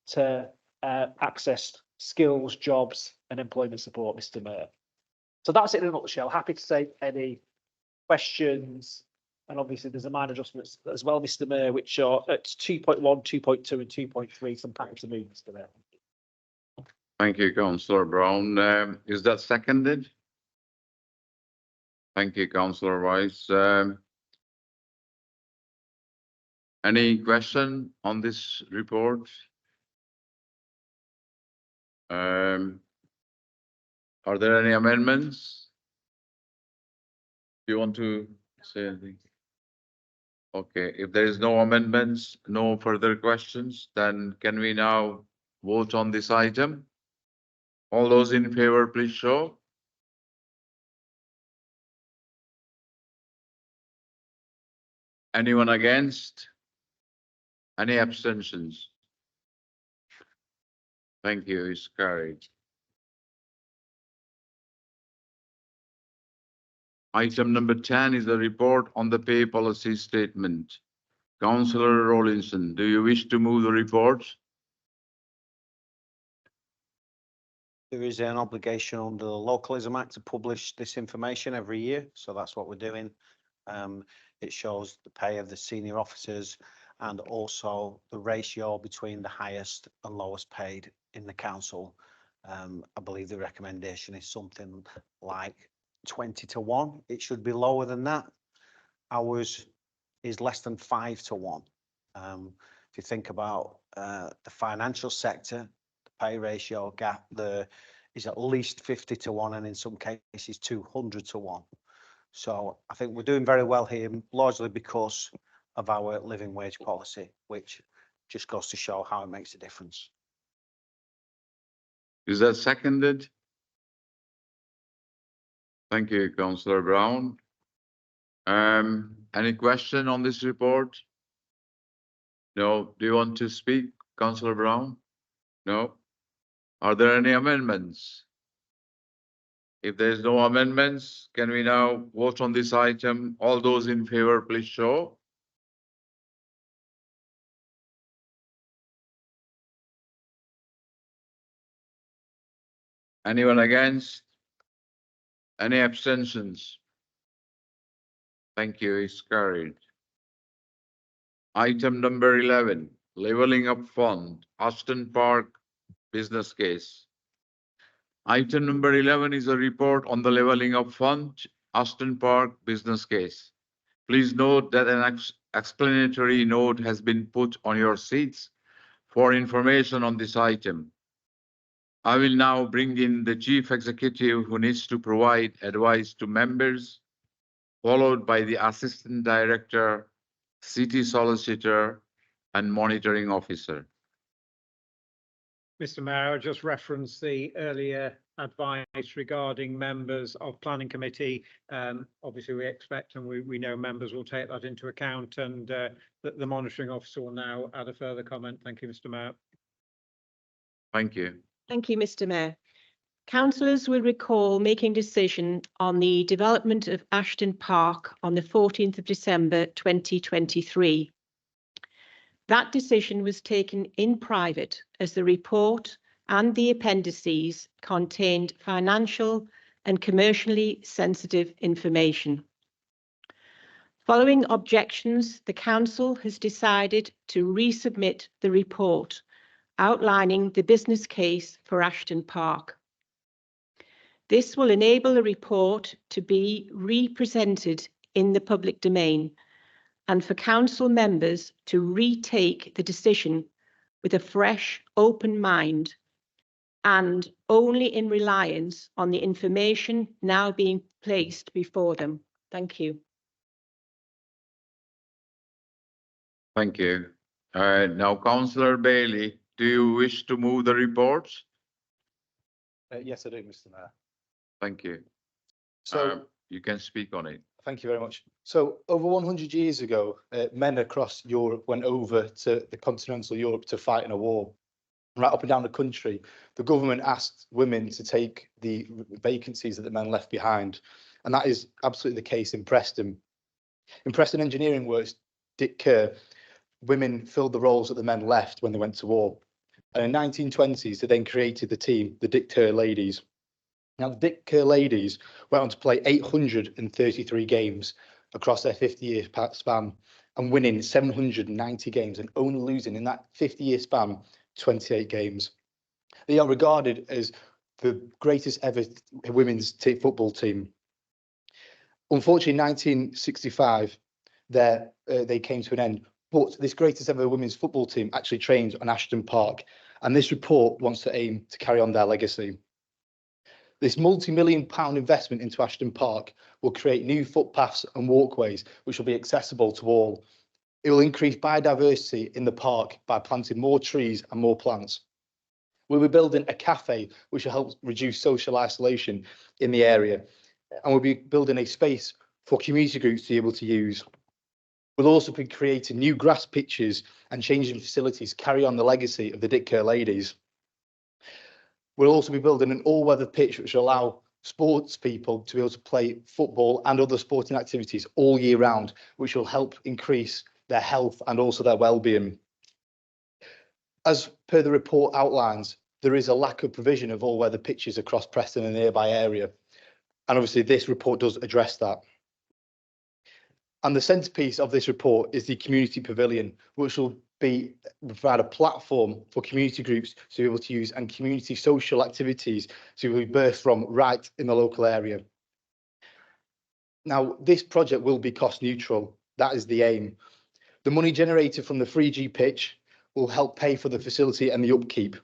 to access skills, jobs and employment support, Mr. Mayor. So that's it in a nutshell. Happy to take any questions. And obviously there's a minor adjustments as well, Mr. Mayor, which are at 2.1, 2.2 and 2.3. Some happy to move, Mr. Mayor. Thank you, Councillor Brown. Is that seconded? Thank you, Councillor Wise. Any question on this report? Are there any amendments? Do you want to say anything? Okay, if there is no amendments, no further questions, then can we now vote on this item? All those in favor, please show. Anyone against? Any abstentions? Thank you, it's carried. Item number 10 is the report on the pay policy statement. Councillor Rawlinson, do you wish to move the report? There is an obligation under the Localism Act to publish this information every year, so that's what we're doing. It shows the pay of the senior officers and also the ratio between the highest and lowest paid in the council. I believe the recommendation is something like 20 to 1. It should be lower than that. Ours is less than 5 to 1. If you think about the financial sector, the pay ratio gap there is at least 50 to 1 and in some cases 200 to 1. So I think we're doing very well here, largely because of our living wage policy, which just goes to show how it makes a difference. Is that seconded? Thank you, Councillor Brown. Any question on this report? No. Do you want to speak, Councillor Brown? No. Are there any amendments? If there is no amendments, can we now vote on this item? All those in favor, please show. Anyone against? Any abstentions? Thank you, it's carried. Item number 11, Levelling Up Fund, Austin Park business case. Item number 11 is a report on the Levelling Up Fund, Austin Park business case. Please note that an explanatory note has been put on your seats for information on this item. I will now bring in the Chief Executive who needs to provide advice to members, followed by the Assistant Director, City Solicitor, and monitoring officer. Mr. Mayor, I just referenced the earlier advice regarding members of planning committee. Obviously, we expect and we know members will take that into account, and that the monitoring officer will now add a further comment. Thank you, Mr. Mayor. Thank you. Thank you, Mr. Mayor. Councillors will recall making decision on the development of Ashton Park on the 14th of December 2023. That decision was taken in private as the report and the appendices contained financial and commercially sensitive information. Following objections, the Council has decided to resubmit the report outlining the business case for Ashton Park. This will enable the report to be represented in the public domain and for council members to retake the decision with a fresh, open mind and only in reliance on the information now being placed before them. Thank you. Thank you. Now, Councillor Bailey, do you wish to move the reports? Yes, I do, Mr. Mayor. Thank you. So you can speak on it. thank you very much. So over 100 years ago, men across Europe went over to the continental Europe to fight in a war. Right up and down the country, the government asked women to take the vacancies that the men left behind. And that is absolutely the case in Preston. In Preston Engineering Works, Dick Kerr, women filled the roles that the men left when they went to war. And in 1920s, they then created the team, the Dick Kerr Ladies. Now, the Dick Kerr Ladies went on to play 833 games across their 50-year span and winning 790 games and only losing in that 50-year span 28 games. They are regarded as the greatest ever women's football team. Unfortunately, in 1965, they came to an end, but this greatest ever women's football team actually trained on Ashton Park, and this report wants to aim to carry on their legacy. This multi-million-pound investment into Ashton Park will create new footpaths and walkways which will be accessible to all. It will increase biodiversity in the park by planting more trees and more plants. We'll be building a cafe which will help reduce social isolation in the area, and we'll be building a space for community groups to be able to use. We'll also be creating new grass pitches and changing facilities, carry on the legacy of the Dick Kerr Ladies. We'll also be building an all-weather pitch which will allow sports people to be able to play football and other sporting activities all year round, which will help increase their health and also their well-being. As per the report outlines, there is a lack of provision of all-weather pitches across Preston and the nearby area. And obviously this report does address that. And the centrepiece of this report is the community pavilion, which will provide a platform for community groups to be able to use and community social activities to be birthed from right in the local area. Now, this project will be cost neutral. That is the aim. The money generated from the 3G pitch will help pay for the facility and the upkeep.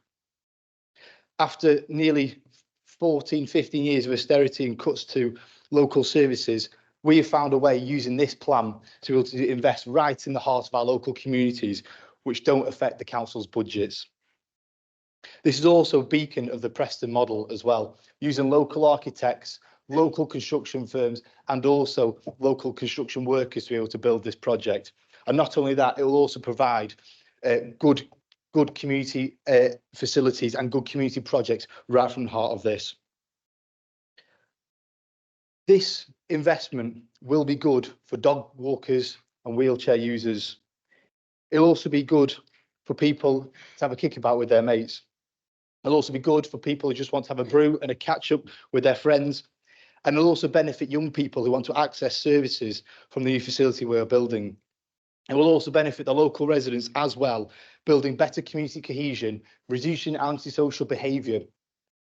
After nearly 14, 15 years of austerity and cuts to local services, we have found a way using this plan to be able to invest right in the heart of our local communities, which don't affect the council's budgets. This is also a beacon of the Preston model as well, using local architects, local construction firms, and also local construction workers to be able to build this project. And not only that, it will also provide good community facilities and good community projects right from the heart of this. This investment will be good for dog walkers and wheelchair users. It'll also be good for people to have a kickabout with their mates. It'll also be good for people who just want to have a brew and a catch up with their friends. And it'll also benefit young people who want to access services from the new facility we're building. It will also benefit the local residents as well, building better community cohesion, reducing antisocial behaviour,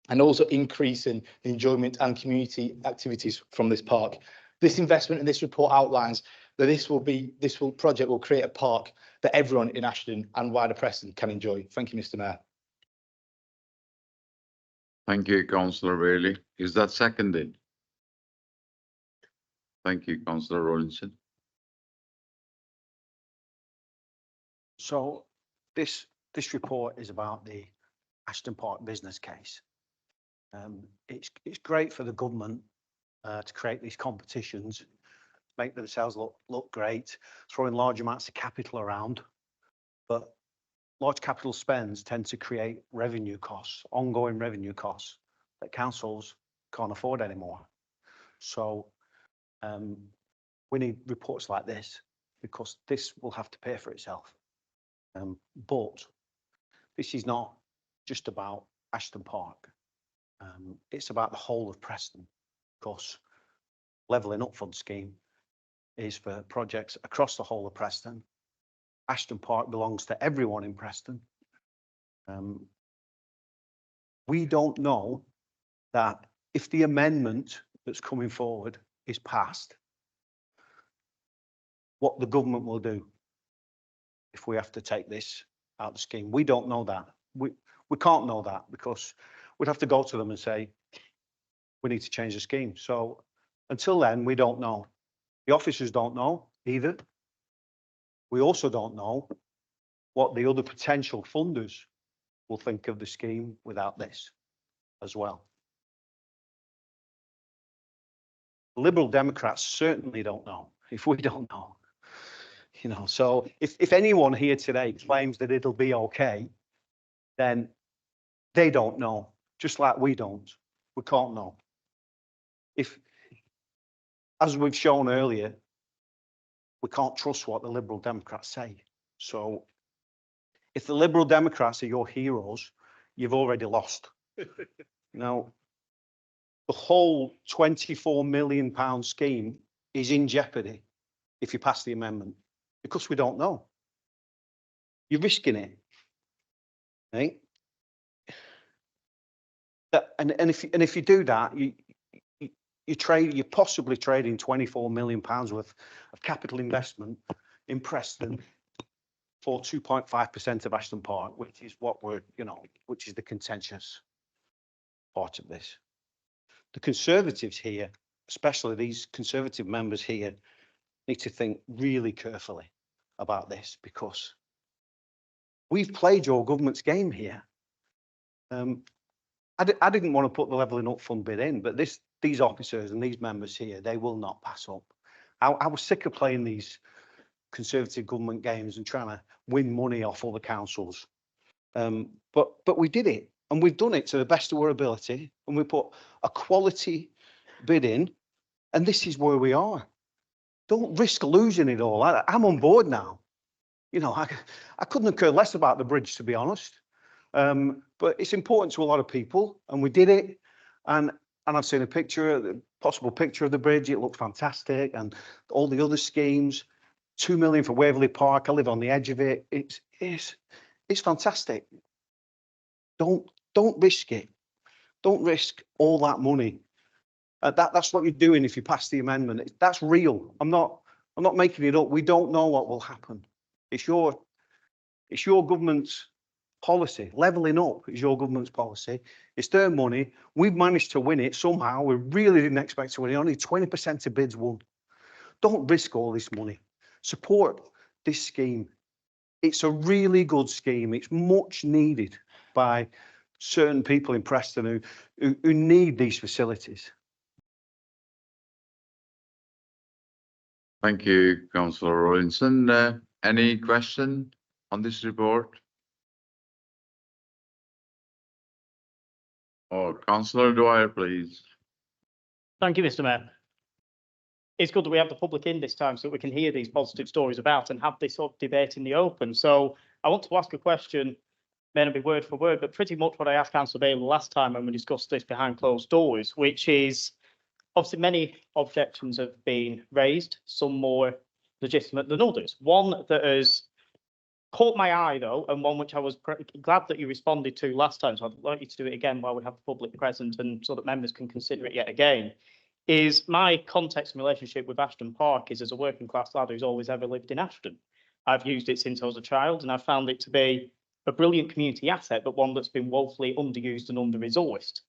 and also increasing the enjoyment and community activities from this park. This investment in this report outlines that this project will create a park that everyone in Ashton and wider Preston can enjoy. Thank you, Mr. Mayor. Thank you, Councillor Bailey. Is that seconded? Thank you, Councillor Rollinson. So this report is about the Ashton Park business case. It's great for the government to create these competitions, make themselves look great, throwing large amounts of capital around. But large capital spends tend to create revenue costs, ongoing revenue costs that councils can't afford anymore. So we need reports like this because this will have to pay for itself. But this is not just about Ashton Park. It's about the whole of Preston, because levelling up fund scheme is for projects across the whole of Preston. Ashton Park belongs to everyone in Preston. We don't know that if the amendment that's coming forward is passed, what the government will do if we have to take this out of the scheme. We don't know that. We can't know that because we'd have to go to them and say, we need to change the scheme. So until then, we don't know. The officers don't know either. We also don't know what the other potential funders will think of the scheme without this as well. Liberal Democrats certainly don't know if we don't know. You know, so if anyone here today claims that it'll be okay, then they don't know, just like we don't. We can't know. If, as we've shown earlier, we can't trust what the Liberal Democrats say. So if the Liberal Democrats are your heroes, you've already lost. Now, the whole £24 million scheme is in jeopardy if you pass the amendment, because we don't know. You're risking it, right? And if you do that, you're possibly trading £24 million worth of capital investment in Preston for 2.5% of Ashton Park, which is what we're, you know, which is the contentious part of this. The Conservatives here, especially these Conservative members here, need to think really carefully about this, because we've played your government's game here. I didn't want to put the levelling up fund bid in, but these officers and these members here, they will not pass up. I was sick of playing these Conservative government games and trying to win money off other councils. But we did it, and we've done it to the best of our ability, and we put a quality bid in, and this is where we are. Don't risk losing it all. I'm on board now. You know, I couldn't care less about the bridge, to be honest. But it's important to a lot of people, and we did it. And I've seen a possible picture of the bridge. It looked fantastic, and all the other schemes. 2 million for Waverley Park. I live on the edge of it. It's fantastic. Don't risk it. Don't risk all that money. That's what you're doing if you pass the amendment. That's real. I'm not making it up. We don't know what will happen. It's your government's policy. Levelling up is your government's policy. It's their money. We've managed to win it somehow. We really didn't expect to win it. Only 20% of bids won. Don't risk all this money. Support this scheme. It's a really good scheme. It's much needed by certain people in Preston who need these facilities. Thank you, Councillor Rollinson. Any question on this report? Or Councillor Dwyer, please. Thank you, Mr. Mayor. It's good that we have the public in this time so that we can hear these positive stories about and have this sort of debate in the open. So I want to ask a question, may not be word for word, but pretty much what I asked Councillor Bailey last time when we discussed this behind closed doors, which is obviously many objections have been raised, some more legitimate than others. One that has caught my eye, though, and one which I was glad that you responded to last time, so I'd like you to do it again while we have the public present and so that members can consider it yet again, is my context and relationship with Ashton Park is as a working class lad who's always ever lived in Ashton. I've used it since I was a child, and I found it to be a brilliant community asset, but one that's been woefully underused and under-resourced.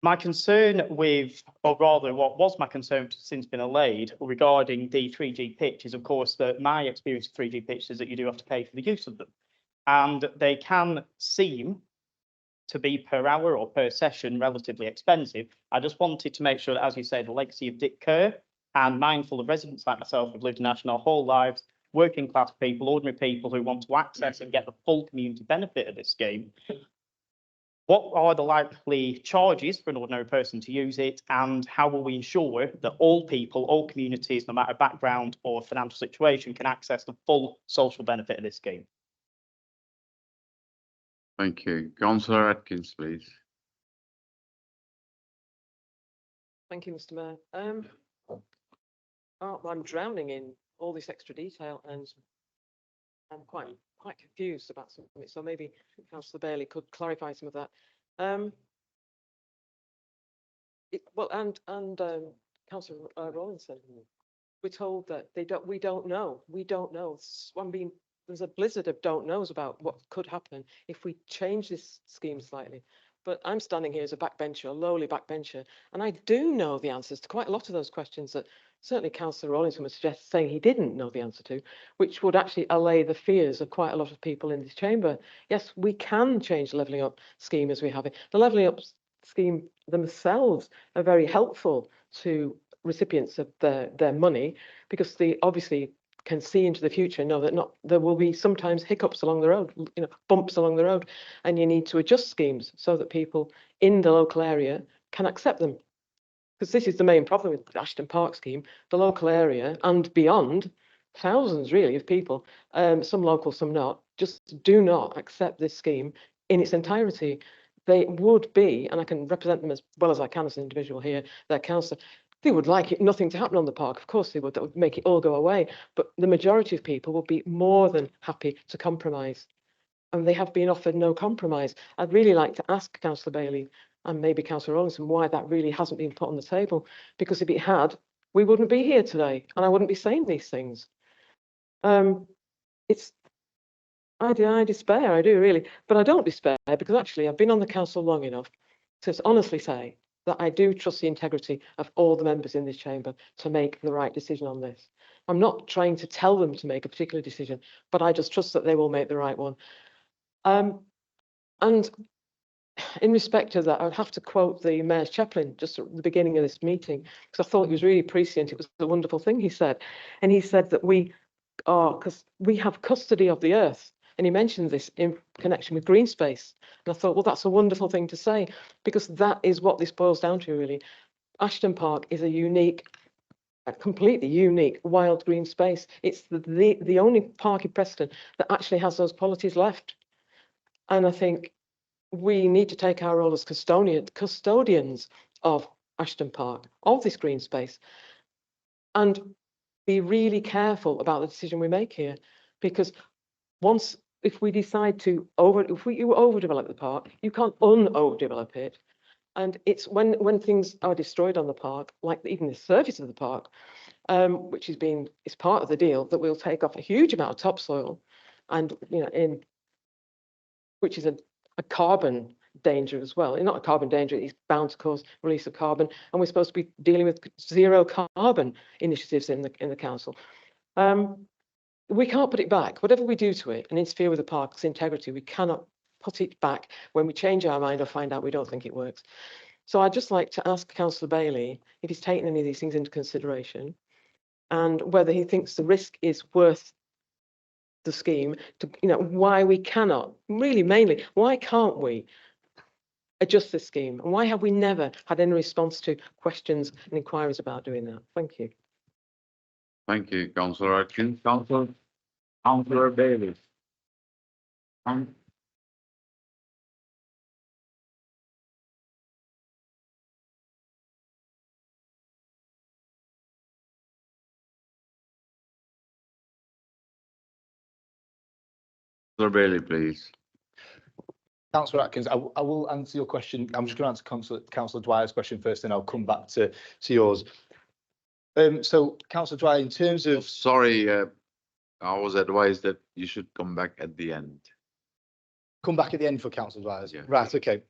My concern with, or rather what was my concern which has since been allayed regarding the 3G pitch is of course that my experience of 3G pitch is that you do have to pay for the use of them. And they can seem to be per hour or per session relatively expensive. I just wanted to make sure that, as you say, the legacy of Dick Kerr and mindful of residents like myself who've lived in Ashton our whole lives, working class people, ordinary people who want to access and get the full community benefit of this scheme. What are the likely charges for an ordinary person to use it, and how will we ensure that all people, all communities, no matter background or financial situation, can access the full social benefit of this scheme? Thank you. Councillor Atkins, please. Thank you, Mr. Mayor. I'm drowning in all this extra detail, and I'm quite confused about some of it. So maybe Councillor Bailey could clarify some of that. Councillor Rawlinson, we're told that we don't know. There's a blizzard of don't knows about what could happen if we change this scheme slightly. But I'm standing here as a backbencher, a lowly backbencher, and I do know the answers to quite a lot of those questions that certainly Councillor Rawlinson was saying he didn't know the answer to, which would actually allay the fears of quite a lot of people in this chamber. Yes, we can change the levelling up scheme as we have it. The levelling up scheme themselves are very helpful to recipients of their money, because they obviously can see into the future, know that there will be sometimes hiccups along the road, bumps along the road, and you need to adjust schemes so that people in the local area can accept them. Because this is the main problem with the Ashton Park scheme, the local area and beyond, thousands really of people, some local, some not, just do not accept this scheme in its entirety. They would be, and I can represent them as well as I can as an individual here, their councillor, they would like nothing to happen on the park. Of course they would. That would make it all go away. But the majority of people will be more than happy to compromise. And they have been offered no compromise. I'd really like to ask Councillor Bailey and maybe Councillor Rawlinson why that really hasn't been put on the table. Because if it had, we wouldn't be here today and I wouldn't be saying these things. I despair, I do really. But I don't despair because actually I've been on the council long enough to honestly say that I do trust the integrity of all the members in this chamber to make the right decision on this. I'm not trying to tell them to make a particular decision, but I just trust that they will make the right one. And in respect of that, I would have to quote the Mayor's chaplain just at the beginning of this meeting, because I thought it was really prescient. It was a wonderful thing he said. And he said that because we have custody of the earth. And he mentioned this in connection with green space. And I thought, well, that's a wonderful thing to say, because that is what this boils down to, really. Ashton Park is a completely unique wild green space. It's the only park in Preston that actually has those qualities left. And I think we need to take our role as custodians of Ashton Park, of this green space, and be really careful about the decision we make here, because if we decide to overdevelop the park, you can't overdevelop it. And it's when things are destroyed on the park, like even the surface of the park, which is part of the deal, that we'll take off a huge amount of topsoil, and which is a carbon danger as well. It's not a carbon danger, it's bound to cause release of carbon, and we're supposed to be dealing with zero carbon initiatives in the council. We can't put it back. Whatever we do to it and interfere with the park's integrity, we cannot put it back when we change our mind or find out we don't think it works. So I'd just like to ask Councillor Bailey if he's taken any of these things into consideration, and whether he thinks the risk is worth the scheme, why we cannot, really mainly, why can't we adjust this scheme? And why have we never had any response to questions and inquiries about doing that? Thank you. Thank you, Councillor Atkins. Councillor Bailey. Councillor Bailey, please. Councillor Atkins, I will answer your question. I'm just going to answer Councillor Dwyer's question first, then I'll come back to yours. So, Councillor Dwyer, in terms of... Sorry, I was advised that you should come back at the end. Come back at the end for Councillor Dwyer's? Yeah. Right, okay.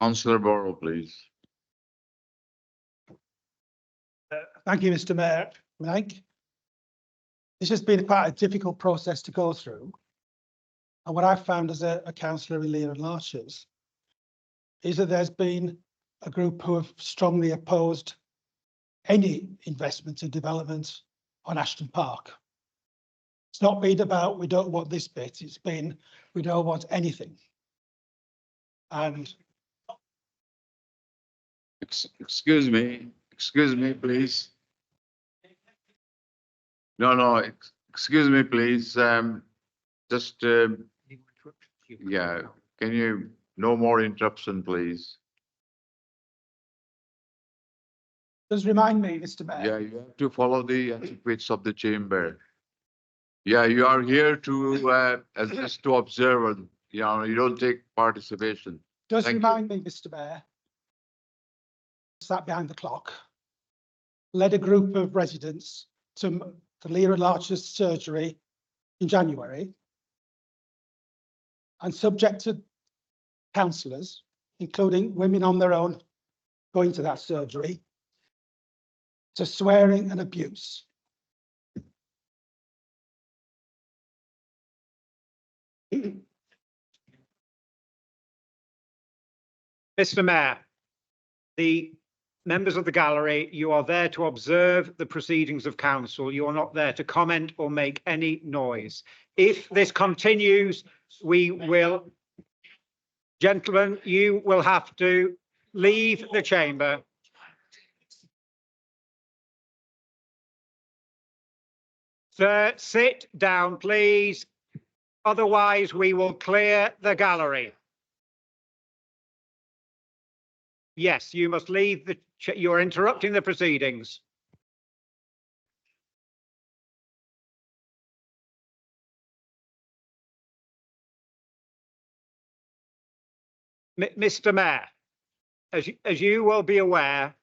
Councillor Borough, please. Thank you, Mr. Mayor. Mike, this has been quite a difficult process to go through. And what I've found as a councillor in Lear and Larches is that there's been a group who have strongly opposed any investment and development on Ashton Park. It's not been about we don't want this bit, it's been we don't want anything. And Excuse me, please. No, excuse me, please. Just, yeah, can you, no more interruption, please? just remind me, Mr. Mayor. Yeah, you have to follow the etiquettes of the chamber. Yeah, you are here to, as just to observe, and, you know, you don't take participation. Just Thank you. remind me, Mr. Mayor, sat behind the clock, led a group of residents to the Lear and Larches surgery in January and subjected councillors, including women on their own, going to that surgery, to swearing and abuse. Mr. Mayor, the members of the gallery, you are there to observe the proceedings of council. You are not there to comment or make any noise. If this continues, we will, gentlemen, you will have to leave the chamber. Sir, sit down, please. Otherwise, we will clear the gallery. Yes, you must leave the, you're interrupting the proceedings. Mr. Mayor, as you will be aware,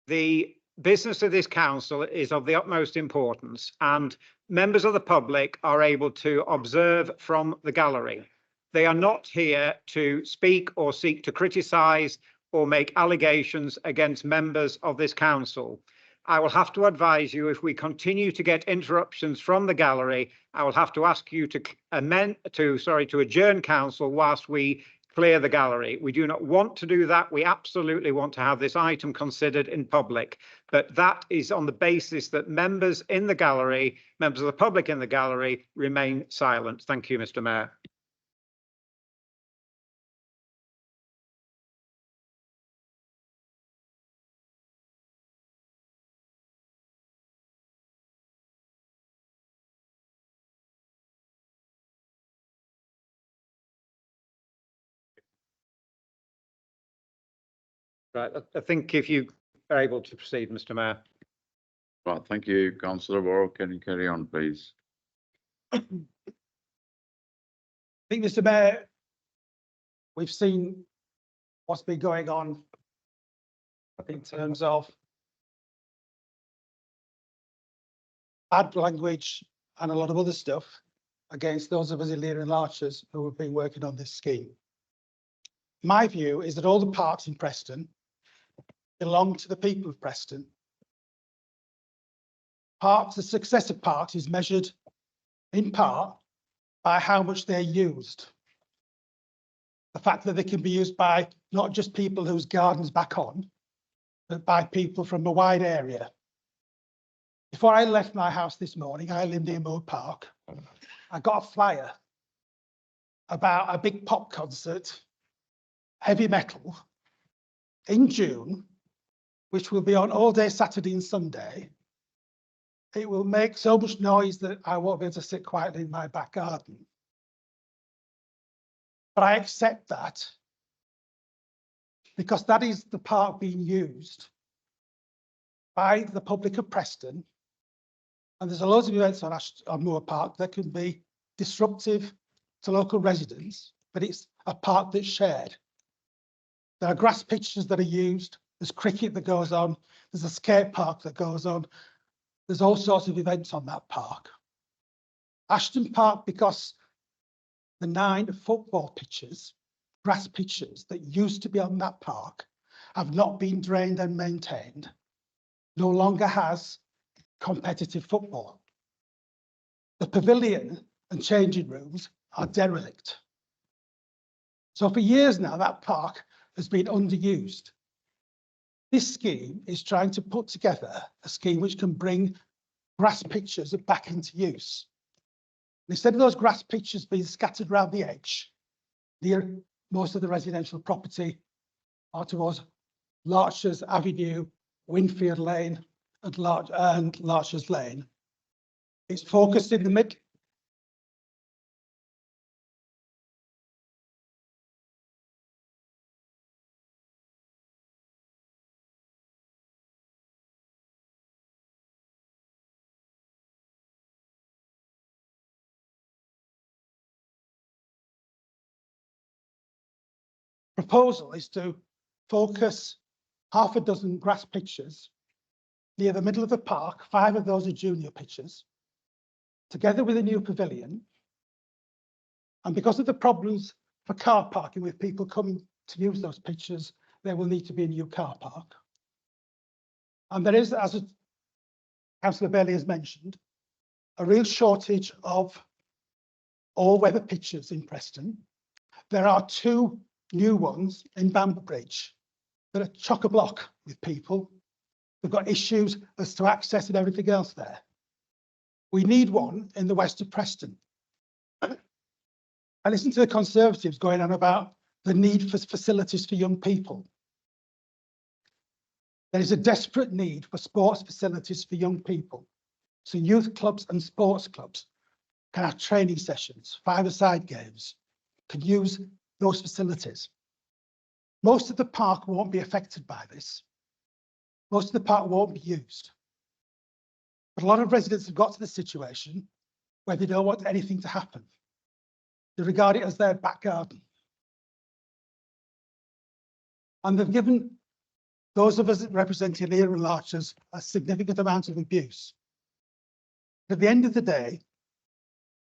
the business of this council is of the utmost importance, and members of the public are able to observe from the gallery. They are not here to speak or seek to criticise or make allegations against members of this council. I will have to advise you, if we continue to get interruptions from the gallery, I will have to ask you to adjourn council whilst we clear the gallery. We do not want to do that. We absolutely want to have this item considered in public, but that is on the basis that members in the gallery, members of the public in the gallery, remain silent. Thank you, Mr. Mayor. Right, I think if you are able to proceed, Mr. Mayor. Well, thank you, Councillor Borough. Can you carry on, please? I think, Mr. Mayor, we've seen what's been going on in terms of bad language and a lot of other stuff against those of us in Lear and Larches who have been working on this scheme. My view is that all the parks in Preston belong to the people of Preston. The success of parks is measured in part by how much they're used. The fact that they can be used by not just people whose gardens back on, but by people from a wide area. Before I left my house this morning, I live near Moor Park. I got a flyer about a big pop concert, heavy metal, in June, which will be on all day Saturday and Sunday. It will make so much noise that I won't be able to sit quietly in my back garden. But I accept that because that is the park being used by the public of Preston. And there's a loads of events on Moor Park that can be disruptive to local residents, but it's a park that's shared. There are grass pitches that are used. There's cricket that goes on. There's a skate park that goes on. There's all sorts of events on that park. Ashton Park, because the 9 football pitches grass pitches that used to be on that park have not been drained and maintained, no longer has competitive football. The pavilion and changing rooms are derelict. So for years now, that park has been underused. This scheme is trying to put together a scheme which can bring grass pitches back into use. Instead of those grass pitches being scattered around the edge, near most of the residential property, or towards Larchers Avenue, Winfield Lane, and Larchers Lane, it's focused in the mid. Proposal is to focus half a dozen grass pitches near the middle of the park. 5 of those are junior pitches, together with a new pavilion. And because of the problems for car parking with people coming to use those pitches, there will need to be a new car park. And there is, as Councillor Bailey has mentioned, a real shortage of all-weather pitches in Preston. There are 2 new ones in Bamber Bridge that are chock-a-block with people. They've got issues as to access and everything else there. We need one in the west of Preston. I listened to the Conservatives going on about the need for facilities for young people. There is a desperate need for sports facilities for young people. So youth clubs and sports clubs can have training sessions, 5-a-side games, can use those facilities. Most of the park won't be affected by this. Most of the park won't be used. But a lot of residents have got to the situation where they don't want anything to happen. They regard it as their back garden. And they've given those of us representing here and Larchers a significant amount of abuse. At the end of the day,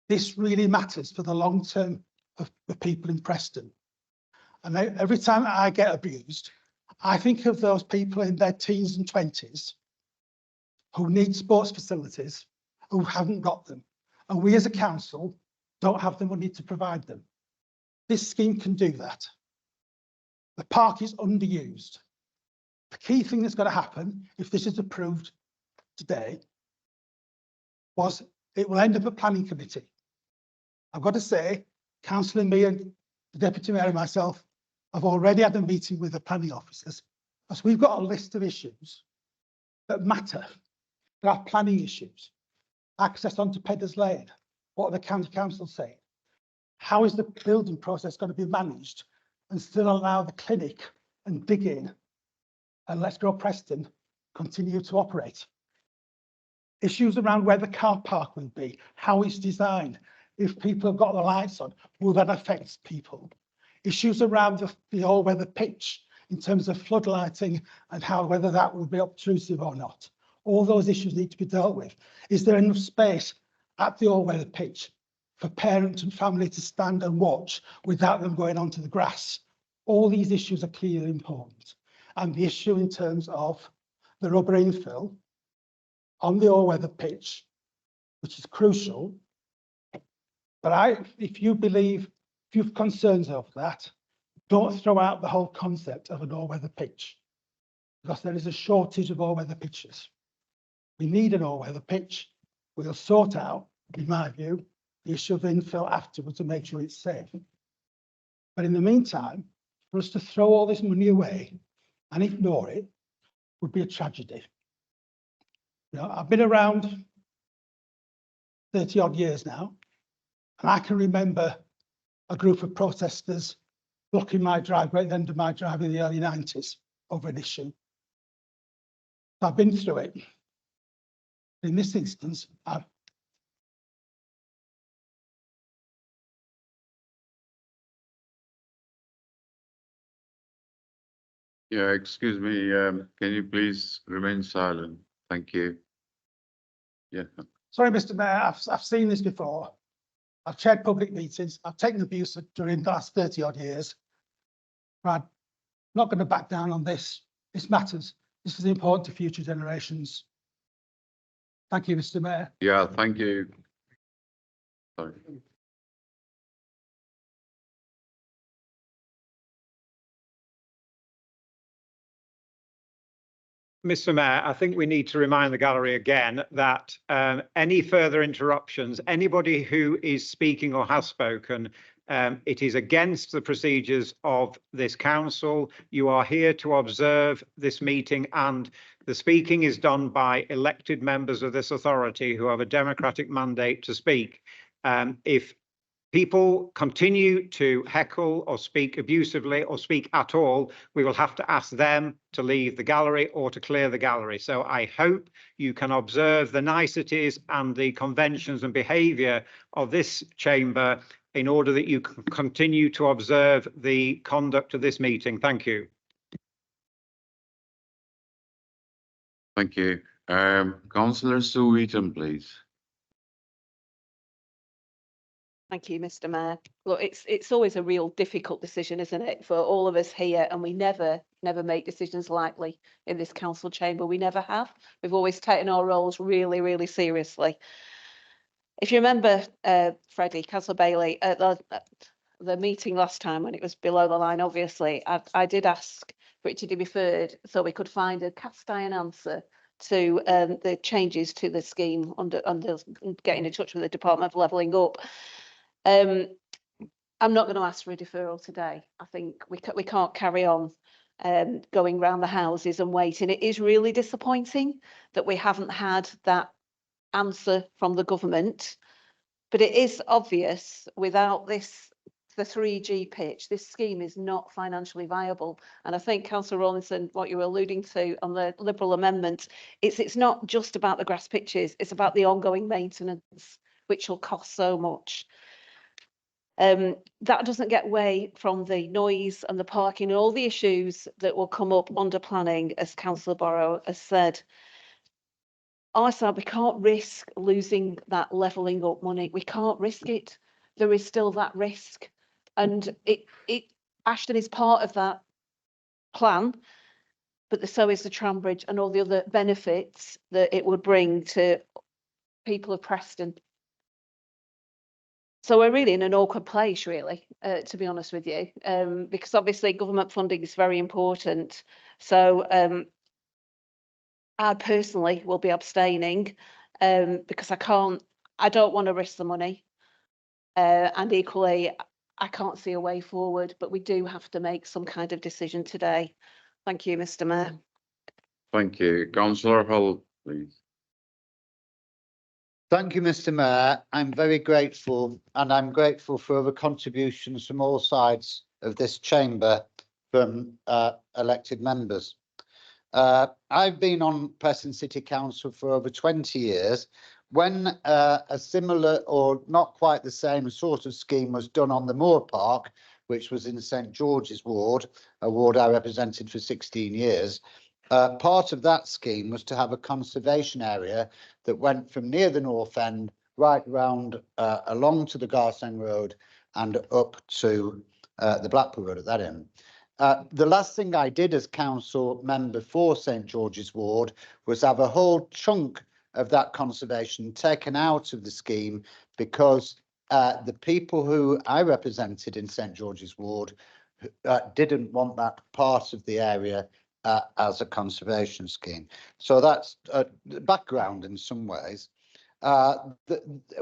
this really matters for the long term of the people in Preston. And every time I get abused, I think of those people in their teens and 20s who need sports facilities, who haven't got them. And we as a council don't have the money to provide them. This scheme can do that. The park is underused. The key thing that's going to happen, if this is approved today, was it will end up at planning committee. I've got to say, Councillor me and the Deputy Mayor and myself have already had a meeting with the planning officers, as we've got a list of issues that matter. There are planning issues, access onto Peddars Lane. What are the county council saying? How is the building process going to be managed and still allow the clinic and digging and Let's Grow Preston continue to operate? Issues around where the car park will be, how it's designed. If people have got the lights on, will that affect people? Issues around the all-weather pitch in terms of floodlighting and how whether that will be obtrusive or not. All those issues need to be dealt with. Is there enough space at the all-weather pitch for parents and family to stand and watch without them going onto the grass? All these issues are clearly important. And the issue in terms of the rubber infill on the all-weather pitch, which is crucial. But if you have concerns over that, don't throw out the whole concept of an all-weather pitch, because there is a shortage of all-weather pitches. We need an all-weather pitch. We'll sort out, in my view, the issue of infill afterwards to make sure it's safe. But in the meantime, for us to throw all this money away and ignore it would be a tragedy. You know, I've been around 30 odd years now, and I can remember a group of protesters blocking my driveway at the end of my driveway in the early 90s over an issue. I've been through it. In this instance, Yeah, excuse me, can you please remain silent? Thank you. Yeah. sorry, Mr. Mayor, I've seen this before. I've chaired public meetings. I've taken abuse during the last 30 odd years. Brad, not going to back down on this. This matters. This is important to future generations. Thank you, Mr. Mayor. Yeah, thank you. Sorry. Mr. Mayor, I think we need to remind the gallery again that any further interruptions, anybody who is speaking or has spoken, it is against the procedures of this council. You are here to observe this meeting, and the speaking is done by elected members of this authority who have a democratic mandate to speak. If people continue to heckle or speak abusively or speak at all, we will have to ask them to leave the gallery or to clear the gallery. So I hope you can observe the niceties and the conventions and behaviour of this chamber in order that you can continue to observe the conduct of this meeting. Thank you. Thank you. Councillor Sue Eaton, please. Thank you, Mr. Mayor. Look, it's always a real difficult decision, isn't it, for all of us here, and we never make decisions lightly in this council chamber. We never have. We've always taken our roles really, really seriously. If you remember, Freddie, Councillor Bailey, at the meeting last time when it was below the line, obviously, I did ask for it to be referred so we could find a cast iron answer to the changes to the scheme under getting in touch with the Department of Levelling Up. I'm not going to ask for a deferral today. I think we can't carry on going round the houses and waiting. It is really disappointing that we haven't had that answer from the government, but it is obvious without this, the 3G pitch, this scheme is not financially viable. And I think, Councillor Rawlinson, what you were alluding to on the Liberal amendment, it's not just about the grass pitches, it's about the ongoing maintenance, which will cost so much. That doesn't get away from the noise and the parking and all the issues that will come up under planning, as Councillor Borrow has said. I said we can't risk losing that levelling up money. We can't risk it. There is still that risk, and Ashton is part of that plan, but so is the Trambridge and all the other benefits that it would bring to people of Preston. So we're really in an awkward place, really, to be honest with you, because obviously government funding is very important. So I personally will be abstaining because I don't want to risk the money. And equally, I can't see a way forward, but we do have to make some kind of decision today. Thank you, Mr. Mayor. Thank you. Councillor Hull, please. Thank you, Mr. Mayor. I'm very grateful, and I'm grateful for the contributions from all sides of this chamber from elected members. I've been on Preston City Council for over 20 years. When a similar or not quite the same sort of scheme was done on the Moor Park, which was in St George's ward, a ward I represented for 16 years, part of that scheme was to have a conservation area that went from near the North End right round along to the Garseng Road and up to the Blackpool Road at that end. The last thing I did as council member for St George's Ward was have a whole chunk of that conservation taken out of the scheme because the people who I represented in St George's Ward didn't want that part of the area as a conservation scheme. So that's the background in some ways.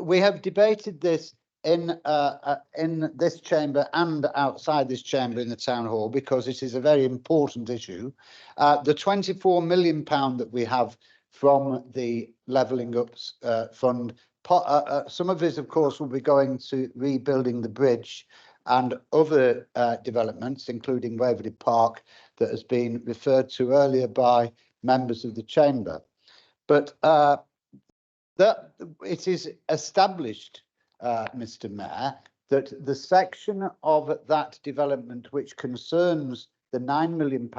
We have debated this in this chamber and outside this chamber in the town hall because it is a very important issue. The £24 million that we have from the Levelling Up Fund, some of it, of course, will be going to rebuilding the bridge and other developments, including Waverley Park, that has been referred to earlier by members of the chamber. But that it is established, Mr. Mayor, that the section of that development which concerns the £9 million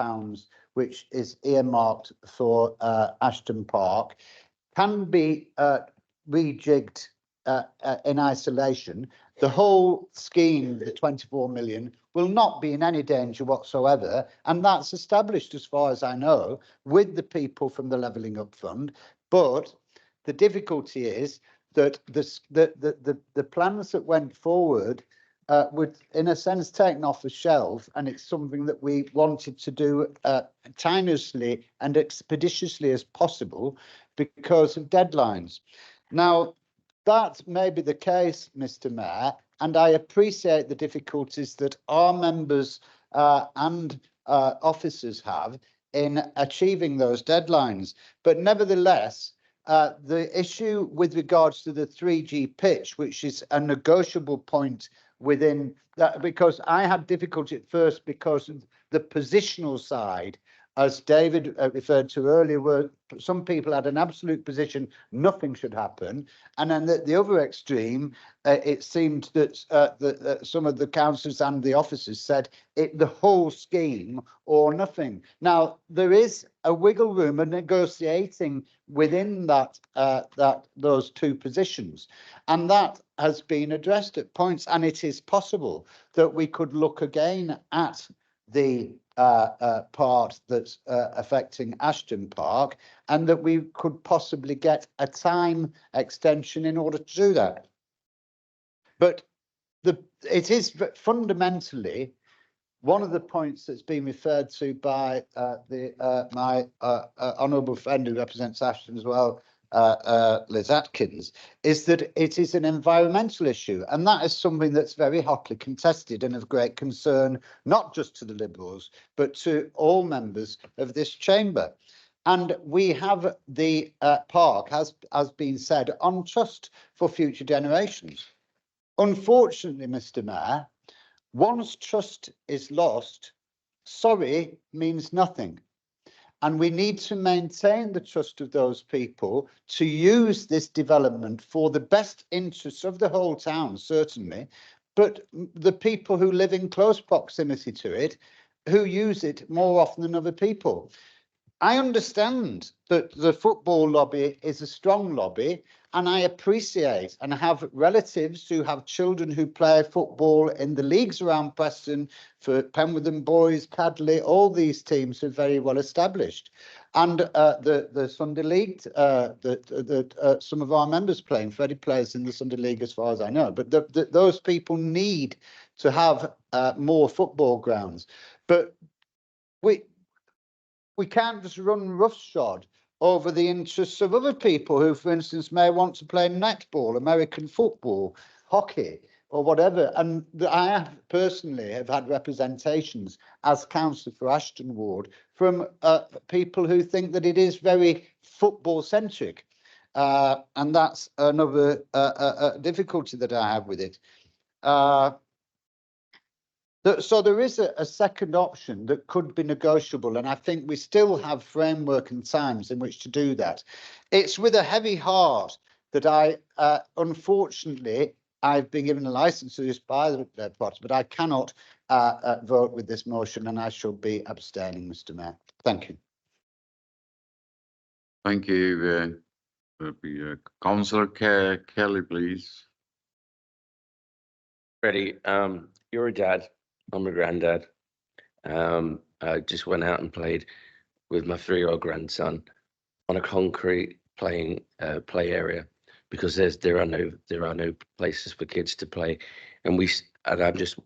which is earmarked for Ashton Park can be rejigged in isolation. the whole scheme, the 24 million, will not be in any danger whatsoever. And that's established, as far as I know, with the people from the Levelling Up Fund. But the difficulty is that the plans that went forward would, in a sense, taken off the shelf, and it's something that we wanted to do timelessly and expeditiously as possible because of deadlines. Now, that may be the case, Mr. Mayor, and I appreciate the difficulties that our members and officers have in achieving those deadlines. But nevertheless, the issue with regards to the 3G pitch, which is a negotiable point within that, because I had difficulty at first because of the positional side, as David referred to earlier, where some people had an absolute position, nothing should happen. And then at the other extreme, it seemed that some of the councillors and the officers said the whole scheme or nothing. Now, there is a wiggle room of negotiating within that those two positions. And that has been addressed at points, and it is possible that we could look again at the part that's affecting Ashton Park, and that we could possibly get a time extension in order to do that. But it is fundamentally one of the points that's been referred to by my honourable friend who represents Ashton as well, Liz Atkins, is that it is an environmental issue, and that is something that's very hotly contested and of great concern, not just to the Liberals, but to all members of this chamber. And we have the park, has been said, on trust for future generations. Unfortunately, Mr. Mayor, once trust is lost, sorry means nothing. And we need to maintain the trust of those people to use this development for the best interests of the whole town, certainly, but the people who live in close proximity to it, who use it more often than other people. I understand that the football lobby is a strong lobby, and I appreciate and have relatives who have children who play football in the leagues around Preston, for Penwortham Boys, Cadley, all these teams are very well established. And the Sunday League, some of our members playing, Freddie plays in the Sunday League as far as I know, but those people need to have more football grounds. But we can't just run roughshod over the interests of other people who, for instance, may want to play netball, American football, hockey, or whatever. And I personally have had representations as councillor for Ashton Ward from people who think that it is very football centric. And that's another difficulty that I have with it. So there is a second option that could be negotiable, and I think we still have framework and times in which to do that. It's with a heavy heart that I, unfortunately, I've been given a license to this by the Potter, but I cannot vote with this motion, and I shall be abstaining, Mr. Mayor. Thank you. Thank you. Councillor Kelly, please. Freddie, you're a dad. I'm a granddad. I just went out and played with my 3-year-old grandson on a concrete play area because there are no places for kids to play, and I'm just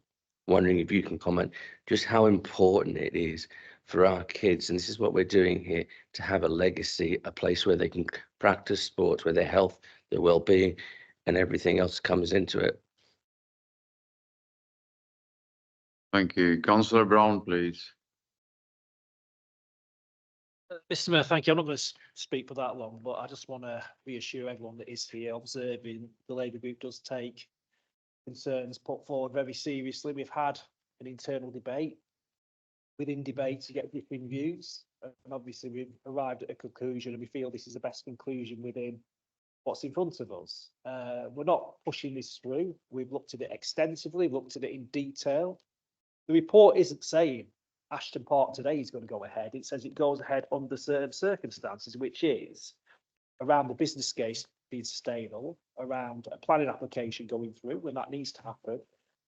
wondering if you can comment just how important it is for our kids, and this is what we're doing here, to have a legacy, a place where they can practice sports, where their health, their well-being, and everything else comes into it. Thank you. Councillor Brown, please. Mr. Mayor, thank you. I'm not going to speak for that long, but I just want to reassure everyone that is here observing the Labour Group does take concerns put forward very seriously. We've had an internal debate. Within debate to get different views, and obviously we've arrived at a conclusion, and we feel this is the best conclusion within what's in front of us. We're not pushing this through. We've looked at it extensively, looked at it in detail. The report isn't saying Ashton Park today is going to go ahead. It says it goes ahead under certain circumstances, which is around the business case being sustainable, around a planning application going through when that needs to happen,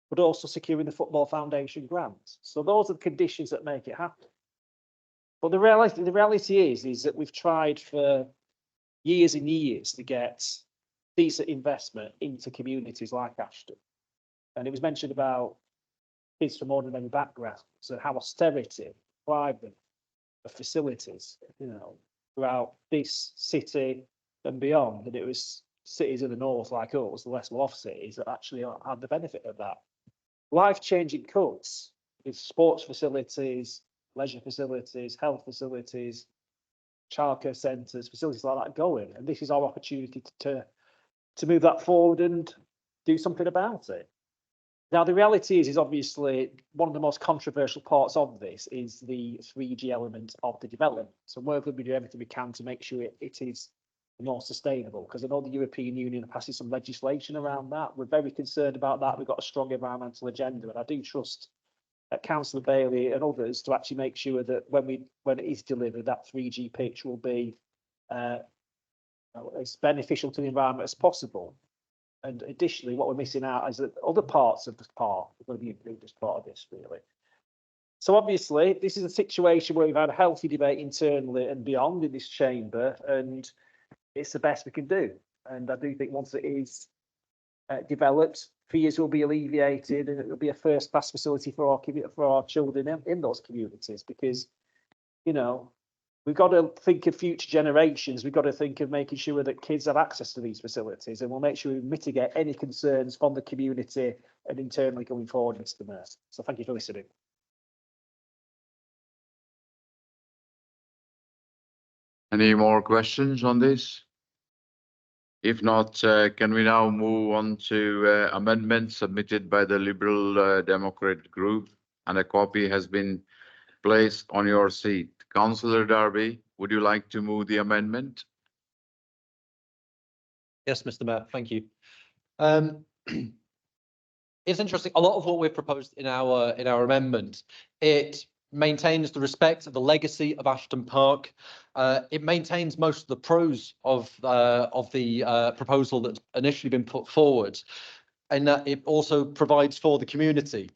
but also securing the Football Foundation grant. So those are the conditions that make it happen. But the reality is that we've tried for years and years to get decent investment into communities like Ashton. And it was mentioned about kids from ordinary backgrounds and how austerity deprived them of facilities, you know, throughout this city and beyond. And it was cities in the north like us, the less well-off cities, that actually had the benefit of that. Life-changing cuts with sports facilities, leisure facilities, health facilities, childcare centres, facilities like that going. And this is our opportunity to move that forward and do something about it. Now, the reality is obviously one of the most controversial parts of this is the 3G element of the development. So we're going to do everything we can to make sure it is more sustainable, because I know the European Union are passing some legislation around that. We're very concerned about that. We've got a strong environmental agenda, and I do trust Councillor Bailey and others to actually make sure that when it is delivered, that 3G pitch will be as beneficial to the environment as possible. And additionally, what we're missing out is that other parts of the park are going to be included as part of this, really. So obviously, this is a situation where we've had a healthy debate internally and beyond in this chamber, and it's the best we can do. And I do think once it is developed, fears will be alleviated, and it will be a first-class facility for our children in those communities. Because, you know, we've got to think of future generations. We've got to think of making sure that kids have access to these facilities, and we'll make sure we mitigate any concerns from the community and internally going forward, Mr. Mayor. So thank you for listening. Any more questions on this? If not, can we now move on to amendments submitted by the Liberal Democrat group, and a copy has been placed on your seat. Councillor Darby, would you like to move the amendment? Yes, Mr. Mayor, thank you. It's interesting. A lot of what we've proposed in our amendment, it maintains the respect of the legacy of Ashton Park. It maintains most of the pros of the proposal that's initially been put forward, and that it also provides for the community.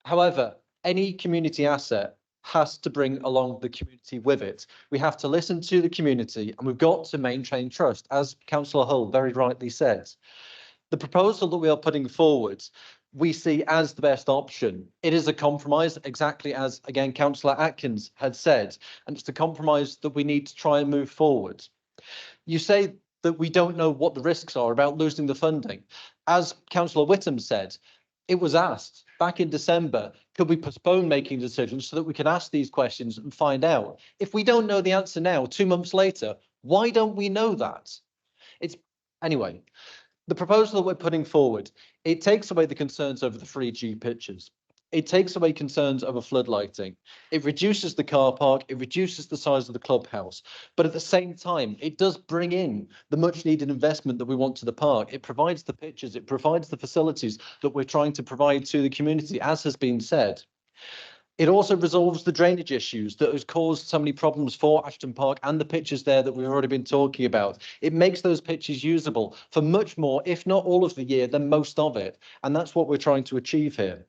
However, any community asset has to bring along the community with it. We have to listen to the community, and we've got to maintain trust, as Councillor Hull very rightly said. The proposal that we are putting forward, we see as the best option. It is a compromise, exactly as, again, Councillor Atkins had said, and it's the compromise that we need to try and move forward. You say that we don't know what the risks are about losing the funding. As Councillor Whittam said, it was asked back in December, could we postpone making decisions so that we can ask these questions and find out? If we don't know the answer now, 2 months later, why don't we know that? Anyway, the proposal that we're putting forward, it takes away the concerns over the 3G pitches. It takes away concerns over floodlighting. It reduces the car park. It reduces the size of the clubhouse. But at the same time, it does bring in the much needed investment that we want to the park. It provides the pitches. It provides the facilities that we're trying to provide to the community, as has been said. It also resolves the drainage issues that has caused so many problems for Ashton Park and the pitches there that we've already been talking about. It makes those pitches usable for much more, if not all of the year, than most of it. And that's what we're trying to achieve here.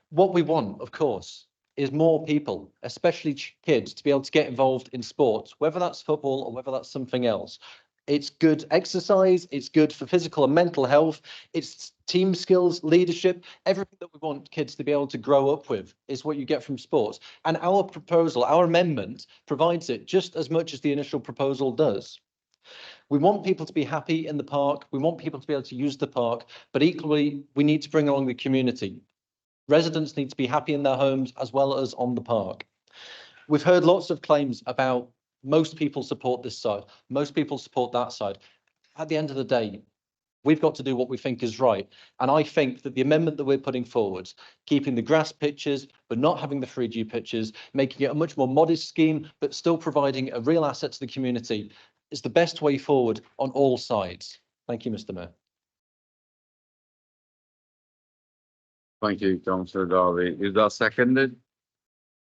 What we want, of course, is more people, especially kids, to be able to get involved in sports, whether that's football or whether that's something else. It's good exercise, it's good for physical and mental health, it's team skills, leadership, everything that we want kids to be able to grow up with is what you get from sports. And our proposal, our amendment, provides it just as much as the initial proposal does. We want people to be happy in the park, we want people to be able to use the park, but equally, we need to bring along the community. Residents need to be happy in their homes as well as on the park. We've heard lots of claims about most people support this side, most people support that side. At the end of the day, we've got to do what we think is right. And I think that the amendment that we're putting forward, keeping the grass pitches, but not having the 3G pitches, making it a much more modest scheme, but still providing a real asset to the community, is the best way forward on all sides. Thank you, Mr. Mayor. Thank you, Councillor Darby. Is that seconded?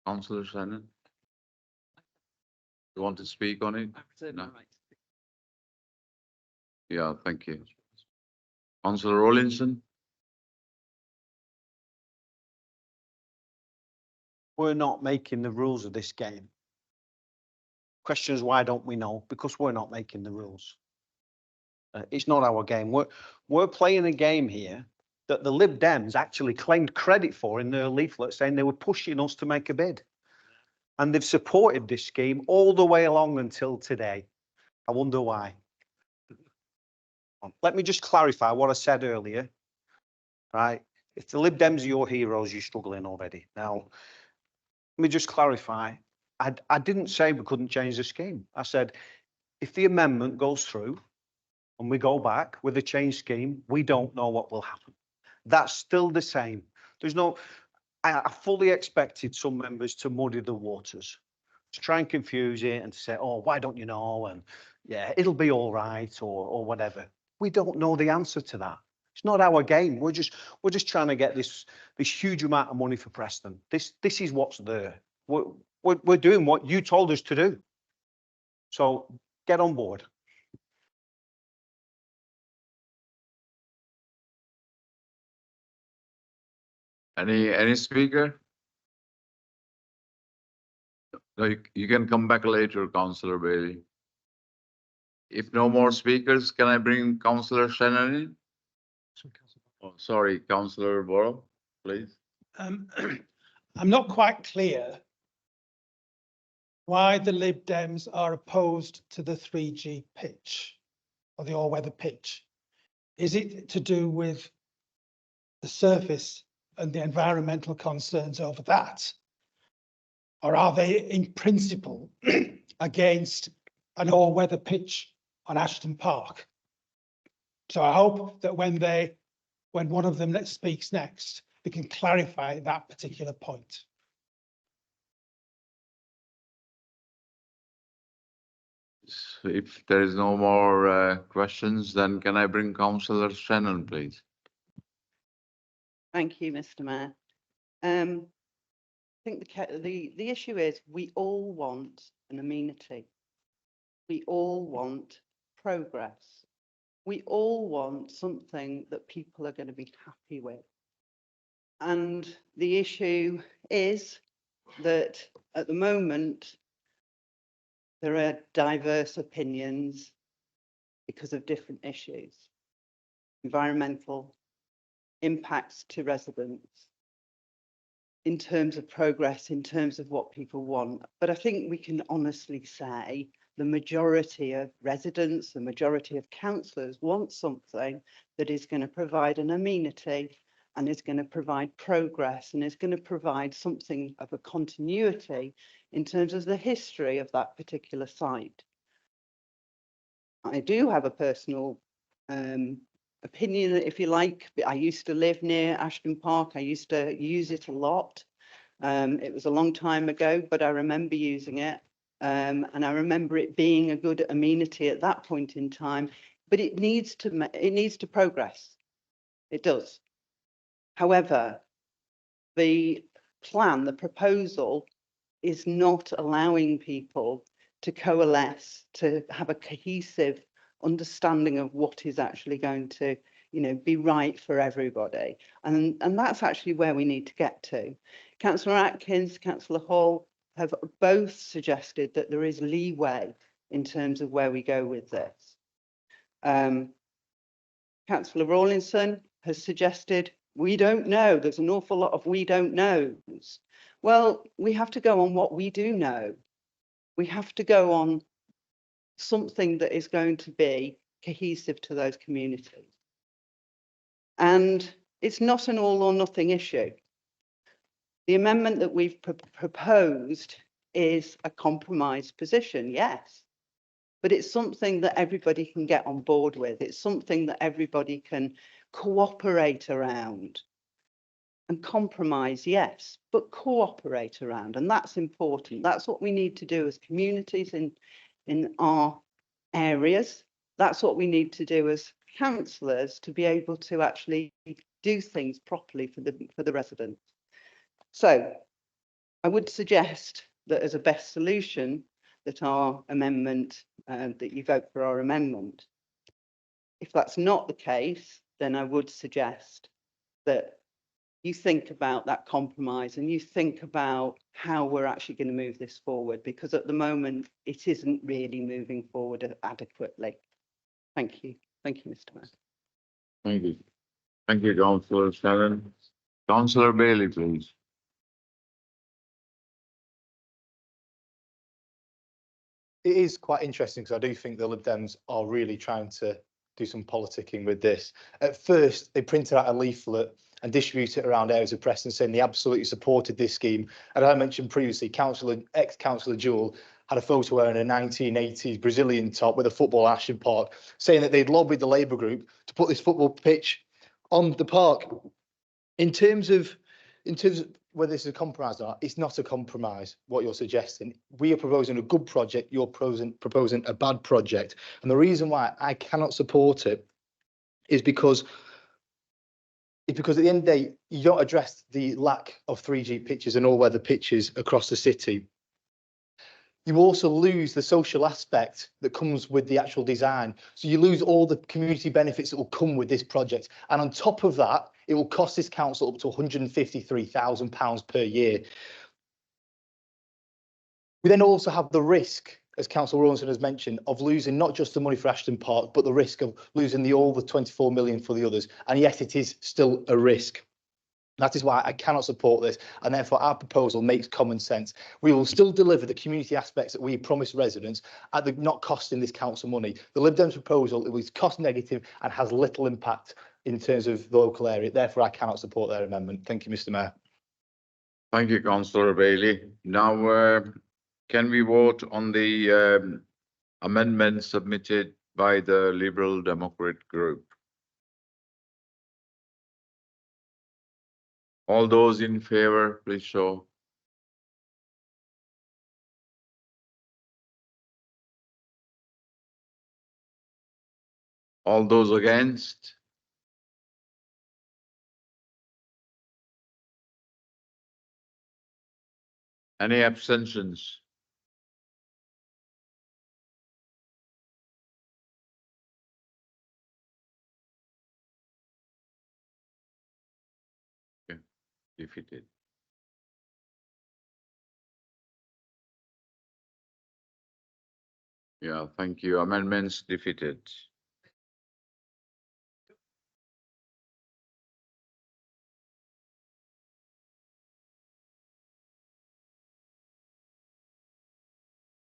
Councillor Shannon? You want to speak on it? No. Yeah, thank you. Councillor Rawlinson? We're not making the rules of this game. Question is, why don't we know? Because we're not making the rules. It's not our game. We're playing a game here that the Lib Dems actually claimed credit for in their leaflet, saying they were pushing us to make a bid. And they've supported this scheme all the way along until today. I wonder why. Let me just clarify what I said earlier. Right? If the Lib Dems are your heroes, you're struggling already. Now, let me just clarify. I didn't say we couldn't change the scheme. I said, if the amendment goes through and we go back with a change scheme, we don't know what will happen. That's still the same. There's no, I fully expected some members to muddy the waters, to try and confuse it and to say, oh, why don't you know? And yeah, it'll be all right or whatever. We don't know the answer to that. It's not our game. We're just trying to get this huge amount of money for Preston. This is what's there. We're doing what you told us to do. So get on board. Any speaker? No, you can come back later, Councillor Bailey. If no more speakers, can I bring Councillor Shannon in? Oh, sorry, Councillor Borough, please. I'm not quite clear why the Lib Dems are opposed to the 3G pitch or the all-weather pitch. Is it to do with the surface and the environmental concerns over that? Or are they in principle against an all-weather pitch on Ashton Park? So I hope that when one of them speaks next, they can clarify that particular point. So if there is no more questions, then can I bring Councillor Shannon, please? Thank you, Mr. Mayor. I think the issue is we all want an amenity. We all want progress. We all want something that people are going to be happy with. And the issue is that at the moment, there are diverse opinions because of different issues. Environmental impacts to residents, in terms of progress, in terms of what people want. But I think we can honestly say the majority of residents, the majority of councillors want something that is going to provide an amenity and is going to provide progress and is going to provide something of a continuity in terms of the history of that particular site. I do have a personal opinion, if you like. I used to live near Ashton Park. I used to use it a lot. It was a long time ago, but I remember using it. And I remember it being a good amenity at that point in time, but it needs to progress. It does. However, the plan, the proposal is not allowing people to coalesce, to have a cohesive understanding of what is actually going to, be right for everybody. And that's actually where we need to get to. Councillor Atkins, Councillor Hall have both suggested that there is leeway in terms of where we go with this. Councillor Rawlinson has suggested, we don't know. There's an awful lot of we don't knows. Well, we have to go on what we do know. We have to go on something that is going to be cohesive to those communities. And it's not an all or nothing issue. The amendment that we've proposed is a compromise position, yes, but it's something that everybody can get on board with. It's something that everybody can cooperate around. And compromise, yes, but cooperate around, and that's important. That's what we need to do as communities in our areas. That's what we need to do as councillors to be able to actually do things properly for the residents. So I would suggest that as a best solution, that our amendment, that you vote for our amendment. If that's not the case, then I would suggest that you think about that compromise and you think about how we're actually going to move this forward, because at the moment it isn't really moving forward adequately. Thank you. Thank you, Mr. Mayor. Thank you. Thank you, Councillor Shannon. Councillor Bailey, please. It is quite interesting because I do think the Lib Dems are really trying to do some politicking with this. At first, they printed out a leaflet and distributed it around areas of Preston saying they absolutely supported this scheme. And as I mentioned previously, ex-councillor Jewell had a photo wearing a 1980s Brazilian top with a football at Ashton Park, saying that they'd lobbied the Labour group to put this football pitch on the park. In terms of whether this is a compromise or not, it's not a compromise, what you're suggesting. We are proposing a good project, you're proposing a bad project. And the reason why I cannot support it is because at the end of the day, you don't address the lack of 3G pitches and all-weather pitches across the city. You also lose the social aspect that comes with the actual design. So you lose all the community benefits that will come with this project. And on top of that, it will cost this council up to £153,000 per year. We then also have the risk, as Councillor Rawlinson has mentioned, of losing not just the money for Ashton Park, but the risk of losing all the 24 million for the others. And yes, it is still a risk. That is why I cannot support this, and therefore our proposal makes common sense. We will still deliver the community aspects that we promised residents at the not costing this council money. The Lib Dems proposal, it was cost negative and has little impact in terms of the local area. Therefore, I cannot support their amendment. Thank you, Mr. Mayor. Thank you, Councillor Bailey. Now, can we vote on the amendment submitted by the Liberal Democrat group? All those in favour, please show. All those against? Any abstentions? Okay, defeated. Yeah, thank you. Amendments defeated.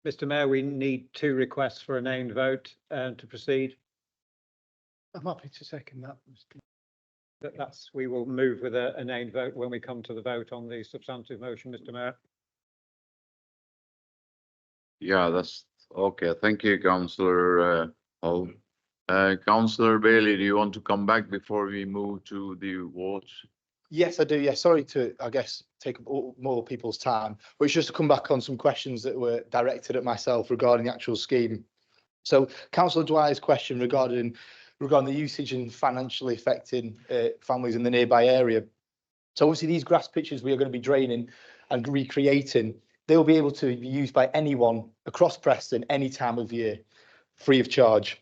Mr. Mayor, we need 2 requests for a named vote to proceed. I'm happy to second that. We will move with a named vote when we come to the vote on the substantive motion, Mr. Mayor. Yeah, that's okay. Thank you, Councillor Hull. Councillor Bailey, do you want to come back before we move to the vote? Yes, I do. Yeah, sorry to, I guess, take up more people's time, but it's just to come back on some questions that were directed at myself regarding the actual scheme. So, Councillor Dwyer's question regarding the usage and financially affecting families in the nearby area. So, obviously, these grass pitches we are going to be draining and recreating, they will be able to be used by anyone across Preston any time of year, free of charge.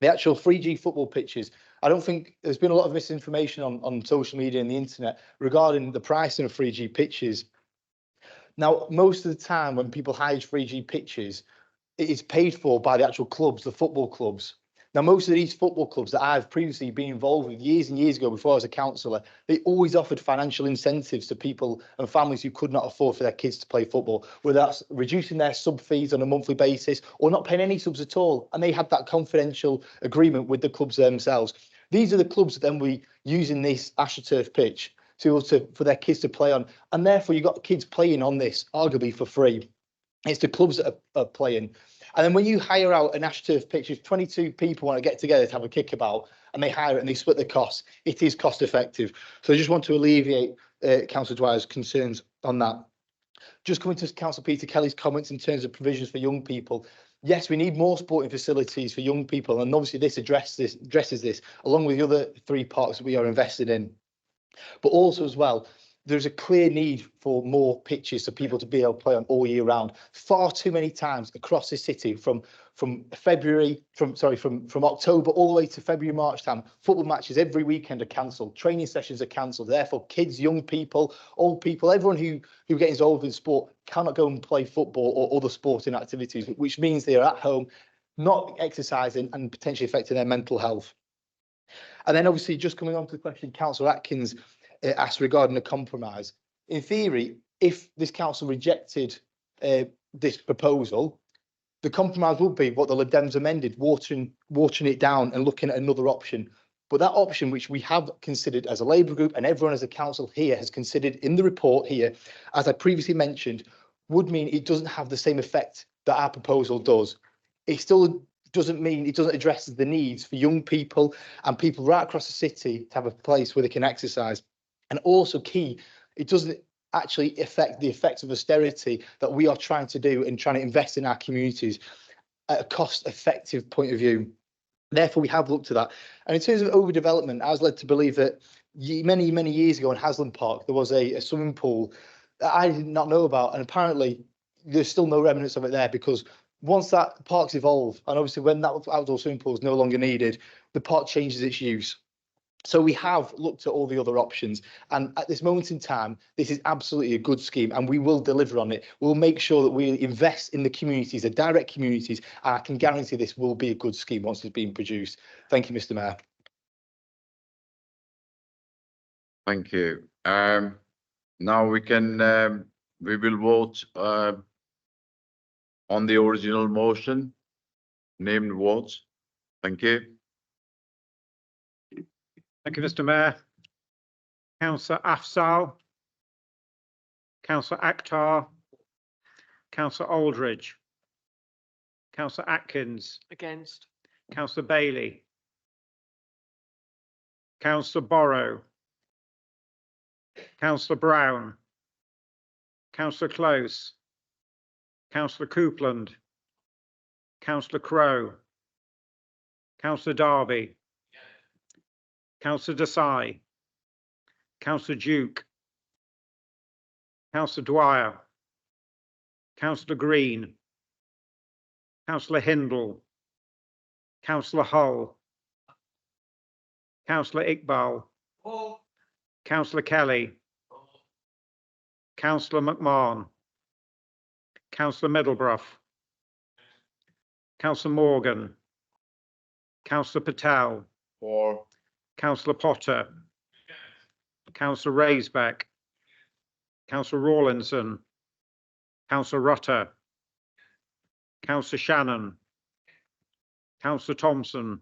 The actual 3G football pitches, I don't think there's been a lot of misinformation on social media and the internet regarding the pricing of 3G pitches. Now, most of the time when people hire 3G pitches, it is paid for by the actual clubs, the football clubs. Now, most of these football clubs that I've previously been involved with years and years ago before I was a councillor, they always offered financial incentives to people and families who could not afford for their kids to play football, whether that's reducing their sub fees on a monthly basis or not paying any subs at all. And they had that confidential agreement with the clubs themselves. These are the clubs that then we using this AstroTurf pitch for their kids to play on. And therefore, you've got kids playing on this, arguably for free. It's the clubs that are playing. And then when you hire out an AstroTurf pitch, if 22 people want to get together to have a kickabout and they hire it and they split the costs, it is cost effective. So I just want to alleviate Councillor Dwyer's concerns on that. Just coming to Councillor Peter Kelly's comments in terms of provisions for young people. Yes, we need more sporting facilities for young people, and obviously this addresses this, along with the other 3 parks that we are invested in. But also as well, there's a clear need for more pitches for people to be able to play on all year round. Far too many times across the city from October all the way to February, March time, football matches every weekend are cancelled, training sessions are cancelled. Therefore, kids, young people, old people, everyone who gets involved in sport cannot go and play football or other sporting activities, which means they are at home, not exercising and potentially affecting their mental health. And then obviously just coming on to the question Councillor Atkins asked regarding the compromise. In theory, if this council rejected this proposal, the compromise would be what the Lib Dems amended, watering it down and looking at another option. But that option, which we have considered as a Labour group and everyone as a council here has considered in the report here, as I previously mentioned, would mean it doesn't have the same effect that our proposal does. It still doesn't mean it doesn't address the needs for young people and people right across the city to have a place where they can exercise. And also key, it doesn't actually affect the effects of austerity that we are trying to do and trying to invest in our communities at a cost-effective point of view. Therefore, we have looked at that. And in terms of overdevelopment, I was led to believe that many, many years ago in Haslam Park, there was a swimming pool that I did not know about. And apparently, there's still no remnants of it there because once that park's evolved, and obviously when that outdoor swimming pool is no longer needed, the park changes its use. So we have looked at all the other options, and at this moment in time, this is absolutely a good scheme, and we will deliver on it. We'll make sure that we invest in the communities, the direct communities, and I can guarantee this will be a good scheme once it's been produced. Thank you, Mr. Mayor. Thank you. Now we will vote on the original motion, named votes. Thank you. Thank you, Mr. Mayor. Councillor Afzal, Councillor Akhtar, Councillor Aldridge, Councillor Atkins, Against. Councillor Bailey, Councillor Borrow, Councillor Brown, Councillor Close, Councillor Coupland, Councillor Crowe, Councillor Darby, Councillor Desai, Councillor Duke, Councillor Dwyer, Councillor Green, Councillor Hindle, Councillor Hull, Councillor Iqbal, Councillor Kelly, Councillor McMahon, Councillor Middlebrough, Councillor Morgan, Councillor Patel, For. Councillor Potter, Councillor Raisbeck, Councillor Rawlinson, Councillor Rutter, Councillor Shannon, Councillor Thompson.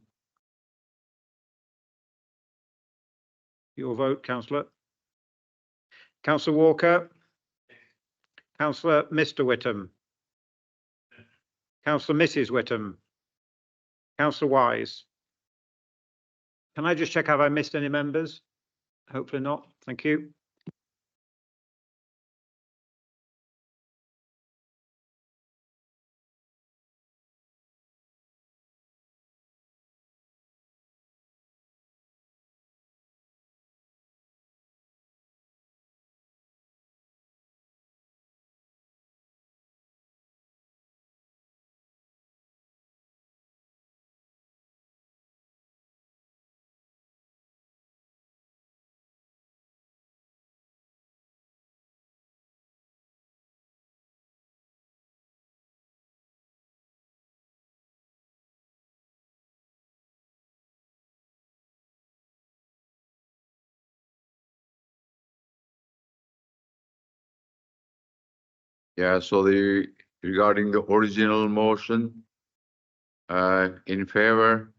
Your vote, Councillor. Councillor Walker, Councillor Mr. Whittam, Councillor Mrs. Whittam, Councillor Wise. Can I just check, have I missed any members? Hopefully not. Thank you. Yeah, so regarding the original motion, in favor,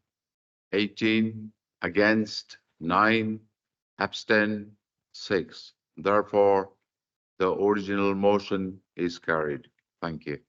18, against, 9, abstain, 6. Therefore, the original motion is carried. Thank you.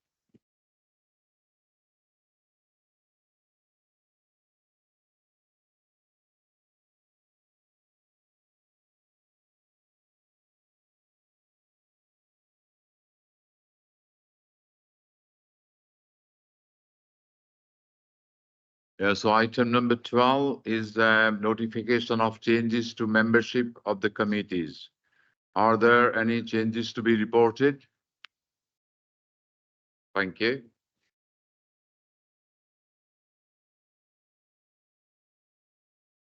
Yeah, so item number 12 is notification of changes to membership of the committees. Are there any changes to be reported? Thank you.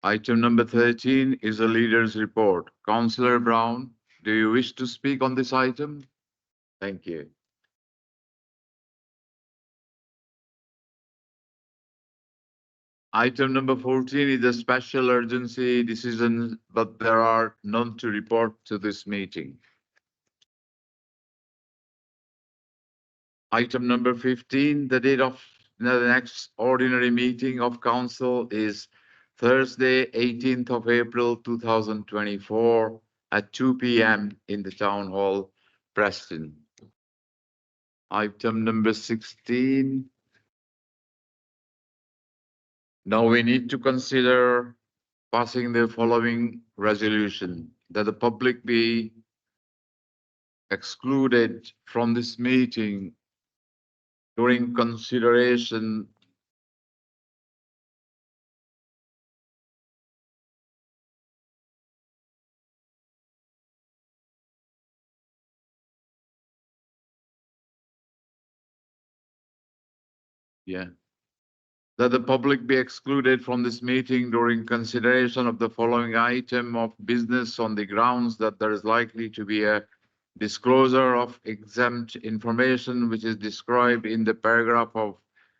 Item number 13 is a leader's report. Councillor Brown, do you wish to speak on this item? Thank you. Item number 14 is a special urgency decision, but there are none to report to this meeting. Item number 15, the date of the next ordinary meeting of council is Thursday, 18th of April, 2024 at 2 p.m. in the Town Hall, Preston. Item number 16. Now we need to consider passing the following resolution, that the public be excluded from this meeting during consideration that the public be excluded from this meeting during consideration of the following item of business on the grounds that there is likely to be a disclosure of exempt information which is described in the paragraph of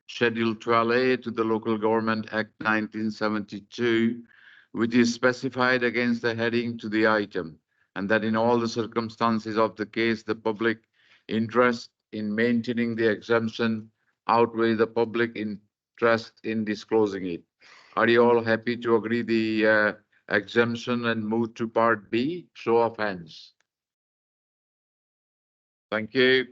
Schedule 12A to the Local Government Act 1972, which is specified against the heading to the item, and that in all the circumstances of the case, the public interest in maintaining the exemption outweigh the public interest in disclosing it. Are you all happy to agree the exemption and move to part B? Show of hands. Thank you.